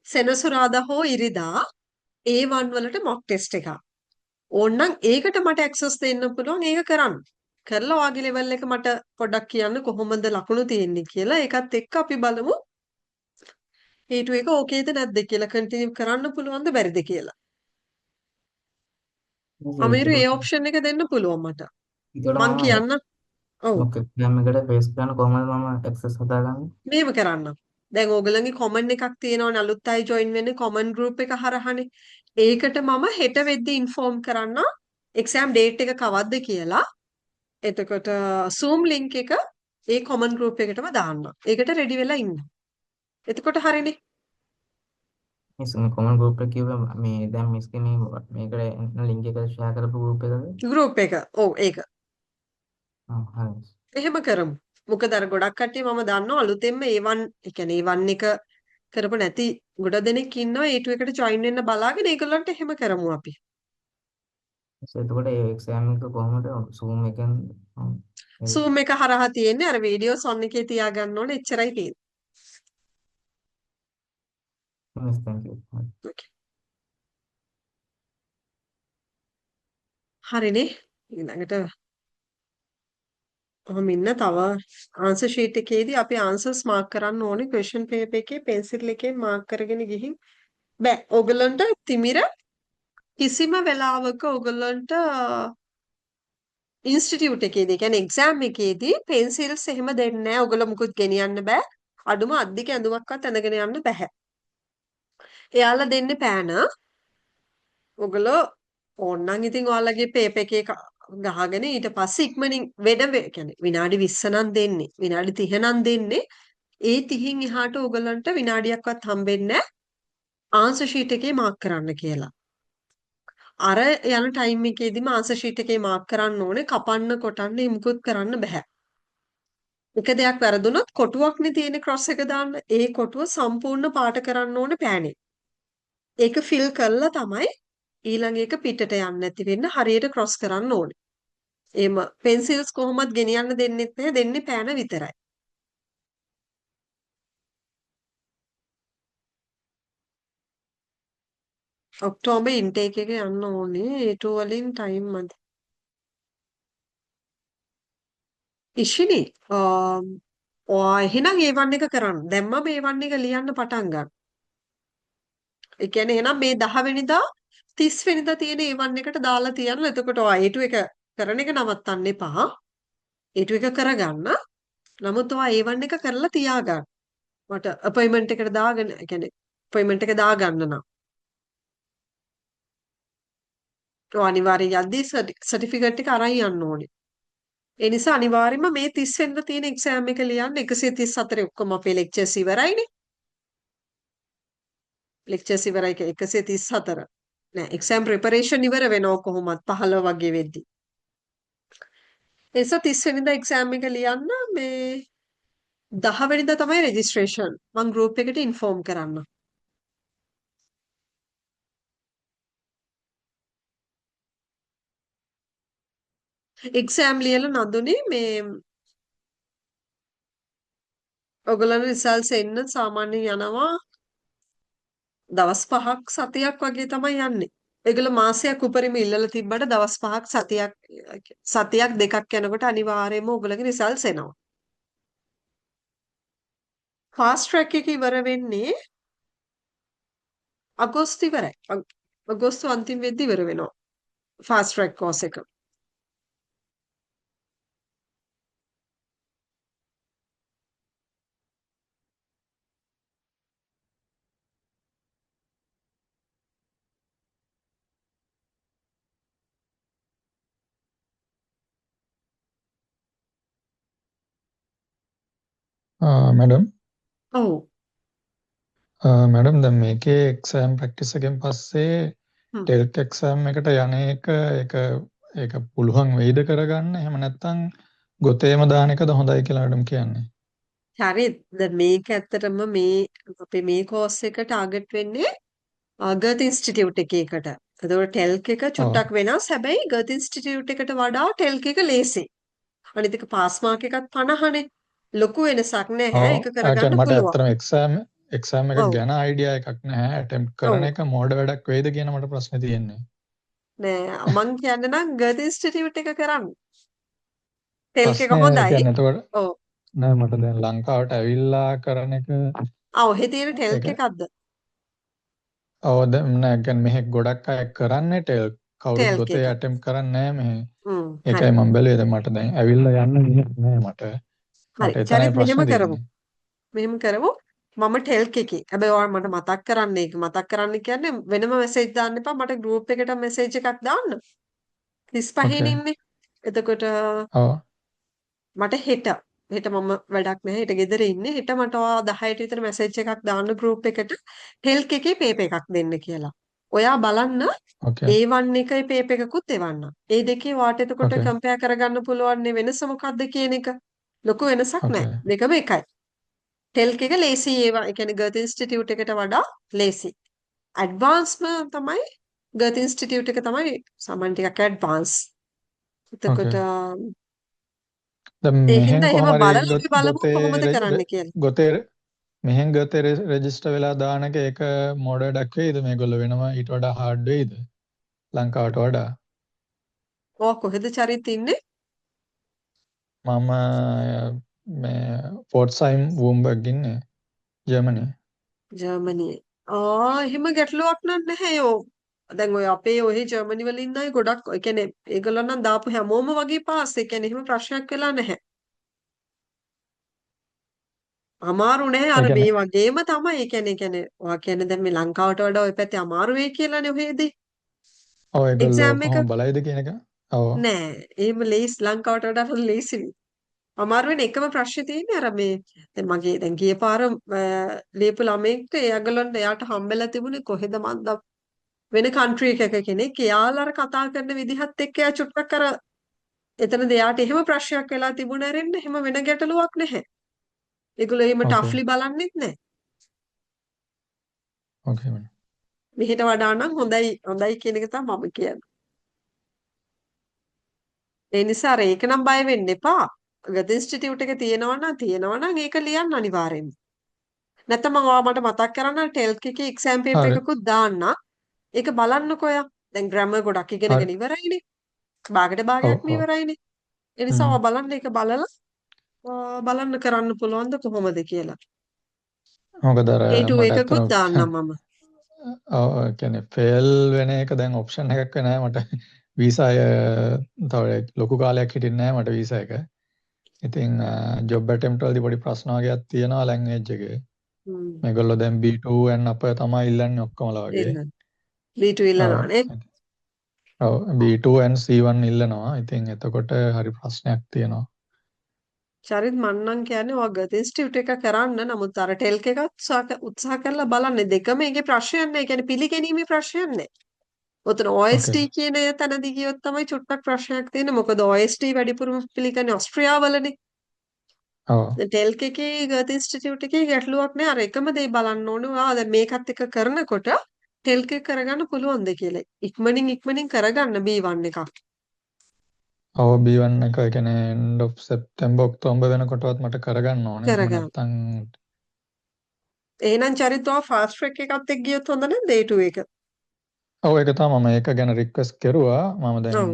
Speaker 1: සෙනසුරාදා හෝ ඉරිදා A1 වලට මොක් ටෙස්ට් එකක්. ඕනනම් ඒකට මට ඇක්සස් දෙන්න පුළුවන් ඒක කරන්න. කරලා ඔයාගේ ලෙවල් එක මට පොඩ්ඩක් කියන්න කොහොමද ලකුණු තියෙන්නේ කියලා. ඒකත් එක්ක අපි බලමු A2 එක ඕකේද නැද්ද කියලා කන්ටිනියු කරන්න පුළුවන්ද බැරිද කියලා. අමීරු ඒ ඔප්ෂන් එක දෙන්න පුළුවන් මට.
Speaker 8: ඒකට
Speaker 1: මං
Speaker 8: මම
Speaker 1: කියන්න. ඔව්.
Speaker 8: මොක එක්සෑම් එකට ෆේස් කරන්න කොහොමද මම ඇක්සස් හදාගන්නේ?
Speaker 1: මේව කරන්න. දැන් ඕගොල්ලන්ගේ කොමන් එකක් තියෙනවනේ අලුත් අය ජොයින් වෙන්නේ කොමන් ගෲප් එක හරහානේ. ඒකට මම හෙට වෙද්දි ඉන්ෆෝම් කරන්න එක්සෑම් ඩේට් එක කවද්ද කියලා. එතකොට Zoom link එක ඒ කොමන් ගෲප් එකටම දාන්න. ඒකට රෙඩි වෙලා ඉන්න. එතකොට හරිනේ.
Speaker 8: මිස් මේ කොමන් ගෲප් එක කිව්ව මේ දැන් මිස්ගේ මේකට ලින්ක් එක ෂෙයා කරපු ගෲප් එකද?
Speaker 1: ගෲප් එක. ඔව් ඒක.
Speaker 8: හරි.
Speaker 1: එහෙම කරමු. මොකද අර ගොඩක් කට්ටිය මම දන්නවා අලුතෙන්ම A1 ඒ කියන්නේ A1 එක කරපු නැති ගොඩ දෙනෙක් ඉන්නවා A2 එකට ජොයින් වෙන්න බලාගෙන ඒගොල්ලන්ට එහෙම කරමු අපි.
Speaker 8: එතකොට ඒ එක්සෑම් එක කොහොමද Zoom එකෙන්
Speaker 1: Zoom එක හරහා තියෙන්නේ අර වීඩියෝස් ඔන් එකේ තියාගන්න ඕනේ එච්චරයි තියෙන්නේ.
Speaker 8: Miss thank you.
Speaker 1: Okay. හරිනේ. ඊළඟට ඔහොම ඉන්න තව ආන්සර් ෂීට් එකේදී අපි ආන්සර්ස් මාක් කරන්න ඕනේ ක්වෙස්චන් පේපර් එකේ පෙන්සිල් එකෙන් මාක් කරගෙන ගිහින් බෑ. ඕගොල්ලන්ට තිමිර කිසිම වෙලාවක ඕගොල්ලන්ට ඉන්ස්ටිටියුට් එකේදී කියන්නේ එක්සෑම් එකේදී පෙන්සිල්ස් එහෙම දෙන්නේ නැහැ. ඕගොල්ලෝ මුකුත් ගෙනියන්න බෑ. අඩුම අද්දික ඇඳුමක්වත් ඇඳගෙන යන්න බෑ. එයාලා දෙන්නේ පෑන. ඔයගොල්ලෝ ඕන්නම් ඉතින් ඔයාලගේ පේපර් එකේ ගහගෙන ඊට පස්සේ ඉක්මනින් කියන්නේ විනාඩි 20 නම් දෙන්නේ. විනාඩි 30 නම් දෙන්නේ. ඒ 30න් එහාට ඔයගොල්ලන්ට විනාඩියක්වත් හම්බෙන්නේ නැහැ ආන්සර් ෂීට් එකේ මාක් කරන්න කියලා. අර යන ටයිම් එකේදීම ආන්සර් ෂීට් එකේ මාක් කරන්න ඕනේ. කපන්න කොටන්න මුකුත් කරන්න බෑ. එක දෙයක් වැරදුනොත් කොටුවක්නේ තියෙන ක්‍රොස් එක දාන්න. ඒ කොටුව සම්පූර්ණ පාට කරන්න ඕනේ පෑනේ. ඒක ෆිල් කරලා තමයි ඊළඟ එක පිටට යන්නේ නැති වෙන්න හරියට ක්‍රොස් කරන්න ඕනේ. එහෙම පෙන්සිල්ස් කොහොමත් ගෙනියන්න දෙන්නෙත් නැහැ. දෙන්නේ පෑන විතරයි. ඔක්තෝබර් ඉන්ටේක් එක යන්න ඕනේ. A2 වලින් ටයිම් මදි. ඉෂිනි එහෙනම් A1 එක කරන්න. දැම්මම A1 එක ලියන්න පටන් ගන්න. ඒ කියන්නේ එහෙනම් මේ 10 වෙනිදා 30 වෙනිදා තියෙන A1 එකට දාලා තියන්න. එතකොට A2 එක කරන එක නවත්තන්න එපා. A2 එක කරගන්න. නමුත් A1 එක කරලා තියාගන්න. මට අපොයින්ට්මන්ට් එකට දාගෙන ඒ කියන්නේ අපොයින්ට්මන්ට් එක දාගන්න නම්. අනිවාර්යෙන් යද්දී සර්ටිෆිකේට් එක අරන් යන්න ඕනේ. ඒ නිසා අනිවාර්යයෙන්ම මේ 30 වෙනිදා තියෙන එක්සෑම් එක ලියන්න 134 ඔක්කොම අපේ ලෙක්චර්ස් ඉවරයිනේ. ලෙක්චර්ස් ඉවරයි 134. නෑ එක්සෑම් ප්‍රිපරේෂන් ඉවර වෙනවා කොහොමත් 15 වගේ වෙද්දි. ඒ නිසා 30 වෙනිදා එක්සෑම් එක ලියන්න මේ 10 වෙනිදා තමයි රෙජිස්ට්‍රේෂන්. මම ගෲප් එකට ඉන්ෆෝම් කරන්න. එක්සෑම් ලියලා නදුනේ මේ ඔයගොල්ලන්ගේ රිසල්ට්ස් එන්න සාමාන්‍යයෙන් යනවා දවස් 5ක් සතියක් වගේ තමයි යන්නේ. ඒගොල්ලෝ මාසයක් උපරිම ඉල්ලලා තිබ්බට දවස් 5ක් සතියක් දෙකක් යනකොට අනිවාර්යයෙන්ම ඔයගොල්ලෝගේ රිසල්ට්ස් එනවා. ෆාස්ට් ට්‍රැක් එක ඉවර වෙන්නේ අගෝස්තු ඉවරයි. අගෝස්තු අන්තිම වෙද්දි ඉවර වෙනවා. ෆාස්ට් ට්‍රැක් කෝස් එක.
Speaker 9: මැඩම්
Speaker 1: ඔව්.
Speaker 9: මැඩම් දැන් මේකේ එක්සෑම් ප්‍රැක්ටිස් එකෙන් පස්සේ
Speaker 1: හ්ම්.
Speaker 9: ටෙල්ක් එක්සෑම් එකට යන එක ඒක පුළුවන් වෙයිද කරගන්න? එහෙම නැත්නම් ගොතේම දාන එකද හොඳයි කියලා මැඩම් කියන්නේ?
Speaker 1: හරි. දැන් මේක ඇත්තටම මේ අපේ මේ කෝස් එක ටාගට් වෙන්නේ ගර්ත් ඉන්ස්ටිටියුට් එකකට. එතකොට ටෙල්ක් එක
Speaker 9: ඔව්.
Speaker 1: චුට්ටක් වෙනස්. හැබැයි ගර්ත් ඉන්ස්ටිටියුට් එකට වඩා ටෙල්ක් එක ලේසි. අනිත් එක පාස් මාක් එකත් 50නේ. ලොකු වෙනසක් නැහැ.
Speaker 9: ඔව්.
Speaker 1: ඒක
Speaker 9: ඒ කියන්නේ
Speaker 1: කරගන්න
Speaker 9: මට
Speaker 1: පුළුවන්.
Speaker 9: ඇත්තටම එක්සෑම් එකක්
Speaker 1: ඔව්.
Speaker 9: ගැන අයිඩියා එකක් නැහැ. ඇටෙම්ප්ට් කරන
Speaker 1: ඔව්.
Speaker 9: එක මෝඩ වැඩක් වෙයිද කියන මට ප්‍රශ්නේ තියෙන්නේ.
Speaker 1: නෑ මං කියන්න නම් ගර්ත් ඉන්ස්ටිටියුට් එක කරන්න. ටෙල්ක් එක
Speaker 9: ප්‍රශ්නේ ඒ
Speaker 1: හොඳයි.
Speaker 9: කියන්නේ එතකොට
Speaker 1: ඔව්.
Speaker 9: නෑ මට දැන් ලංකාවට ඇවිල්ලා කරන එක
Speaker 1: ඔහෙ තියෙන ටෙල්ක්
Speaker 9: ඒක
Speaker 1: එකක්ද?
Speaker 9: ඔව් දැන් නෑ කියන්නේ මෙහෙ ගොඩක් අය කරන්නේ ටෙල්ක් කවුරුත්
Speaker 1: ටෙල්ක්
Speaker 9: ගොතේ
Speaker 1: එක.
Speaker 9: ඇටෙම්ප්ට් කරන්නේ නෑ මෙහෙ.
Speaker 1: හරි.
Speaker 9: ඒකයි මම බැලුවේ දැන් මට දැන් ඇවිල්ලා යන්න විදිහක් නෑ මට.
Speaker 1: හරි.
Speaker 9: මට එතනයි
Speaker 1: චරිත් මෙහෙම
Speaker 9: ප්‍රශ්නේ
Speaker 1: කරමු.
Speaker 9: තියෙන්නේ.
Speaker 1: මෙහෙම කරමු. මම ටෙල්ක් එකේ. හැබැයි ඔයාලා මට මතක් කරන්න ඒක. මතක් කරන්න කියන්නේ වෙනම මෙසේජ් දාන්න එපා. මට ගෲප් එකට මෙසේජ් එකක් දාන්න. 35
Speaker 9: ඕකේ.
Speaker 1: ඉන්නේ. එතකොට
Speaker 9: ඔව්.
Speaker 1: මට හෙට මම වැඩක් නැහැ. හෙට ගෙදර ඉන්නේ. හෙට මට ඔයා 10ට විතර මෙසේජ් එකක් දාන්න ගෲප් එකට ටෙල්ක් එකේ පේපර් එකක් දෙන්න කියලා. ඔයා බලන්න
Speaker 9: ඕකේ.
Speaker 1: A1 එකේ පේපර් එකකුත් එවන්න. ඒ දෙකේ වාට එතකොට
Speaker 9: ඕකේ.
Speaker 1: කම්පෙයාර් කරගන්න පුළුවන් වෙනස මොකක්ද කියන එක. ලොකු වෙනසක් නැහැ.
Speaker 9: ඕකේ.
Speaker 1: දෙකම එකයි. ටෙල්ක් එක ලේසි ඒවා ඒ කියන්නේ ගර්ත් ඉන්ස්ටිටියුට් එකට වඩා ලේසි. ඇඩ්වාන්ස්ම තමයි ගර්ත් ඉන්ස්ටිටියුට් එක තමයි සාමාන්‍ය ටිකක් ඇඩ්වාන්ස්. එතකොට
Speaker 9: ඕකේ. දැන්
Speaker 1: ඒ
Speaker 9: මෙහෙන්
Speaker 1: හින්දා එහෙම
Speaker 9: කොහොම හරි
Speaker 1: බලලා අපි බලමු
Speaker 9: ගොතේ
Speaker 1: කොහොමද කරන්න කියලා.
Speaker 9: ගොතේ මෙහෙන් ගොතේ රෙජිස්ටර් වෙලා දාන එක ඒක මෝඩ වැඩක් වෙයිද මේගොල්ලෝ වෙනවා ඊට වඩා හાર્ඩ් වෙයිද ලංකාවට වඩා?
Speaker 1: ඔය කොහෙද චරිත ඉන්නේ?
Speaker 9: මම මේ ෆෝර්ට්සයිම් වූම්බර්ග් ඉන්නේ ජර්මනි.
Speaker 1: ජර්මනියේ. එහෙම ගැටලුවක් නැහැ යෝ. දැන් ඔය අපේ ඔහි ජර්මනි වල ඉන්න අය ගොඩක් ඒ කියන්නේ ඒගොල්ලෝ නම් දාපු හැමෝම වගේ පාස්. ඒ කියන්නේ එහෙම ප්‍රශ්නයක් වෙලා නැහැ. අමාරු නැහැ
Speaker 9: ඒ
Speaker 1: අර මේ
Speaker 9: කියන්නේ
Speaker 1: වගේම තමයි. ඒ කියන්නේ ඔයා කියන්නේ දැන් මේ ලංකාවට වඩා ඔය පැත්තේ අමාරු වෙයි කියලානේ ඔහේදී.
Speaker 9: ඔව් ඒගොල්ලෝ
Speaker 1: එක්සෑම් එක
Speaker 9: කොහොම බලයිද කියන එක. ඔව්.
Speaker 1: නෑ. එහෙම ලේස් ලංකාවට වඩා ලේසි. අමාරු වෙන එකම ප්‍රශ්නේ තියෙන්නේ අර මේ දැන් මගේ දැන් ගිය පාර ලියපු ළමෙක්ට එයාට හම්බෙලා තිබුණේ කොහෙද මන්ද වෙන කන්ට්‍රි එකක කෙනෙක්. එයාලා අර කතා කරන විදිහත් එක්ක එයා චුට්ටක් අර එතනද එයාට එහෙම ප්‍රශ්නයක් වෙලා තිබුණ ඇරෙන්න එහෙම වෙන ගැටලුවක් නැහැ. ඒගොල්ලෝ එහෙම
Speaker 9: ඕකේ.
Speaker 1: ටෆ්ලි බලන්නෙත් නැහැ.
Speaker 9: ඕකේ මම.
Speaker 1: මෙහෙට වඩා නම් හොඳයි කියන එක තමයි මම කියන්නේ. ඒ නිසා අර ඒක නම් බය වෙන්න එපා. ගත ඉන්ස්ටිටියුට් එක තියෙනවා නම් ඒක ලියන්න අනිවාර්යෙන්ම. නැත්නම් මම ඔයා මට මතක් කරන්න ටෙල්ක් එකේ එක්සෑම් පේපර්
Speaker 9: හරි.
Speaker 1: එකකුත් දාන්න. ඒක බලන්නකෝ ඔයා. දැන් ග්‍රැමර් ගොඩක්
Speaker 9: හරි.
Speaker 1: ඉගෙනගෙන ඉවරයිනේ. භාගයට
Speaker 9: ඔව්
Speaker 1: භාගයක්ම
Speaker 9: ඔව්.
Speaker 1: ඉවරයිනේ. ඒ නිසා
Speaker 9: හ්ම්.
Speaker 1: ඔයා බලන්න ඒක බලලා බලන්න කරන්න පුළුවන්ද කොහොමද කියලා.
Speaker 9: මොකද අර
Speaker 1: A2
Speaker 9: මට
Speaker 1: එකකුත්
Speaker 9: ඇත්තටම
Speaker 1: දාන්නම් මම.
Speaker 9: ඔව් ඒ කියන්නේ ෆේල් වෙන එක දැන් ඔප්ෂන් එකක් වෙන්නේ නැහැ මට වීසා තව ලොකු කාලයක් හිටින්නේ නැහැ මට වීසා එක. ඉතින් ජොබ් ඇටෙම්ප්ට් වලදී පොඩි ප්‍රශ්න වගේක් තියෙනවා ලැන්ග්වේජ් එකේ.
Speaker 1: හ්ම්.
Speaker 9: මේගොල්ලෝ දැන් B2 and අප තමයි ඉල්ලන්නේ ඔක්කොමලා වගේ.
Speaker 1: එන්න. B2
Speaker 9: ඔව්.
Speaker 1: ඉල්ලනවානේ.
Speaker 9: ඔව් B2 and C1 ඉල්ලනවා. ඉතින් එතකොට හරි ප්‍රශ්නයක් තියෙනවා.
Speaker 1: චරිත් මන්නම් කියන්නේ ඔය ගත ඉන්ස්ටිටියුට් එක කරන්න. නමුත් අර ටෙල්ක් එකත් උත්සාහ කරලා බලන්න. දෙකම ඒකේ ප්‍රශ්නයක් නැහැ. ඒ කියන්නේ පිළිගැනීමේ ප්‍රශ්නයක් නැහැ. ඔතන OST
Speaker 9: ඕකේ.
Speaker 1: කියන තැනදී ගියොත් තමයි චුට්ටක් ප්‍රශ්නයක් තියෙන්නේ. මොකද OST වැඩිපුරම පිළිගන්නේ ඕස්ට්‍රියාවලනේ.
Speaker 9: ඔව්.
Speaker 1: දැන් ටෙල්ක් එකේ ගත ඉන්ස්ටිටියුට් එකේ ගැටලුවක් නෑ. අර එකම දේ බලන්න ඕනේ. ඔයා දැන් මේකත් එක කරනකොට ටෙල්ක් එක කරගන්න පුළුවන්ද කියලා. ඉක්මනින් කරගන්න B1 එකක්.
Speaker 9: ඔව් B1 එක ඒ කියන්නේ end of September ඔක්තෝබර් වෙනකොටවත් මට කරගන්න ඕනේ. එහෙම
Speaker 1: කරගන්න.
Speaker 9: නැත්නම්
Speaker 1: එහෙනම් චරිත් ඔයා ෆාස්ට් ට්‍රැක් එකත් එක්ක ගියොත් හොඳ නැද්ද A2 එක?
Speaker 9: ඔව් ඒක තමයි මම ඒක ගැන රික්වෙස්ට් කරුවා. මම දැන්
Speaker 1: ඔව්.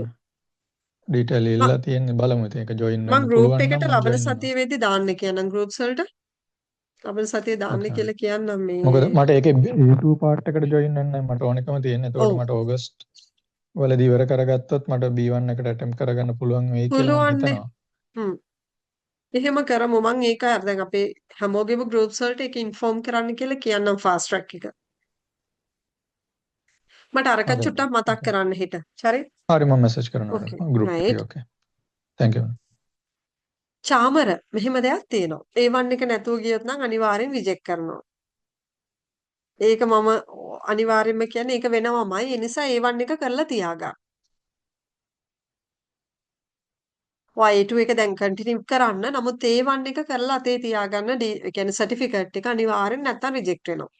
Speaker 9: ඩීටේල්
Speaker 1: මම
Speaker 9: ඉල්ලලා තියෙන්නේ බලමු. ඉතින් ඒක ජොයින්
Speaker 1: මම
Speaker 9: වෙන්න
Speaker 1: ගෲප්
Speaker 9: පුළුවන්
Speaker 1: එකට
Speaker 9: නම් මම
Speaker 1: ලබන
Speaker 9: ජොයින් වෙනවා.
Speaker 1: සතිය වෙද්දි දාන්න කියන්නම් ගෲප්ස් වලට. ලබන සතියේ දාන්න
Speaker 9: ඕකේ.
Speaker 1: කියලා කියන්නම්
Speaker 9: මොකද
Speaker 1: මේ
Speaker 9: මට ඒකේ B2 පාර්ට් එකට ජොයින් වෙන්න මට ඕනකම තියෙන්නේ. එතකොට
Speaker 1: ඔව්
Speaker 9: මට ඕගස්ට් වලදී ඉවර කරගත්තොත් මට B1 එකට ඇටෙම්ප් කරගන්න පුළුවන් වෙයි කියලා මම
Speaker 1: පුළුවන්නේ.
Speaker 9: හිතනවා.
Speaker 1: හ්ම්. එහෙම කරමු. මම ඒක අර දැන් අපේ හැමෝගෙම ගෲප්ස් වලට ඒක ඉන්ෆෝම් කරන්න කියලා කියන්නම් ෆාස්ට් ට්‍රැක් එක. මට අරකට
Speaker 9: හරි.
Speaker 1: චුට්ටක් මතක්
Speaker 9: ඕකේ.
Speaker 1: කරන්න හිට. චරිත්?
Speaker 9: හරි මම මෙසේජ් කරනවා
Speaker 1: ඕකේ.
Speaker 9: ගෲප් එකේ.
Speaker 1: Right.
Speaker 9: Okay. thank you.
Speaker 1: Chamara මෙහෙම දෙයක් තියෙනවා. A1 එක නැතුව ගියොත් නම් අනිවාර්යෙන් රිජෙක්ට් කරනවා. ඒක මම අනිවාර්යෙන්ම කියන්නේ ඒක වෙනවමයි. ඒ නිසා A1 එක කරලා තියාගන්න. ඔය A2 එක දැන් කන්ටිනියු කරන්න. නමුත් A1 එක කරලා අතේ තියාගන්න. ඒ කියන්නේ සර්ටිෆිකේට් එක අනිවාර්යෙන් නැත්තම් රිජෙක්ට් වෙනවා.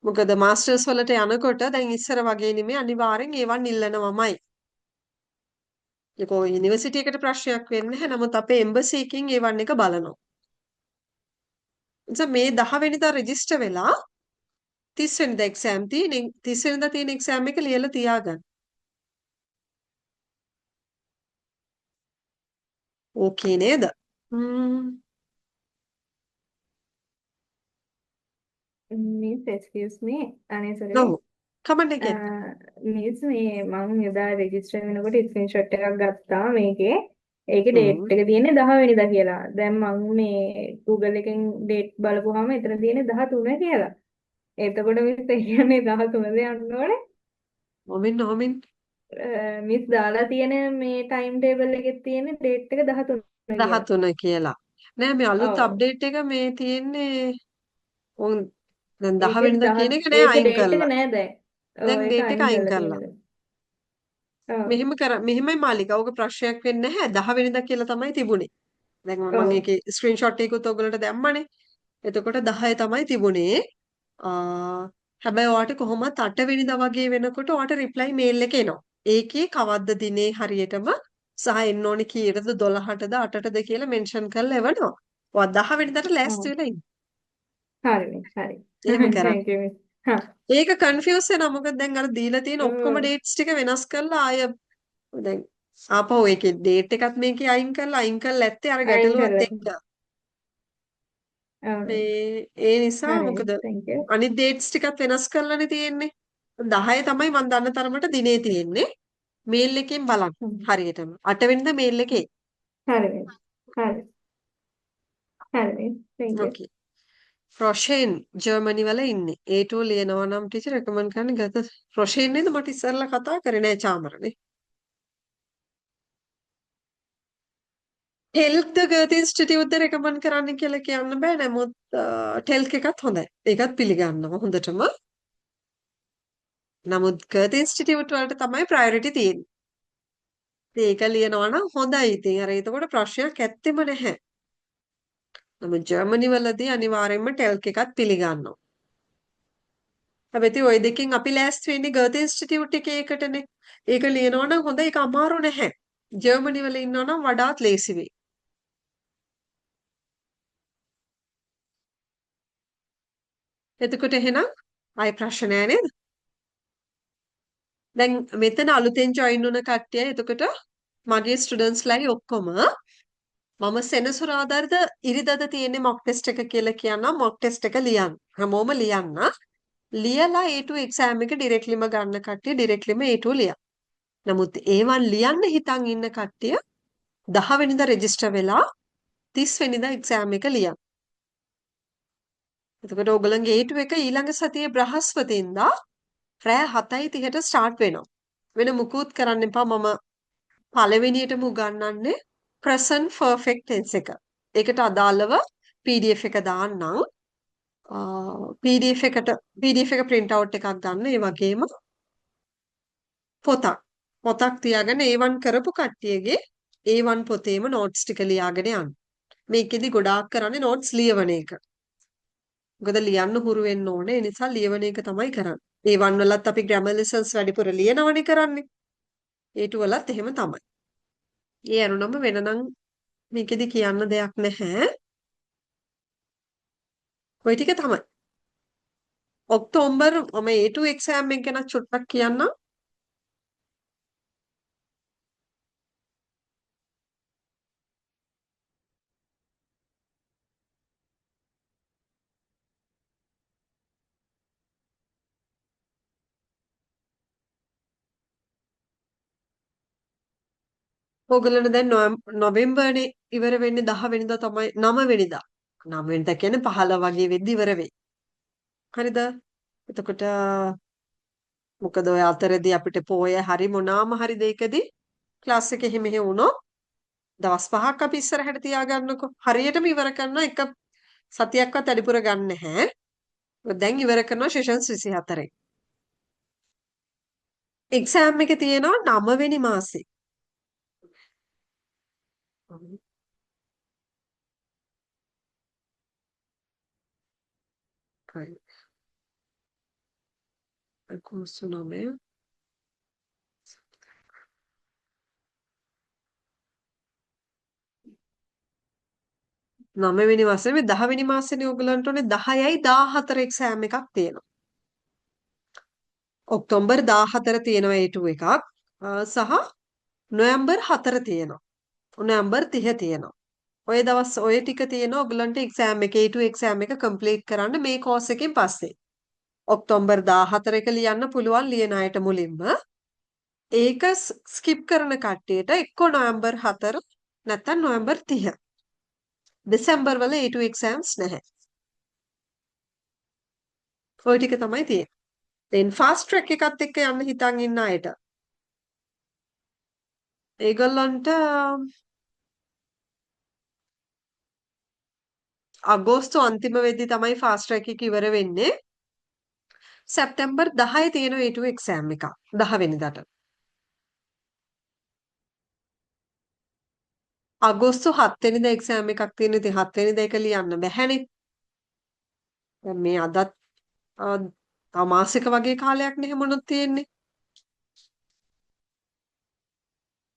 Speaker 1: මොකද මාස්ටර්ස් වලට යනකොට දැන් ඉස්සර වගේ නෙමෙයි අනිවාර්යෙන් A1 ඉල්ලනවමයි. ඒක ඔය යුනිවර්සිටි එකට ප්‍රශ්නයක් වෙන්නේ නැහැ. නමුත් අපේ එම්බසි එකකින් A1 එක බලනවා. නිසා මේ 10 වෙනිදා රෙජිස්ටර් වෙලා 30 වෙනිදා එක්සෑම් තියෙන 30 වෙනිදා තියෙන එක්සෑම් එක ලියලා තියාගන්න. ඕකේ නේද?
Speaker 10: Miss, excuse me. අනේ
Speaker 1: ඔව්. කමෙන්ට් එකෙන්.
Speaker 10: මිස් මේ මම එදා රෙජිස්ටර් වෙනකොට ස්ක්‍රීන්ෂොට් එකක් ගත්තා මේකේ. ඒකේ
Speaker 1: හ්ම්.
Speaker 10: ඩේට් එක තියෙන්නේ 10 වෙනිදා කියලා. දැන් මම මේ Google එකෙන් ඩේට් බලපුවාම එතන තියෙන්නේ 13 කියලා. එතකොට මිස් ඒ කියන්නේ 13ද යන්න ඕනේ.
Speaker 1: නොමින්
Speaker 10: මිස් දාලා තියෙන මේ ටයිම් ටේබල් එකේ තියෙන ඩේට් එක 13 කියලා.
Speaker 1: 13 කියලා. නෑ මේ අලුත්
Speaker 10: ඔව්.
Speaker 1: අප්ඩේට් එක මේ තියෙන්නේ උන් දැන් 10
Speaker 10: ඒකේ
Speaker 1: වෙනිදා කියන එක නෑ අයින්
Speaker 10: ඩේට් එක
Speaker 1: කළා.
Speaker 10: නෑ දැන්. ඔව්
Speaker 1: දැන්
Speaker 10: ඒක
Speaker 1: ඩේට් එක
Speaker 10: අයින්
Speaker 1: අයින්
Speaker 10: කරලා
Speaker 1: කළා.
Speaker 10: තියෙනවා. ඔව්.
Speaker 1: මෙහෙමයි මාලිකා. ඕක ප්‍රශ්නයක් වෙන්නේ නැහැ. 10 වෙනිදා කියලා තමයි තිබුණේ. දැන් මම
Speaker 10: ඔව්.
Speaker 1: ඒකේ ස්ක්‍රීන්ෂොට් එකකුත් ඔයගලට දැම්මනේ. එතකොට 10 තමයි තිබුණේ. හැබැයි ඔයාට කොහොමත් 8 වෙනිදා වගේ වෙනකොට ඔයාට රිප්ලයි මේල් එක එනවා. ඒකේ කවද්ද දිනේ හරියටම සහ එන්න ඕනේ කීයටද 12ටද 8ටද කියලා මෙන්ෂන් කරලා එවනවා. ඔයා 10 වෙනිදාට ලෑස්ති
Speaker 10: ඔව්.
Speaker 1: වෙලා ඉන්න.
Speaker 10: හරි මිස් හරි.
Speaker 1: එහෙම කරන්න.
Speaker 10: thank you miss. හා.
Speaker 1: ඒක කන්ෆියුස් වෙනවා. මොකද දැන් අර දීලා තියෙන ඔක්කොම
Speaker 10: ඔව්.
Speaker 1: ඩේට්ස් ටික වෙනස් කරලා ආය දැන් ආපහු ඒකේ ඩේට් එකත් මේකේ අයින් කරලා ඇත්තේ අර
Speaker 10: අයින්
Speaker 1: ගැටලුවත්
Speaker 10: කරලා.
Speaker 1: එක්ක.
Speaker 10: ඔව්.
Speaker 1: ඒ නිසා
Speaker 10: හරි
Speaker 1: මොකද
Speaker 10: thank you.
Speaker 1: අනිත් ඩේට්ස් ටිකත් වෙනස් කරලානේ තියෙන්නේ. 10 තමයි මම දන්න තරමට දිනේ තියෙන්නේ. මේල් එකෙන් බලන්න හරියටම. 8 වෙනිදා මේල් එකේ.
Speaker 10: හරි මිස්. හරි. හරි miss. thank you.
Speaker 1: Okay. Roshen Germany වල ඉන්නේ. A2 ලියනවා නම් ටීචර් රෙකමන්ඩ් කරන්නේ ගත රොෂෙන් නේද මට ඉස්සෙල්ලා කතා කරේ නෑ චාමරනේ. හෙල්ත් ගර්ත් ඉන්ස්ටිටියුට් ද රෙකමන්ඩ් කරන්න කියලා කියන්න බෑ. නමුත් ටෙල්ක් එකත් හොඳයි. ඒකත් පිළිගන්නවා හොඳටම. නමුත් ගර්ත් ඉන්ස්ටිටියුට් වලට තමයි ප්‍රයොරිටි තියෙන්නේ. ඉතින් ඒක ලියනවා නම් හොඳයි. ඉතින් අර එතකොට ප්‍රශ්නයක් ඇත්තෙම නැහැ. නමුත් ජර්මනි වලදී අනිවාර්යයෙන්ම ටෙල්ක් එකත් පිළිගන්නවා. හැබැයි ඉතින් ওই දෙකෙන් අපි ලෑස්ති වෙන්නේ ගර්ත් ඉන්ස්ටිටියුට් එකේ එකටනේ. ඒක ලියනවා නම් හොඳයි. ඒක අමාරු නැහැ. ජර්මනි වල ඉන්නවා නම් වඩාත් ලේසි වෙයි. එතකොට එහෙනම් ආයි ප්‍රශ්න නෑ නේද? දැන් මෙතන අලුතෙන් ජොයින් වුණ කට්ටිය එතකොට මගේ ස්ටුඩන්ට්ස්ලායි ඔක්කොම මම සෙනසුරාදාද ඉරිදද තියෙන්නේ මොක් ටෙස්ට් එක කියලා කියනවා මොක් ටෙස්ට් එක ලියන්න. හැමෝම ලියන්න. ලියලා A2 එක්සෑම් එක ඩිරෙක්ට්ලිම ගන්න කට්ටිය ඩිරෙක්ට්ලිම A2 ලියන්න. නමුත් A1 ලියන්න හිතන් ඉන්න කට්ටිය 10 වෙනිදා රෙජිස්ටර් වෙලා 30 වෙනිදා එක්සෑම් එක ලියන්න. එතකොට ඔයගලගේ A2 එක ඊළඟ සතියේ බ්‍රහස්පතින්දා රෑ 7:30ට ස්ටාර්ට් වෙනවා. වෙන මුකුත් කරන්න එපා. මම පළවෙනියටම උගන්වන්නේ present perfect tense එක. ඒකට අදාළව PDF එක දාන්නම්. PDF එක print out එකක් ගන්න. ඒ වගේම පොතක් තියාගෙන A1 කරපු කට්ටියගේ A1 පොතේම notes ටික ලියාගෙන යන්න. මේකෙදි ගොඩාක් කරන්නේ notes ලියවන එක. මොකද ලියන්න හුරු වෙන්න ඕනේ. ඒ නිසා ලියවන එක තමයි කරන්නේ. A1 වලත් අපි grammar lessons වැඩිපුර ලියනවනේ කරන්නේ. A2 වලත් එහෙම තමයි. ඒ අනුනම වෙනනම් මේකෙදි කියන්න දෙයක් නැහැ. ওই ටික තමයි. ඔක්තෝබර් මම A2 එක්සෑම් එක ගැන චුට්ටක් කියන්නම්. ඕගොල්ලන්ට දැන් නොවැම්බර්නේ ඉවර වෙන්නේ 10 වෙනිදා තමයි 9 වෙනිදා. 9 වෙනිදා කියන්නේ 15 වගේ වෙද්දි ඉවර වෙයි. හරිද? එතකොට මොකද ඔය අතරදී අපිට පෝය හරි මොනාම හරි දෙයකදී ක්ලාස් එක එහෙ මෙහෙ වුණොත් දවස් 5ක් අපි ඉස්සරහට තියාගන්නකො. හරියටම ඉවර කරන එක සතියක්වත් වැඩිපුර ගන්න නැහැ. දැන් ඉවර කරනවා සෙෂන්ස් 24. එක්සෑම් එක තියෙනවා 9 වෙනි මාසේ. හරි. අගෝස්තු 9. නවවෙනි මාසේ මේ 10 වෙනි මාසෙනේ ඔයගලන්ට ඕනේ 10යි 14 එක්සෑම් එකක් තියෙනවා. ඔක්තෝබර් 14 තියෙනවා A2 එකක් සහ නොවැම්බර් 4 තියෙනවා. නොවැම්බර් 30 තියෙනවා. ඔය දවස් ඔය ටික තියෙනවා ඔයගලන්ට එක්සෑම් එක A2 එක්සෑම් එක කම්ප්ලීට් කරන්න මේ කෝස් එකෙන් පස්සේ. ඔක්තෝබර් 14 එක ලියන්න පුළුවන් ලියන අයට මුලින්ම. ඒක ස්කිප් කරන කට්ටියට එක්ක නොවැම්බර් 4 නැත්නම් නොවැම්බර් 30. දෙසැම්බර් වල A2 එක්සෑම්ස් නැහැ. ඔය ටික තමයි තියෙන්නේ. දැන් ෆාස්ට් ට්‍රැක් එකත් එක්ක යන්න හිතන් ඉන්න අයට ඒගොල්ලන්ට අගෝස්තු අන්තිම වෙද්දි තමයි ෆාස්ට් ට්‍රැක් එක ඉවර වෙන්නේ. සැප්තැම්බර් 10 තියෙන A2 එක්සෑම් එක 10 වෙනිදාට. අගෝස්තු 7 වෙනිදා එක්සෑම් එකක් තියෙන. ඉතින් 7 වෙනිදා එක ලියන්න බැහැනේ. දැන් මේ අදත් මාසික වගේ කාලයක් නේ මොනොත් තියෙන්නේ.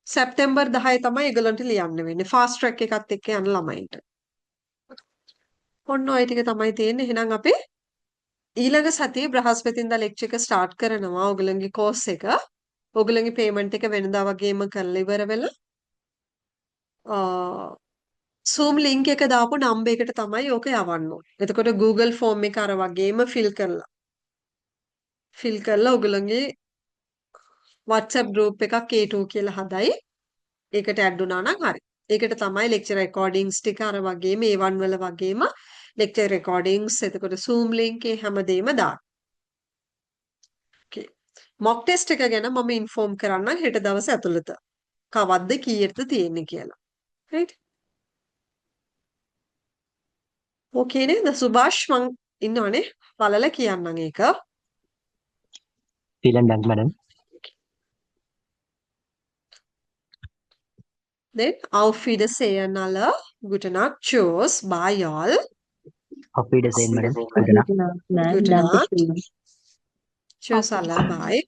Speaker 1: සැප්තැම්බර් 10 තමයි ඒගොල්ලන්ට ලියන්න වෙන්නේ. ෆාස්ට් ට්‍රැක් එකත් එක්ක යන ළමයින්ට. ඔන්න ඔය ටික තමයි තියෙන්නේ. එහෙනම් අපි ඊළඟ සතියේ බ්‍රහස්පතින්දා ලෙක්චර් එක ස්ටාර්ට් කරනවා ඔයගලගේ කෝස් එක. ඔයගලගේ පේමන්ට් එක වෙනදා වගේම කරලා ඉවර වෙලා Zoom link එක දාපු නම්බර් එකට තමයි ඕක යවන්න ඕනේ. එතකොට Google form එක අර වගේම fill කරලා ඔයගලගේ WhatsApp group එකක් A2 කියලා හදයි. ඒකට ඇඩ් වුණා නම් හරි. ඒකට තමයි lecture recordings ටික අර වගේම A1 වල වගේම lecture recordings එතකොට Zoom link ඒ හැමදේම දාන්න. Okay. mock test එක ගැන මම ඉන්ෆෝම් කරන්නම් හෙට දවස් ඇතුළත. කවද්ද කීයටද තියෙන්නේ කියලා. right? ඕකේ නේද? සුභාෂ් මං ඉන්නවනේ. බලලා කියන්නම් ඒක.
Speaker 7: Vielen Dank, Madam.
Speaker 1: Then auf Wiedersehen alle. Gute Nacht. Tschüss. Bye all.
Speaker 7: Auf Wiedersehen, Madam. Gute Nacht.
Speaker 2: Gute Nacht, ma'am.
Speaker 1: Gute Nacht.
Speaker 2: Dankeschön.
Speaker 1: Tschüss alle. Bye.